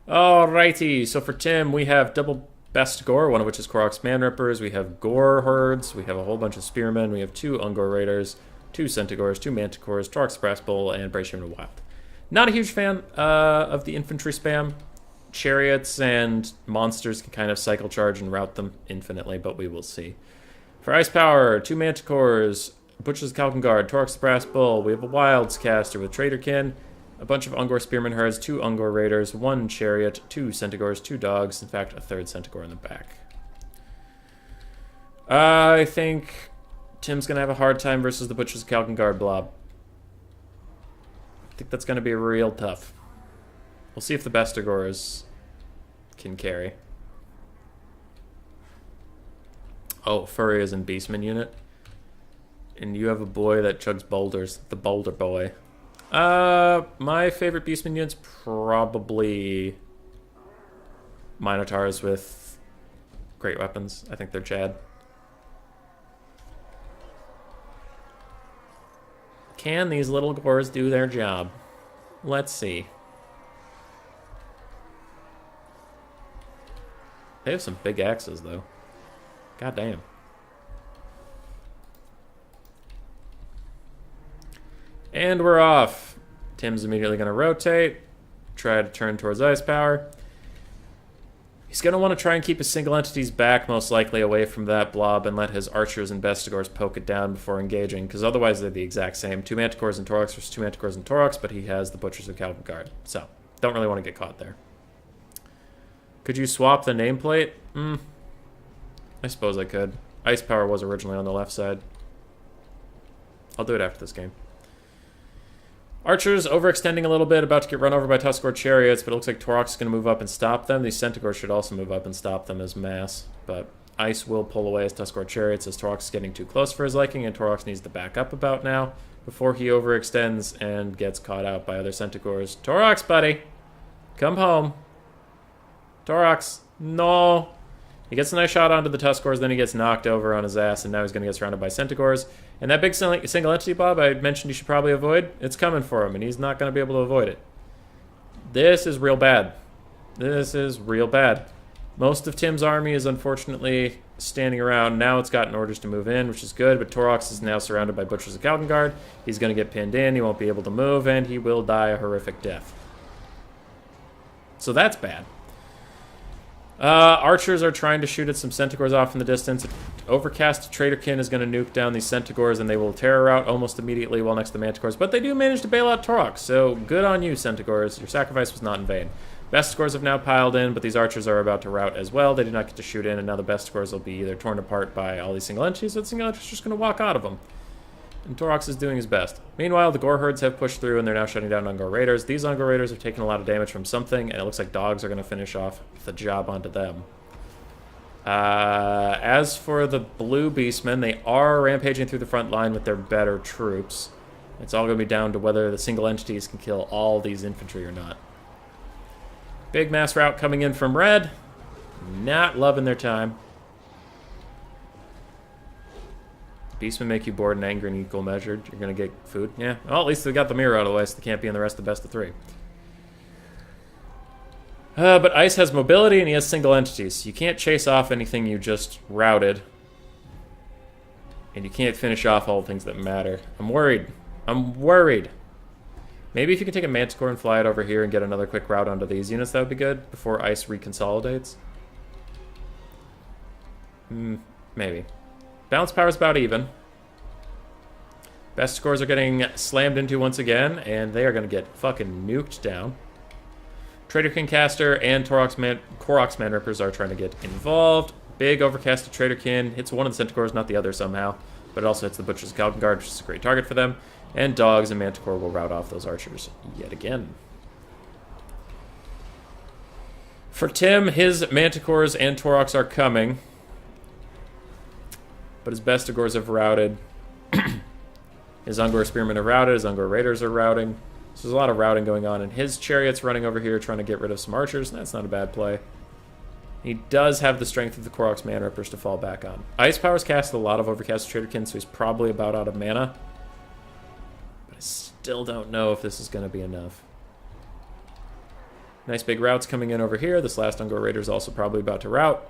Alrighty, so for Tim, we have double best gore, one of which is Korok's Man-Rippers. We have Gore Herds, we have a whole bunch of Spearmen, we have 2 Ungor Raiders, 2 Centaurs, 2 Manticores, Torok's Brass Bull, and Brave Shaman of Wild. Not a huge fan of the infantry spam. Chariots and monsters can kind of cycle charge and route them infinitely, but we will see. For Ice Power, 2 Manticores, Butcher's Calcan Guard, Torok's Brass Bull. We have a Wilds Caster with Traderkin, a bunch of Ungor Spearman Herds, 2 Ungor Raiders, 1 Chariot, 2 Centaurs, 2 Dogs, in fact, a 3rd Centaur in the back. I think Tim's going to have a hard time versus the Butcher's Calcan Guard blob. I think that's going to be real tough. We'll see if the Bestigors can carry. Oh, Furry is in Beastman unit. And you have a boy that chugs boulders. The Boulder Boy. My favorite Beastman unit's probably Minotaurs with great weapons. I think they're Chad. Can these little gores do their job? Let's see. They have some big axes, though. God damn. And we're off. Tim's immediately going to rotate. Try to turn towards Ice Power. He's going to want to try and keep his single entities back, most likely away from that blob, and let his archers and bestigors poke it down before engaging, because otherwise they're the exact same. 2 Manticores and Toroks versus 2 Manticores and Toroks, but he has the Butchers of Calcan Guard. So, don't really want to get caught there. Could you swap the nameplate? I suppose I could. Ice Power was originally on the left side. I'll do it after this game. Archers overextending a little bit, about to get run over by Tuskor Chariots, but it looks like Torok's going to move up and stop them. These Centaurs should also move up and stop them as mass, but Ice will pull away as Tuskor Chariots as Torok's getting too close for his liking, and Torox needs to back up about now before he overextends and gets caught out by other Centaurs. Torox, buddy! Come home. Torox, no! He gets a nice shot onto the Tuskors, then he gets knocked over on his ass, and now he's going to get surrounded by Centaurs. And that big single entity blob I mentioned you should probably avoid, it's coming for him, and he's not going to be able to avoid it. This is real bad. This is real bad. Most of Tim's army is unfortunately standing around. Now it's gotten orders to move in, which is good, but Torox is now surrounded by Butchers of Calcan Guard. He's going to get pinned in, he won't be able to move, and he will die a horrific death. So that's bad. Archers are trying to shoot at some Centaurs off in the distance. Overcast Traderkin is going to nuke down these Centaurs, and they will terror out almost immediately while next to Manticores. But they do manage to bail out Torox, so good on you, Centaurs. Your sacrifice was not in vain. Bestigors have now piled in, but these archers are about to rout as well. They do not get to shoot in, and now the Bestigors will be either torn apart by all these single entities, or the single entities are just going to walk out of them. And Torox is doing his best. Meanwhile, the Gore Herds have pushed through, and they're now shutting down Ungor Raiders. These Ungor Raiders have taken a lot of damage from something, and it looks like dogs are going to finish off the job onto them. As for the blue Beastmen, they are rampaging through the front line with their better troops. It's all going to be down to whether the single entities can kill all these infantry or not. Big mass rout coming in from red. Not loving their time. Beastmen make you bored and angry in equal measure. You're going to get food. Yeah. Well, at least they got the mirror out of the way, so they can't be in the rest of the best of 3. But Ice has mobility and he has single entities. You can't chase off anything you just routed. And you can't finish off all the things that matter. I'm worried. I'm worried. Maybe if you can take a Manticore and fly it over here and get another quick route onto these units, that would be good before Ice reconsolidates. Maybe. Balance power is about even. Bestigors are getting slammed into once again, and they are going to get fucking nuked down. Traderkin Caster and Korok's Man-Rippers are trying to get involved. Big overcast to Traderkin. Hits one of the Centaurs, not the other somehow. But it also hits the Butchers of Calcan Guard, which is a great target for them. And dogs and Manticore will rout off those archers yet again. For Tim, his Manticores and Taurochs are coming. But his Bestigors have routed. His Ungor Spearmen are routed. His Ungor Raiders are routing. So there's a lot of routing going on. And his Chariot's running over here trying to get rid of some archers. That's not a bad play. He does have the strength of the Koroks Man Rippers to fall back on. Ice Power's cast a lot of Overcast Traderkin, so he's probably about out of mana. But I still don't know if this is going to be enough. Nice big routes coming in over here. This last Ungor Raider is also probably about to rout.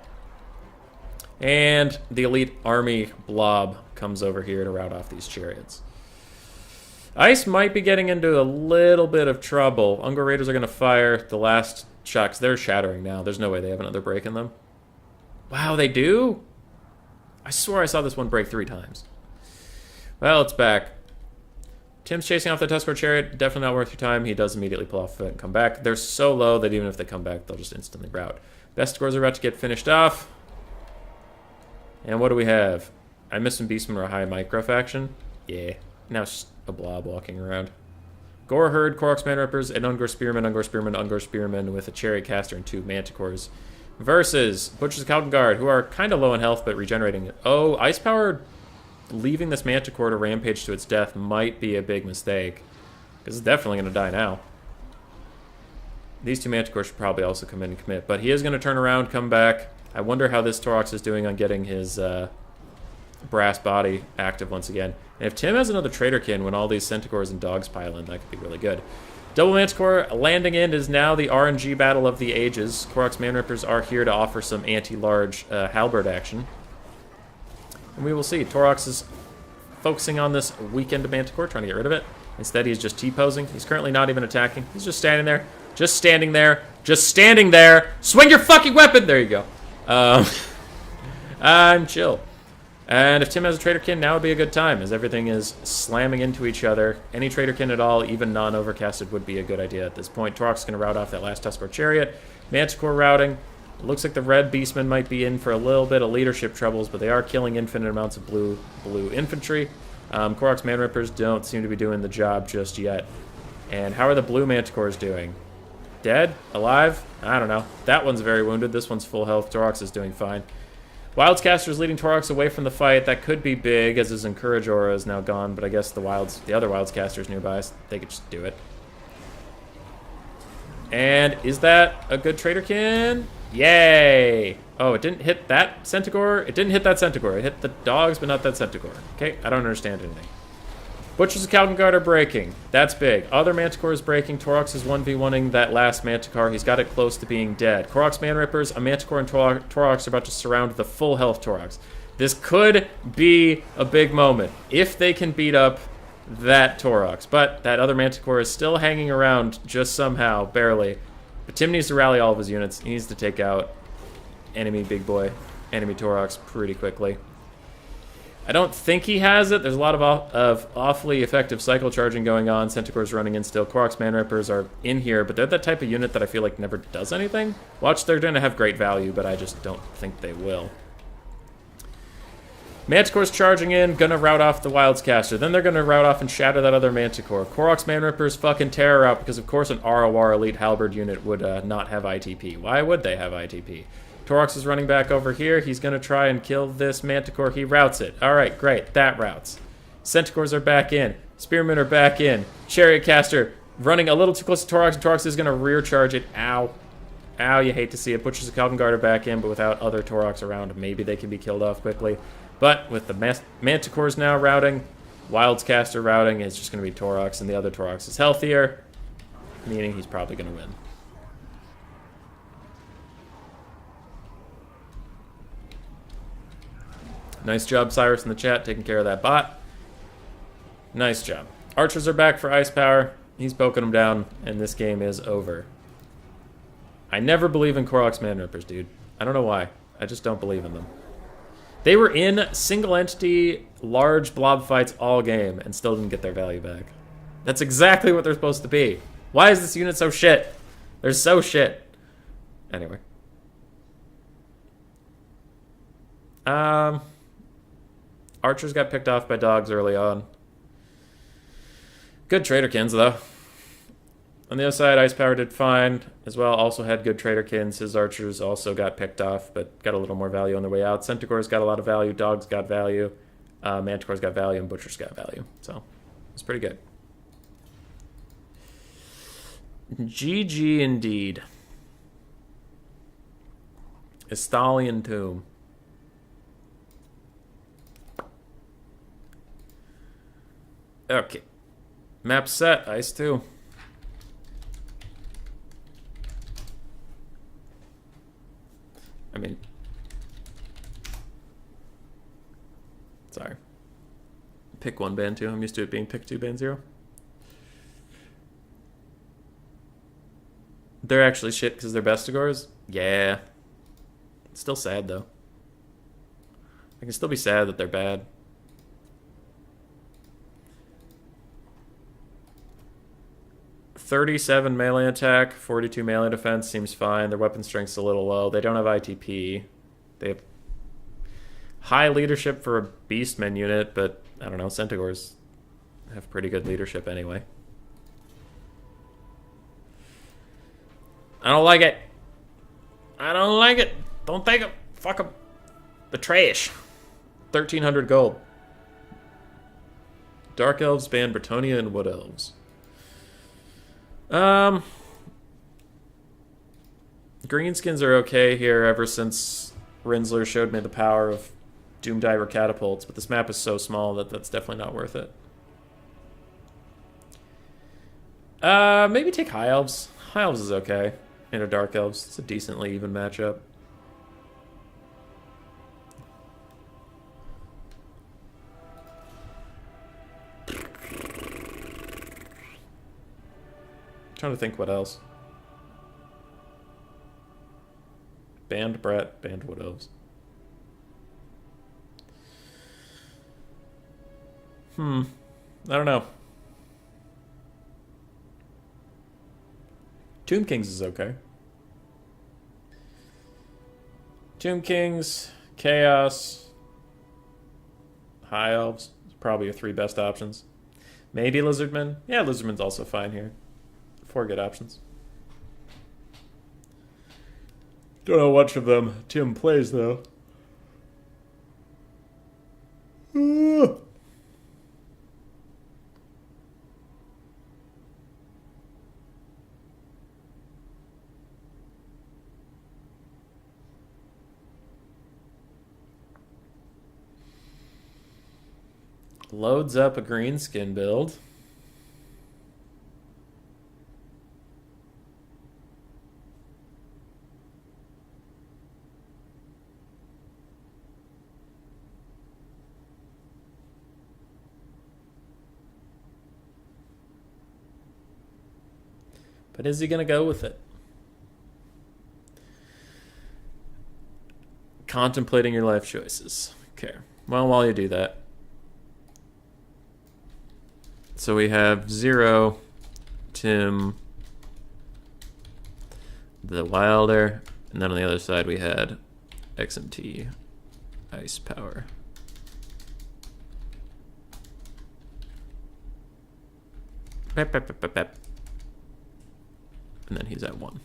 And the elite army blob comes over here to rout off these chariots. Ice might be getting into a little bit of trouble. Ungor Raiders are going to fire the last shot, 'cause they're shattering now. There's no way they have another break in them. Wow, they do? I swore I saw this one break 3 times. Well, it's back. Tim's chasing off the Tuskor Chariot. Definitely not worth your time. He does immediately pull off and come back. They're so low that even if they come back, they'll just instantly rout. Bestigors are about to get finished off. And what do we have? I missed some Beastmen or a high micro faction. Yeah. Now it's just a blob walking around. Gore Herd, Koroks Man Rippers, and Ungor Spearmen, Ungor Spearmen, Ungor Spearmen with a Chariot Caster and 2 Manticores. Versus Butcher's Calton Guard, who are kind of low in health but regenerating. Oh, Ice Power leaving this Manticore to rampage to its death might be a big mistake. Because it's definitely going to die now. These 2 Manticores should probably also come in and commit. But he is going to turn around, come back. I wonder how this Taurox is doing on getting his brass body active once again. And if Tim has another Traderkin when all these Centaurs and dogs pile in, that could be really good. Double Manticore landing in is now the RNG battle of the ages. Koroks Man Rippers are here to offer some anti-large halberd action. And we will see. Taurox is focusing on this weakened Manticore, trying to get rid of it. Instead, he's just T-posing. He's currently not even attacking. He's just standing there. Just standing there. Just standing there. Swing your fucking weapon! There you go. I'm chill. And if Tim has a Traderkin, now would be a good time, as everything is slamming into each other. Any Traderkin at all, even non-overcasted, would be a good idea at this point. Taurox is going to rout off that last Tuskor Chariot. Manticore routing. It looks like the red Beastmen might be in for a little bit of leadership troubles, but they are killing infinite amounts of blue infantry. Koroks Man Rippers don't seem to be doing the job just yet. And how are the blue Manticores doing? Dead? Alive? I don't know. That one's very wounded. This one's full health. Taurox is doing fine. Wildscaster's leading Taurox away from the fight. That could be big, as his Encourage Aura is now gone, but I guess the other Wildscaster's nearby, so they could just do it. And is that a good Traderkin? Yay! Oh, it didn't hit that Centaur? It didn't hit that Centaur. It hit the dogs, but not that Centaur. Okay, I don't understand anything. Butchers of Calton Guard are breaking. That's big. Other Manticore is breaking. Taurox is 1v1ing that last Manticore. He's got it close to being dead. Koroks Man Rippers, a Manticore, and Taurox are about to surround the full health Taurox. This could be a big moment if they can beat up that Taurox. But that other Manticore is still hanging around just somehow, barely. But Tim needs to rally all of his units. He needs to take out enemy big boy, enemy Taurox pretty quickly. I don't think he has it. There's a lot of awfully effective cycle charging going on. Centaurs running in still. Koroks Man Rippers are in here, but they're that type of unit that I feel like never does anything. Watch, they're going to have great value, but I just don't think they will. Manticore's charging in, gonna rout off the Wildscaster. Then they're gonna rout off and shatter that other Manticore. Koroks Man Rippers fucking terror out, because of course an ROR Elite Halberd unit would not have ITP. Why would they have ITP? Taurox is running back over here. He's going to try and kill this Manticore. He routs it. All right, great. That routes. Centaurs are back in. Spearmen are back in. Chariot Caster running a little too close to Taurox. Taurox is going to rear charge it. Ow. Ow, you hate to see it. Butchers of Calton Guard are back in, but without other Taurox around, maybe they can be killed off quickly. But with the Manticores now routing, Wildscaster routing, it's just going to be Taurox, and the other Taurox is healthier, meaning he's probably going to win. Nice job, Cyrus, in the chat, taking care of that bot. Nice job. Archers are back for Ice Power. He's poking them down, and this game is over. I never believe in Koroks Man Rippers, dude. I don't know why. I just don't believe in them. They were in single-entity, large blob fights all game and still didn't get their value back. That's exactly what they're supposed to be. Why is this unit so shit? They're so shit. Anyway. Archers got picked off by dogs early on. Good Traderkins, though. On the other side, Ice Power did fine as well. Also had good Traderkins. His archers also got picked off, but got a little more value on their way out. Centaur's got a lot of value. Dogs got value. Manticore's got value, and Butcher's got value. So, it's pretty good. GG indeed. Estalian Tomb. Okay. Map set. Ice 2. I mean... Sorry. Pick 1, ban 2. I'm used to it being pick 2, ban 0. They're actually shit because they're bestigors? Yeah. It's still sad, though. I can still be sad that they're bad. .37 melee attack, 42 melee defense seems fine. Their weapon strength's a little low. They don't have ITP. They have high leadership for a beastman unit, but I don't know, Centaurs have pretty good leadership anyway. I don't like it. I don't like it. Don't take them. Fuck them. The trash. 1,300 gold. Dark Elves ban Bretonnia and Wood Elves. Greenskins are okay here ever since Rinsler showed me the power of Doomdiver catapults, but this map is so small that that's definitely not worth it. Maybe take High Elves. High Elves is okay. Into Dark Elves. It's a decently even matchup. Trying to think what else. Banned Brett, banned Wood Elves. I don't know. Tomb Kings is okay. Tomb Kings, Chaos, High Elves. Probably your 3 best options. Maybe Lizardman. Yeah, Lizardman's also fine here. 4 good options. Don't know much of them Tim plays, though. Loads up a greenskin build. But is he going to go with it? Contemplating your life choices. Okay. Well, while you do that. So we have 0, Tim, the Wilder, and then on the other side we had XMT, Ice Power. Pep, pep, pep, pep, pep. And then he's at 1.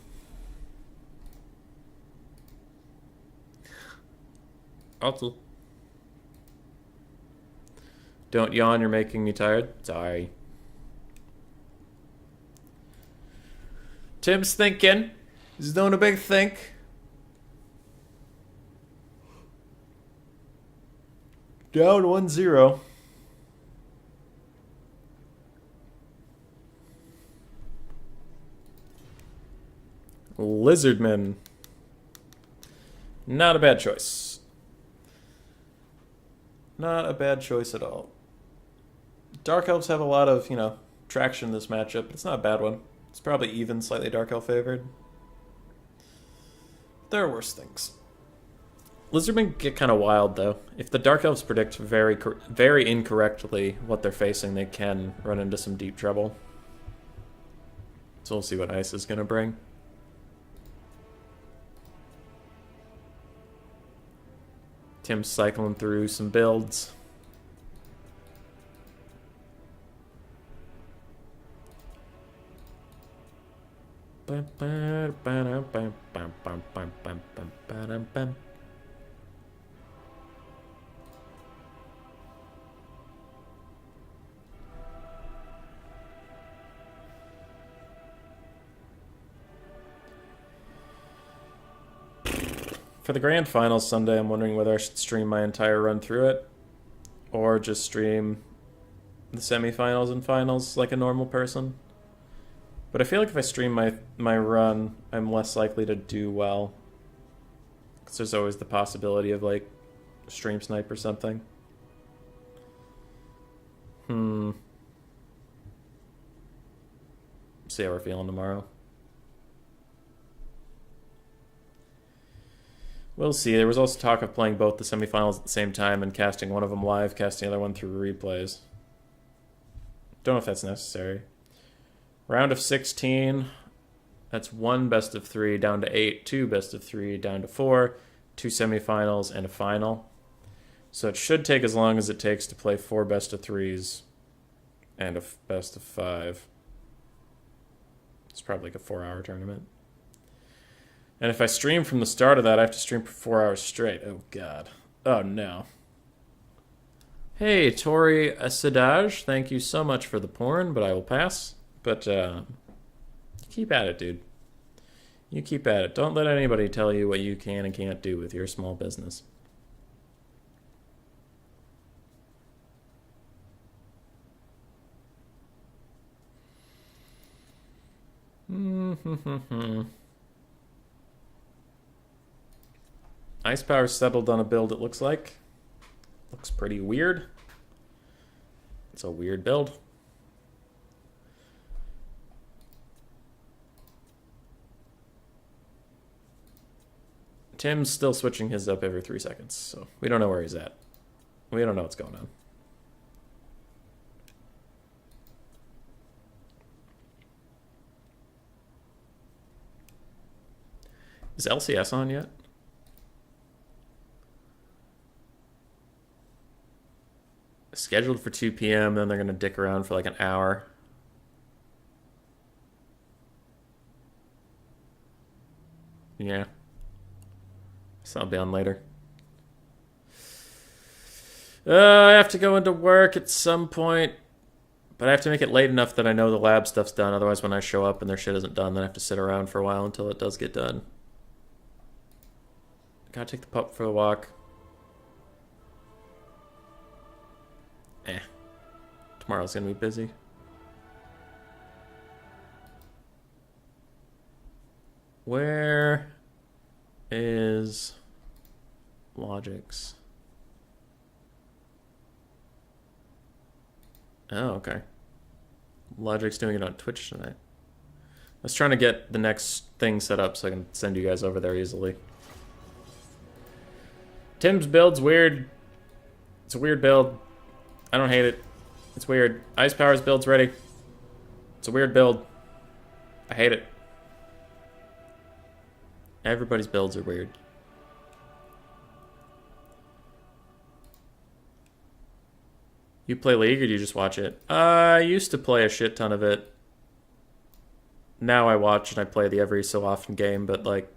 Also. Don't yawn, you're making me tired. Sorry. Tim's thinking. He's doing a big think. Down 1-0. Lizardman. Not a bad choice. Not a bad choice at all. Dark Elves have a lot of, traction in this matchup. It's not a bad one. It's probably even slightly Dark Elf favored. There are worse things. Lizardmen get kind of wild, though. If the Dark Elves predict very incorrectly what they're facing, they can run into some deep trouble. So we'll see what Ice is going to bring. Tim's cycling through some builds. For the grand finals Sunday, I'm wondering whether I should stream my entire run through it or just stream the semifinals and finals like a normal person. But I feel like if I stream my run, I'm less likely to do well. Because there's always the possibility of, like, stream snipe or something. See how we're feeling tomorrow. We'll see. There was also talk of playing both the semifinals at the same time and casting one of them live, casting the other one through replays. Don't know if that's necessary. Round of 16. That's 1 best of 3 down to 8, 2 best of 3 down to 4, 2 semifinals and a final. So it should take as long as it takes to play 4 best of 3s and a best of 5. It's probably like a 4-hour tournament. And if I stream from the start of that, I have to stream for 4 hours straight. Oh, God. Oh, no. Hey, Tori Asidaj, thank you so much for the porn, but I will pass. But keep at it, dude. You keep at it. Don't let anybody tell you what you can and can't do with your small business. Ice Power settled on a build, it looks like. Looks pretty weird. It's a weird build. Tim's still switching his up every 3 seconds, so we don't know where he's at. We don't know what's going on. Is LCS on yet? Scheduled for 2 p.m., then they're going to dick around for like an hour. Yeah. So I'll be on later. I have to go into work at some point, but I have to make it late enough that I know the lab stuff's done. Otherwise, when I show up and their shit isn't done, then I have to sit around for a while until it does get done. Gotta take the pup for a walk. Tomorrow's gonna be busy. Where is Logix? Oh, okay. Logic's doing it on Twitch tonight. I was trying to get the next thing set up so I can send you guys over there easily. Tim's build's weird. It's a weird build. I don't hate it. It's weird. Ice Power's build's ready. It's a weird build. I hate it. Everybody's builds are weird. You play League or do you just watch it? I used to play a shit ton of it. Now I watch and I play the every so often game, but like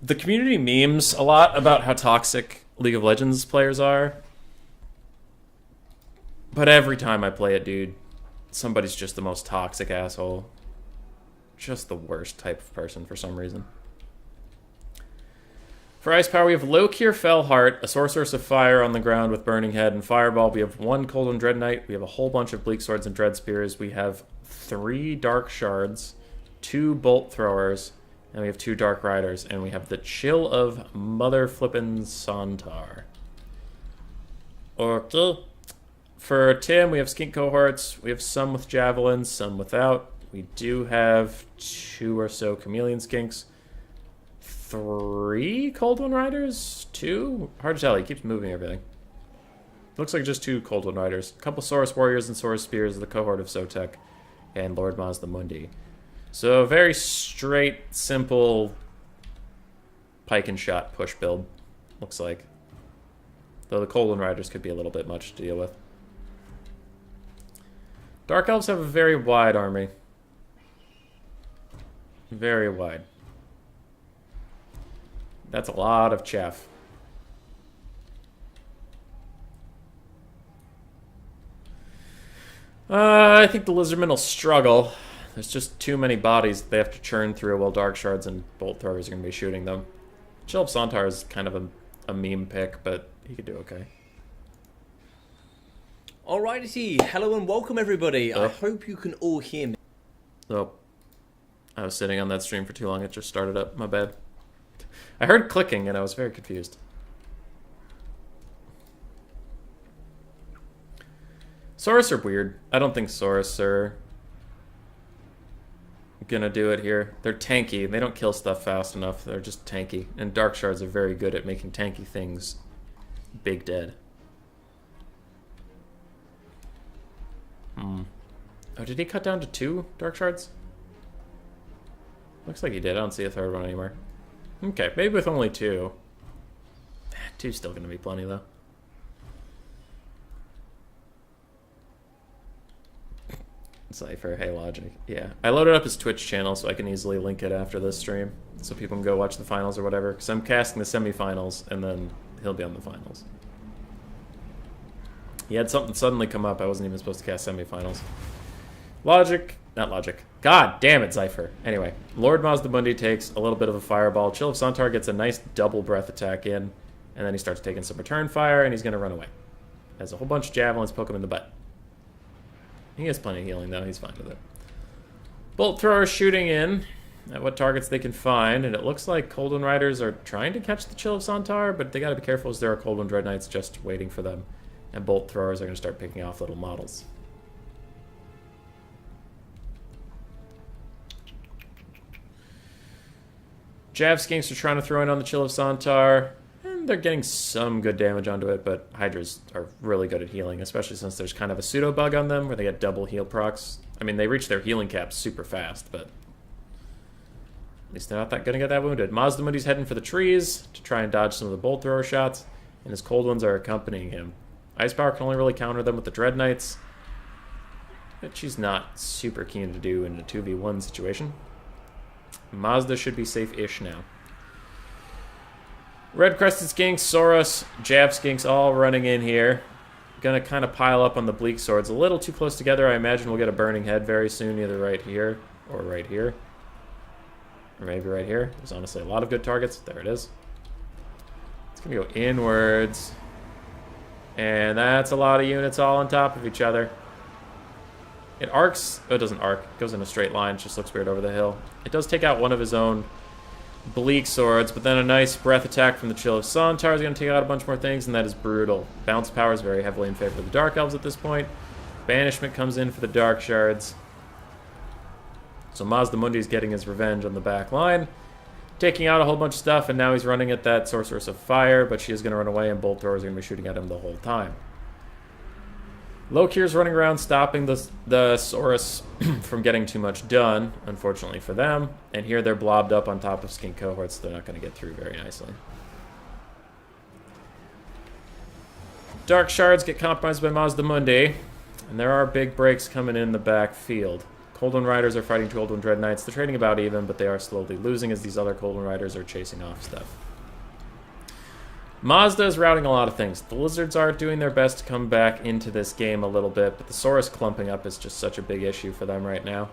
the community memes a lot about how toxic League of Legends players are. But every time I play it, dude, somebody's just the most toxic asshole. Just the worst type of person for some reason. For Ice Power, we have Lokir Fellheart, a Sorceress of Fire on the ground with Burning Head and Fireball. We have 1 Cold and Dread Knight. We have a whole bunch of Bleak Swords and Dread Spears. We have 3 Dark Shards, 2 Bolt Throwers, and we have 2 Dark Riders. And we have the Chill of Mother Flippin' Sontar. Okay. For Tim, we have Skink Cohorts. We have some with Javelins, some without. We do have 2 or so Chameleon Skinks. 3 Cold One Riders? 2? Hard to tell. He keeps moving everything. Looks like just 2 Cold One Riders. A couple Saurus Warriors and Saurus Spears, the cohort of Sotek, and Lord Mazdamundi. So, a very straight, simple pike and shot push build, looks like. Though the Cold One Riders could be a little bit much to deal with. Dark Elves have a very wide army. Very wide. That's a lot of chaff. I think the Lizardmen will struggle. There's just too many bodies that they have to churn through while Dark Shards and Bolt Throwers are going to be shooting them. Chill of Sontar is kind of a meme pick, but he could do okay. Alrighty, hello and welcome everybody. I hope you can all hear me. Oh, I was sitting on that stream for too long. It just started up. My bad. I heard clicking and I was very confused. Saurus are weird. I don't think Saurus are gonna do it here. They're tanky. They don't kill stuff fast enough. They're just tanky. And Dark Shards are very good at making tanky things big dead. Oh, did he cut down to 2 Dark Shards? Looks like he did. I don't see a third one anymore. Okay, maybe with only 2. 2's still gonna be plenty though. Cypher, hey Logic. Yeah, I loaded up his Twitch channel so I can easily link it after this stream, so people can go watch the finals or whatever. Because I'm casting the semifinals, and then he'll be on the finals. He had something suddenly come up. I wasn't even supposed to cast semifinals. Logic, not Logic. God damn it, Cypher. Anyway, Lord Mazdamundi takes a little bit of a fireball. Chill of Sontar gets a nice double breath attack in, and then he starts taking some return fire, and he's going to run away. Has a whole bunch of javelins poke him in the butt. He has plenty of healing, though. He's fine with it. Bolt Throwers shooting in at what targets they can find, and it looks like Coldwind Riders are trying to catch the Chill of Sontar, but they got to be careful as there are Coldwind Dread Knights just waiting for them, and Bolt Throwers are going to start picking off little models. Jav Skinks are trying to throw in on the Chill of Sontar, and they're getting some good damage onto it, but Hydras are really good at healing, especially since there's kind of a pseudo bug on them where they get double heal procs. I mean, they reach their healing caps super fast, but at least they're not going to get that wounded. Mazdamundi's heading for the trees to try and dodge some of the Bolt Thrower shots, and his Cold Ones are accompanying him. Ice Power can only really counter them with the Dread Knights, which she's not super keen to do in a 2v1 situation. Mazda should be safe-ish now. Red Crested Skinks, Saurus, Jav Skinks all running in here. Gonna kind of pile up on the Bleak Swords. A little too close together. I imagine we'll get a Burning Head very soon, either right here or right here. Or maybe right here. There's honestly a lot of good targets. There it is. It's gonna go inwards. And that's a lot of units all on top of each other. It arcs. Oh, it doesn't arc. It goes in a straight line. It just looks weird over the hill. It does take out one of his own Bleak Swords, but then a nice breath attack from the Chill of Sontar is going to take out a bunch more things, and that is brutal. Bounce power is very heavily in favor of the Dark Elves at this point. Banishment comes in for the Dark Shards. So Mazdamundi is getting his revenge on the back line, taking out a whole bunch of stuff, and now he's running at that Sorceress of Fire, but she is going to run away, and Bolt Throwers are going to be shooting at him the whole time. Lokir's running around stopping the Saurus from getting too much done, unfortunately for them. And here they're blobbed up on top of Skink cohorts, so they're not going to get through very nicely. Dark Shards get compromised by Mazdamundi, and there are big breaks coming in the backfield. Coldwind Riders are fighting Coldwind Dread Knights. They're trading about even, but they are slowly losing as these other Coldwind Riders are chasing off stuff. Mazda is routing a lot of things. The Lizards are doing their best to come back into this game a little bit, but the Saurus clumping up is just such a big issue for them right now.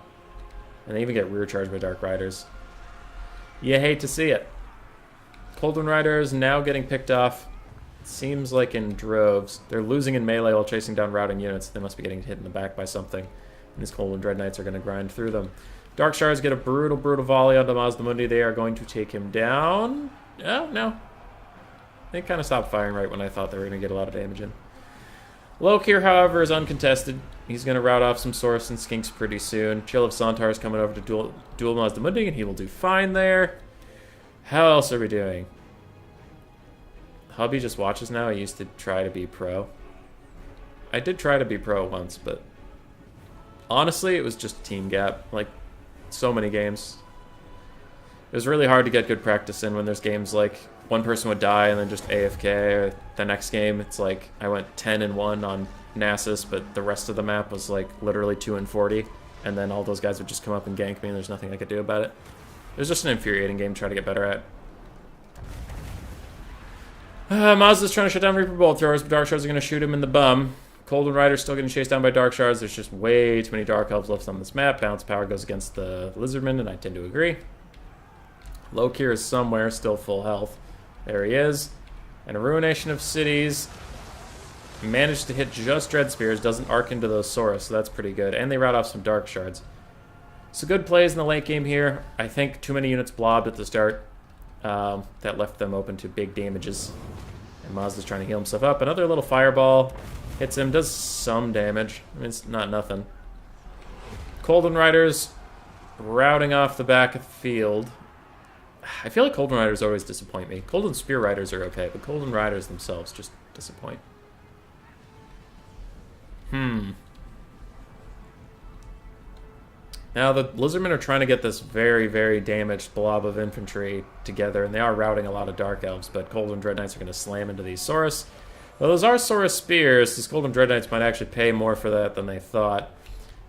And they even get rear charged by Dark Riders. You hate to see it. Coldwind Riders now getting picked off, seems like in droves. They're losing in melee while chasing down routing units. They must be getting hit in the back by something. And these Coldwind Dread Knights are going to grind through them. Dark Shards get a brutal, brutal volley onto Mazdamundi. They are going to take him down. Oh, no. They kind of stopped firing right when I thought they were going to get a lot of damage in. Lokir, however, is uncontested. He's going to rout off some Saurus and Skinks pretty soon. Chill of Sontar is coming over to duel Mazdamundi, and he will do fine there. How else are we doing? Hubby just watches now. I used to try to be pro. I did try to be pro once, but honestly, it was just team gap. Like, so many games. It was really hard to get good practice in when there's games like one person would die and then just AFK, or the next game it's like I went 10-1 on Nasus, but the rest of the map was like literally 2-40, and then all those guys would just come up and gank me and there's nothing I could do about it. It was just an infuriating game to try to get better at. Mazda's trying to shut down Reaper Bolt throwers, but Dark Shards are going to shoot him in the bum. Cold and Rider's still getting chased down by Dark Shards. There's just way too many Dark Elves left on this map. Bounce power goes against the Lizardman, and I tend to agree. Lokir is somewhere, still full health. There he is. And a Ruination of Cities managed to hit just Dread Spears, doesn't arc into those Saurus, so that's pretty good. And they route off some Dark Shards. So good plays in the late game here. I think too many units blobbed at the start. That left them open to big damages. And Mazda's trying to heal himself up. Another little fireball hits him, does some damage. I mean, it's not nothing. Colden Riders routing off the back of the field. I feel like Colden Riders always disappoint me. Colden Spear Riders are okay, but Colden Riders themselves just disappoint. Now the Lizardmen are trying to get this very, very damaged blob of infantry together, and they are routing a lot of Dark Elves, but Colden Dread Knights are going to slam into these Saurus. Well, those are Saurus Spears. These Colden Dread Knights might actually pay more for that than they thought.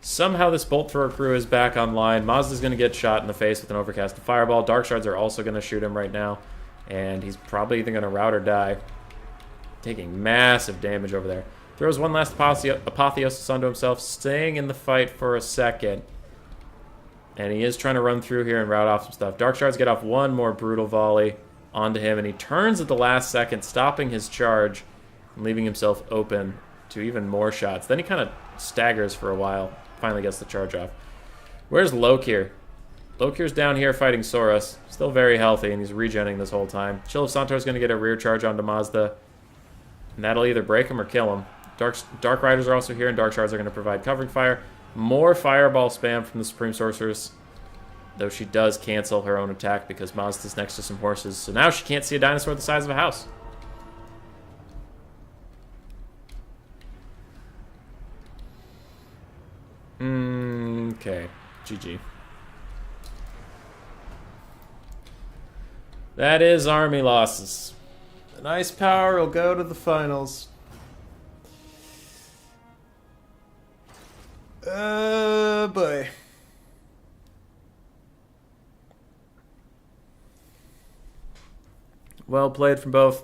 Somehow this Bolt Thrower crew is back online. Mazda's going to get shot in the face with an overcast fireball. Dark Shards are also going to shoot him right now, and he's probably either going to rout or die. Taking massive damage over there. Throws one last Apotheosis onto himself, staying in the fight for a second. And he is trying to run through here and rout off some stuff. Dark Shards get off one more brutal volley onto him, and he turns at the last second, stopping his charge and leaving himself open to even more shots. Then he kind of staggers for a while, finally gets the charge off. Where's Lokir? Lokir's down here fighting Saurus, still very healthy, and he's regenning this whole time. Chill of Santor is going to get a rear charge onto Mazda, and that'll either break him or kill him. Dark Riders are also here, and Dark Shards are going to provide covering fire. More fireball spam from the Supreme Sorceress, though she does cancel her own attack because Mazda's next to some horses, so now she can't see a dinosaur the size of a house. Okay, GG. That is army losses. An Ice Power will go to the finals. Boy. Well played from both.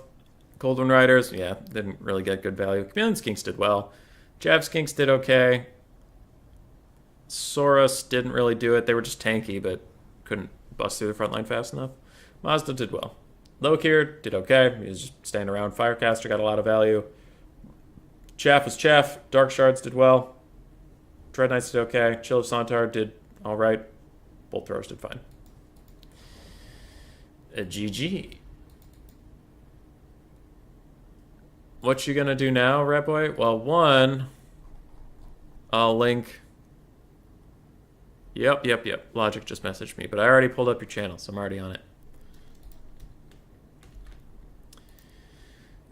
Golden Riders, yeah, didn't really get good value. Chameleon Skinks did well. Jav Skinks did okay. Saurus didn't really do it. They were just tanky, but couldn't bust through the front line fast enough. Mazda did well. Lokir did okay. He was just standing around. Firecaster got a lot of value. Chaff was Chaff. Dark Shards did well. Dread Knights did okay. Chill of Santar did alright. Bolt Throwers did fine. GG. What you gonna do now, Rat Boy? Well, one, I'll link... Yep. Logic just messaged me, but I already pulled up your channel, so I'm already on it.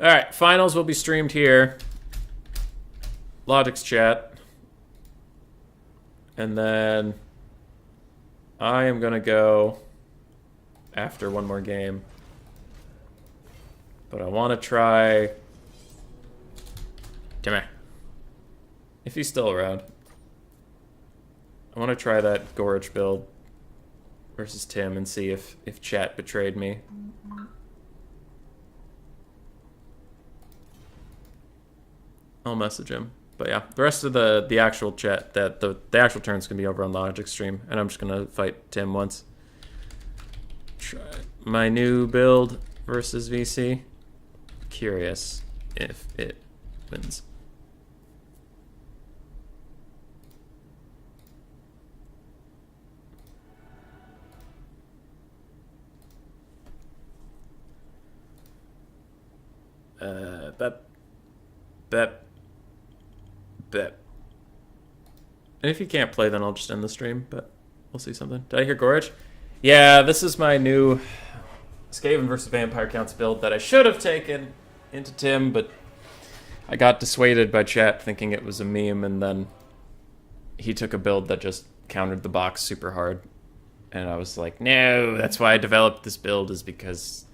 Alright, finals will be streamed here. Logic's chat. And then I am gonna go after one more game. But I want to try... Timmy. If he's still around. I want to try that Gorge build versus Tim and see if chat betrayed me. I'll message him. But yeah, the rest of the actual chat, the actual turn's going to be over on Logic stream, and I'm just going to fight Tim once. Try my new build versus VC. Curious if it wins. Bet. And if you can't play, then I'll just end the stream, but we'll see something. Did I hear Gorge? Yeah, this is my new Skaven vs. Vampire Counts build that I should have taken into Tim, but I got dissuaded by chat thinking it was a meme, and then he took a build that just countered the box super hard. And I was like, no, that's why I developed this build, is because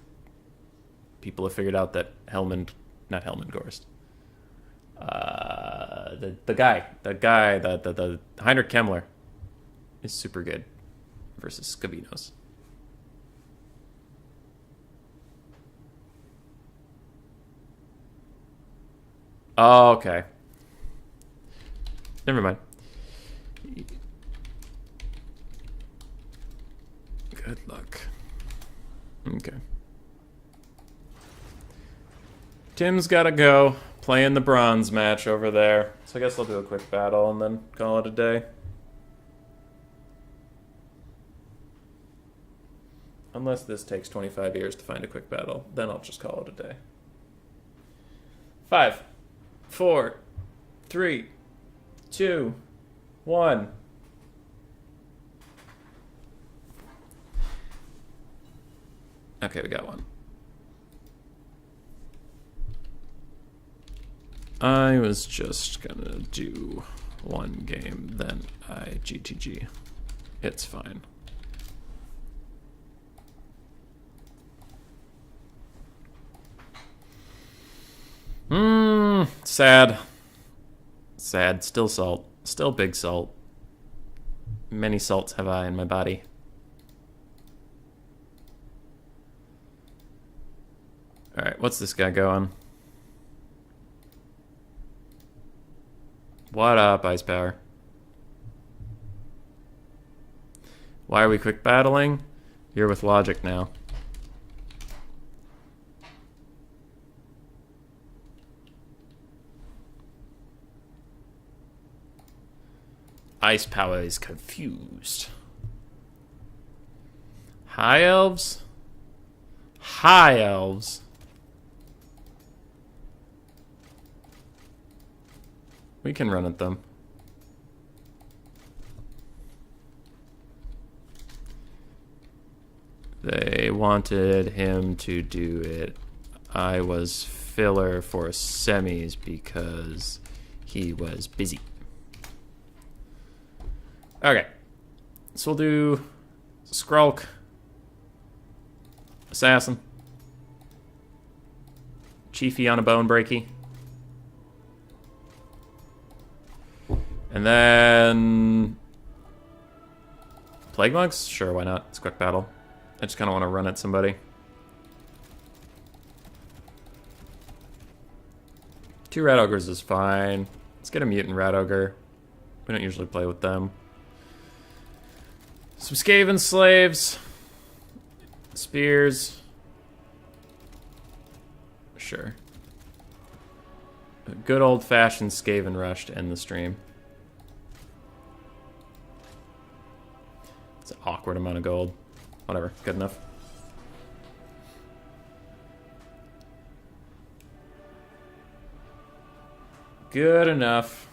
people have figured out that not Hellman Gorst. The Heinrich Kemmler is super good versus Scabinos. Oh, okay. Never mind. Good luck. Okay. Tim's gotta go. Playing the bronze match over there. So I guess I'll do a quick battle and then call it a day. Unless this takes 25 years to find a quick battle, then I'll just call it a day. 5, 4, 3, 2, 1. Okay, we got one. I was just gonna do one game, then I GTG. It's fine. Sad. Sad. Still salt. Still big salt. Many salts have I in my body. Alright, what's this guy going? What up, Ice Power? Why are we quick battling? You're with logic now. Ice Power is confused. High elves? High elves? We can run at them. They wanted him to do it. I was filler for semis because he was busy. Okay. So we'll do Skrulk, Assassin, Chiefy on a Bone Breaky. And then Plague Monks? Sure, why not? It's quick battle. I just kind of want to run at somebody. Two Rat Ogres is fine. Let's get a Mutant Rat Ogre. We don't usually play with them. Some Skaven Slaves. Spears. Sure. A good old-fashioned Skaven Rush to end the stream. It's an awkward amount of gold. Whatever, good enough. Good enough.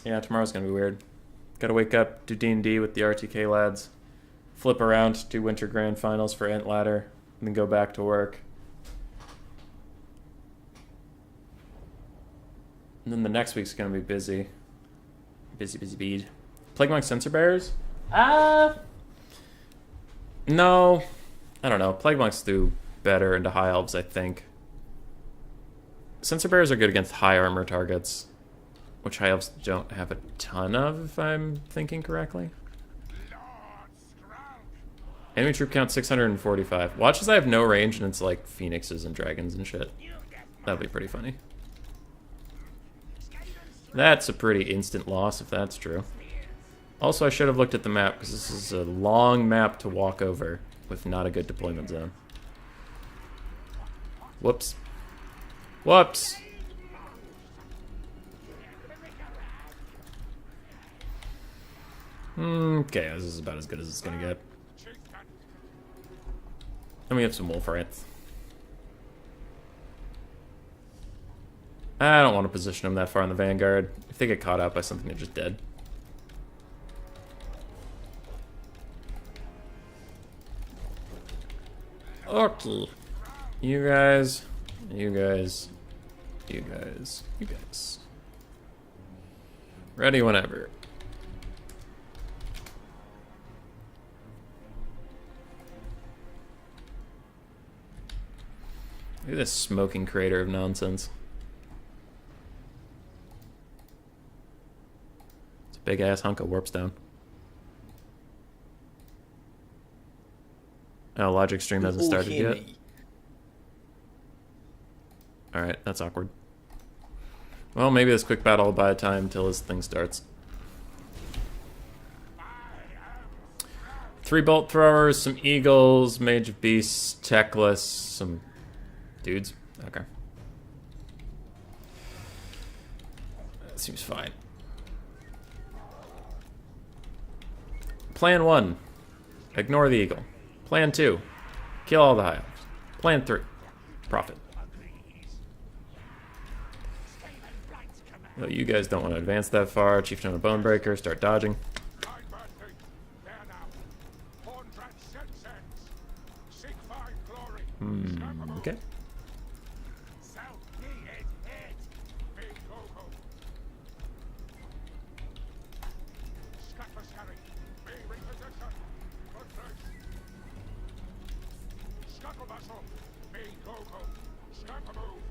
Yeah, tomorrow's gonna be weird. Gotta wake up, do D&D with the RTK lads, flip around, do Winter Grand Finals for Ent Ladder, and then go back to work. And then the next week's gonna be busy. Busy, busy bead. Plague Monk Sensor Bearers? No. I don't know. Plague Monks do better into High Elves, I think. Sensor Bearers are good against high armor targets, which High Elves don't have a ton of, if I'm thinking correctly. Enemy troop count 645. Watch as I have no range and it's like phoenixes and dragons and shit. That'd be pretty funny. That's a pretty instant loss if that's true. Also, I should have looked at the map because this is a long map to walk over with not a good deployment zone. Whoops. Whoops. Okay, this is about as good as it's gonna get. And we have some wolf rats. I don't want to position them that far in the vanguard. If they get caught out by something, they're just dead. Okay. You guys, you guys, you guys, you guys. Ready whenever. Look at this smoking crater of nonsense. It's a big ass hunk of warpstone. Oh, logic stream hasn't started yet. Alright, that's awkward. Well, maybe this quick battle will buy time until this thing starts. 3 bolt throwers, some eagles, mage of beasts, techless, some dudes. Okay. That seems fine. Plan 1. Ignore the eagle. Plan 2. Kill all the high elves. Plan 3. Profit. Well, you guys don't want to advance that far. Chieftain of Bonebreaker, start dodging. Okay.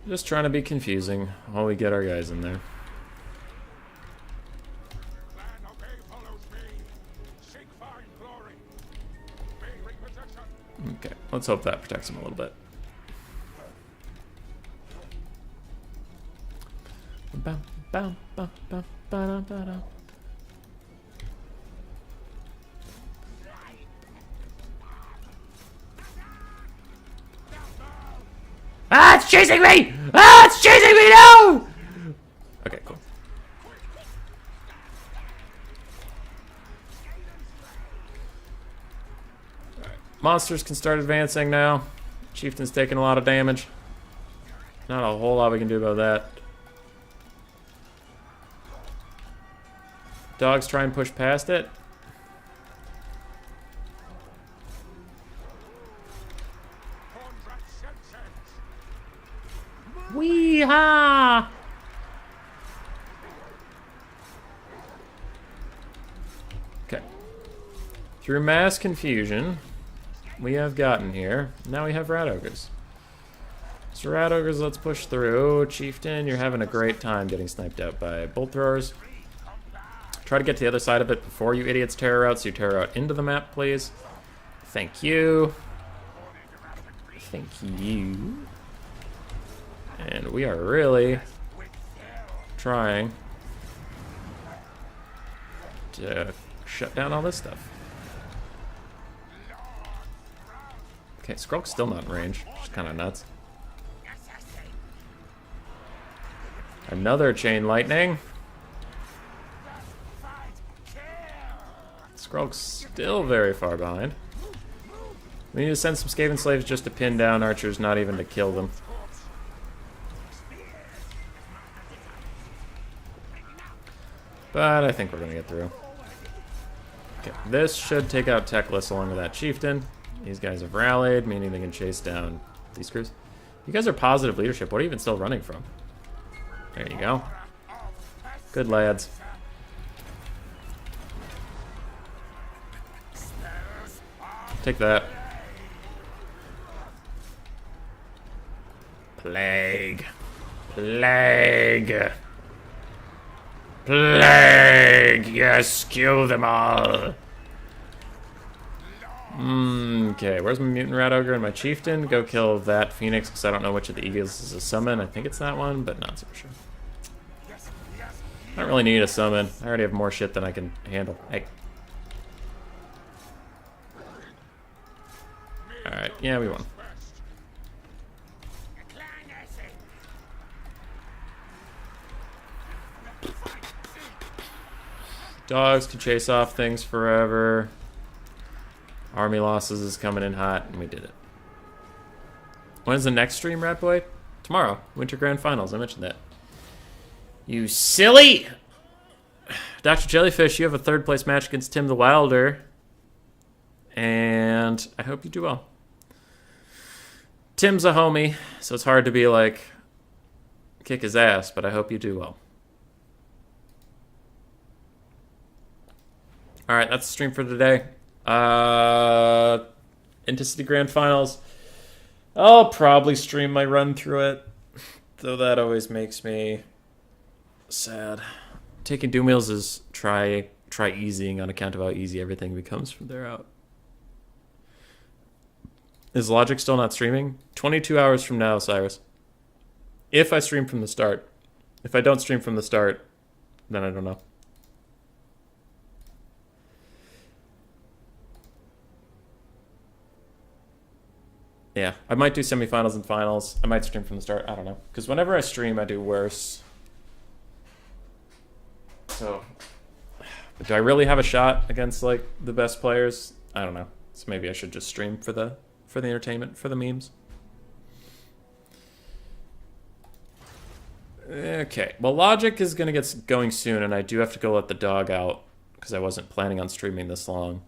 Just trying to be confusing while we get our guys in there. Okay, let's hope that protects him a little bit. Ah, it's chasing me! Ah, it's chasing me! No! Okay, cool. Alright. Monsters can start advancing now. Chieftain's taking a lot of damage. Not a whole lot we can do about that. Dogs try and push past it. Wee-ha! Okay. Through mass confusion, we have gotten here. Now we have rat ogres. So rat ogres, let's push through. Chieftain, you're having a great time getting sniped out by bolt throwers. Try to get to the other side of it before you idiots terror out, so you terror out into the map, please. Thank you. Thank you. And we are really trying to shut down all this stuff. Okay, Skrulk's still not in range, which is kind of nuts. Another chain lightning. Skrulk's still very far behind. We need to send some Skaven slaves just to pin down archers, not even to kill them. But I think we're going to get through. Okay, this should take out Techless along with that Chieftain. These guys have rallied, meaning they can chase down these crews. You guys are positive leadership. What are you even still running from? There you go. Good lads. Take that. Plague. Plague. Plague! Yes, kill them all! Okay, where's my mutant rat ogre and my chieftain? Go kill that phoenix, because I don't know which of the eagles is a summon. I think it's that one, but not super sure. I don't really need a summon. I already have more shit than I can handle. Hey. Alright, yeah, we won. Dogs can chase off things forever. Army losses is coming in hot, and we did it. When's the next stream, Rat Boy? Tomorrow. Winter Grand Finals. I mentioned that. You silly! Dr. Jellyfish, you have a third place match against Tim the Wilder. And I hope you do well. Tim's a homie, so it's hard to be like, kick his ass, but I hope you do well. Alright, that's the stream for today. Into City Grand Finals. I'll probably stream my run through it, though that always makes me sad. Taking Doom Wheels is try easing on account of how easy everything becomes from there out. Is Logic still not streaming? 22 hours from now, Cyrus. If I stream from the start. If I don't stream from the start, then I don't know. Yeah, I might do semifinals and finals. I might stream from the start. I don't know. Because whenever I stream, I do worse. So, do I really have a shot against, like, the best players? I don't know. So maybe I should just stream for the entertainment, for the memes. Okay, well, Logic is going to get going soon, and I do have to go let the dog out, because I wasn't planning on streaming this long.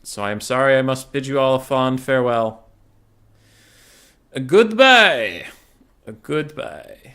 So I am sorry, I must bid you all a fond farewell. A goodbye. A goodbye.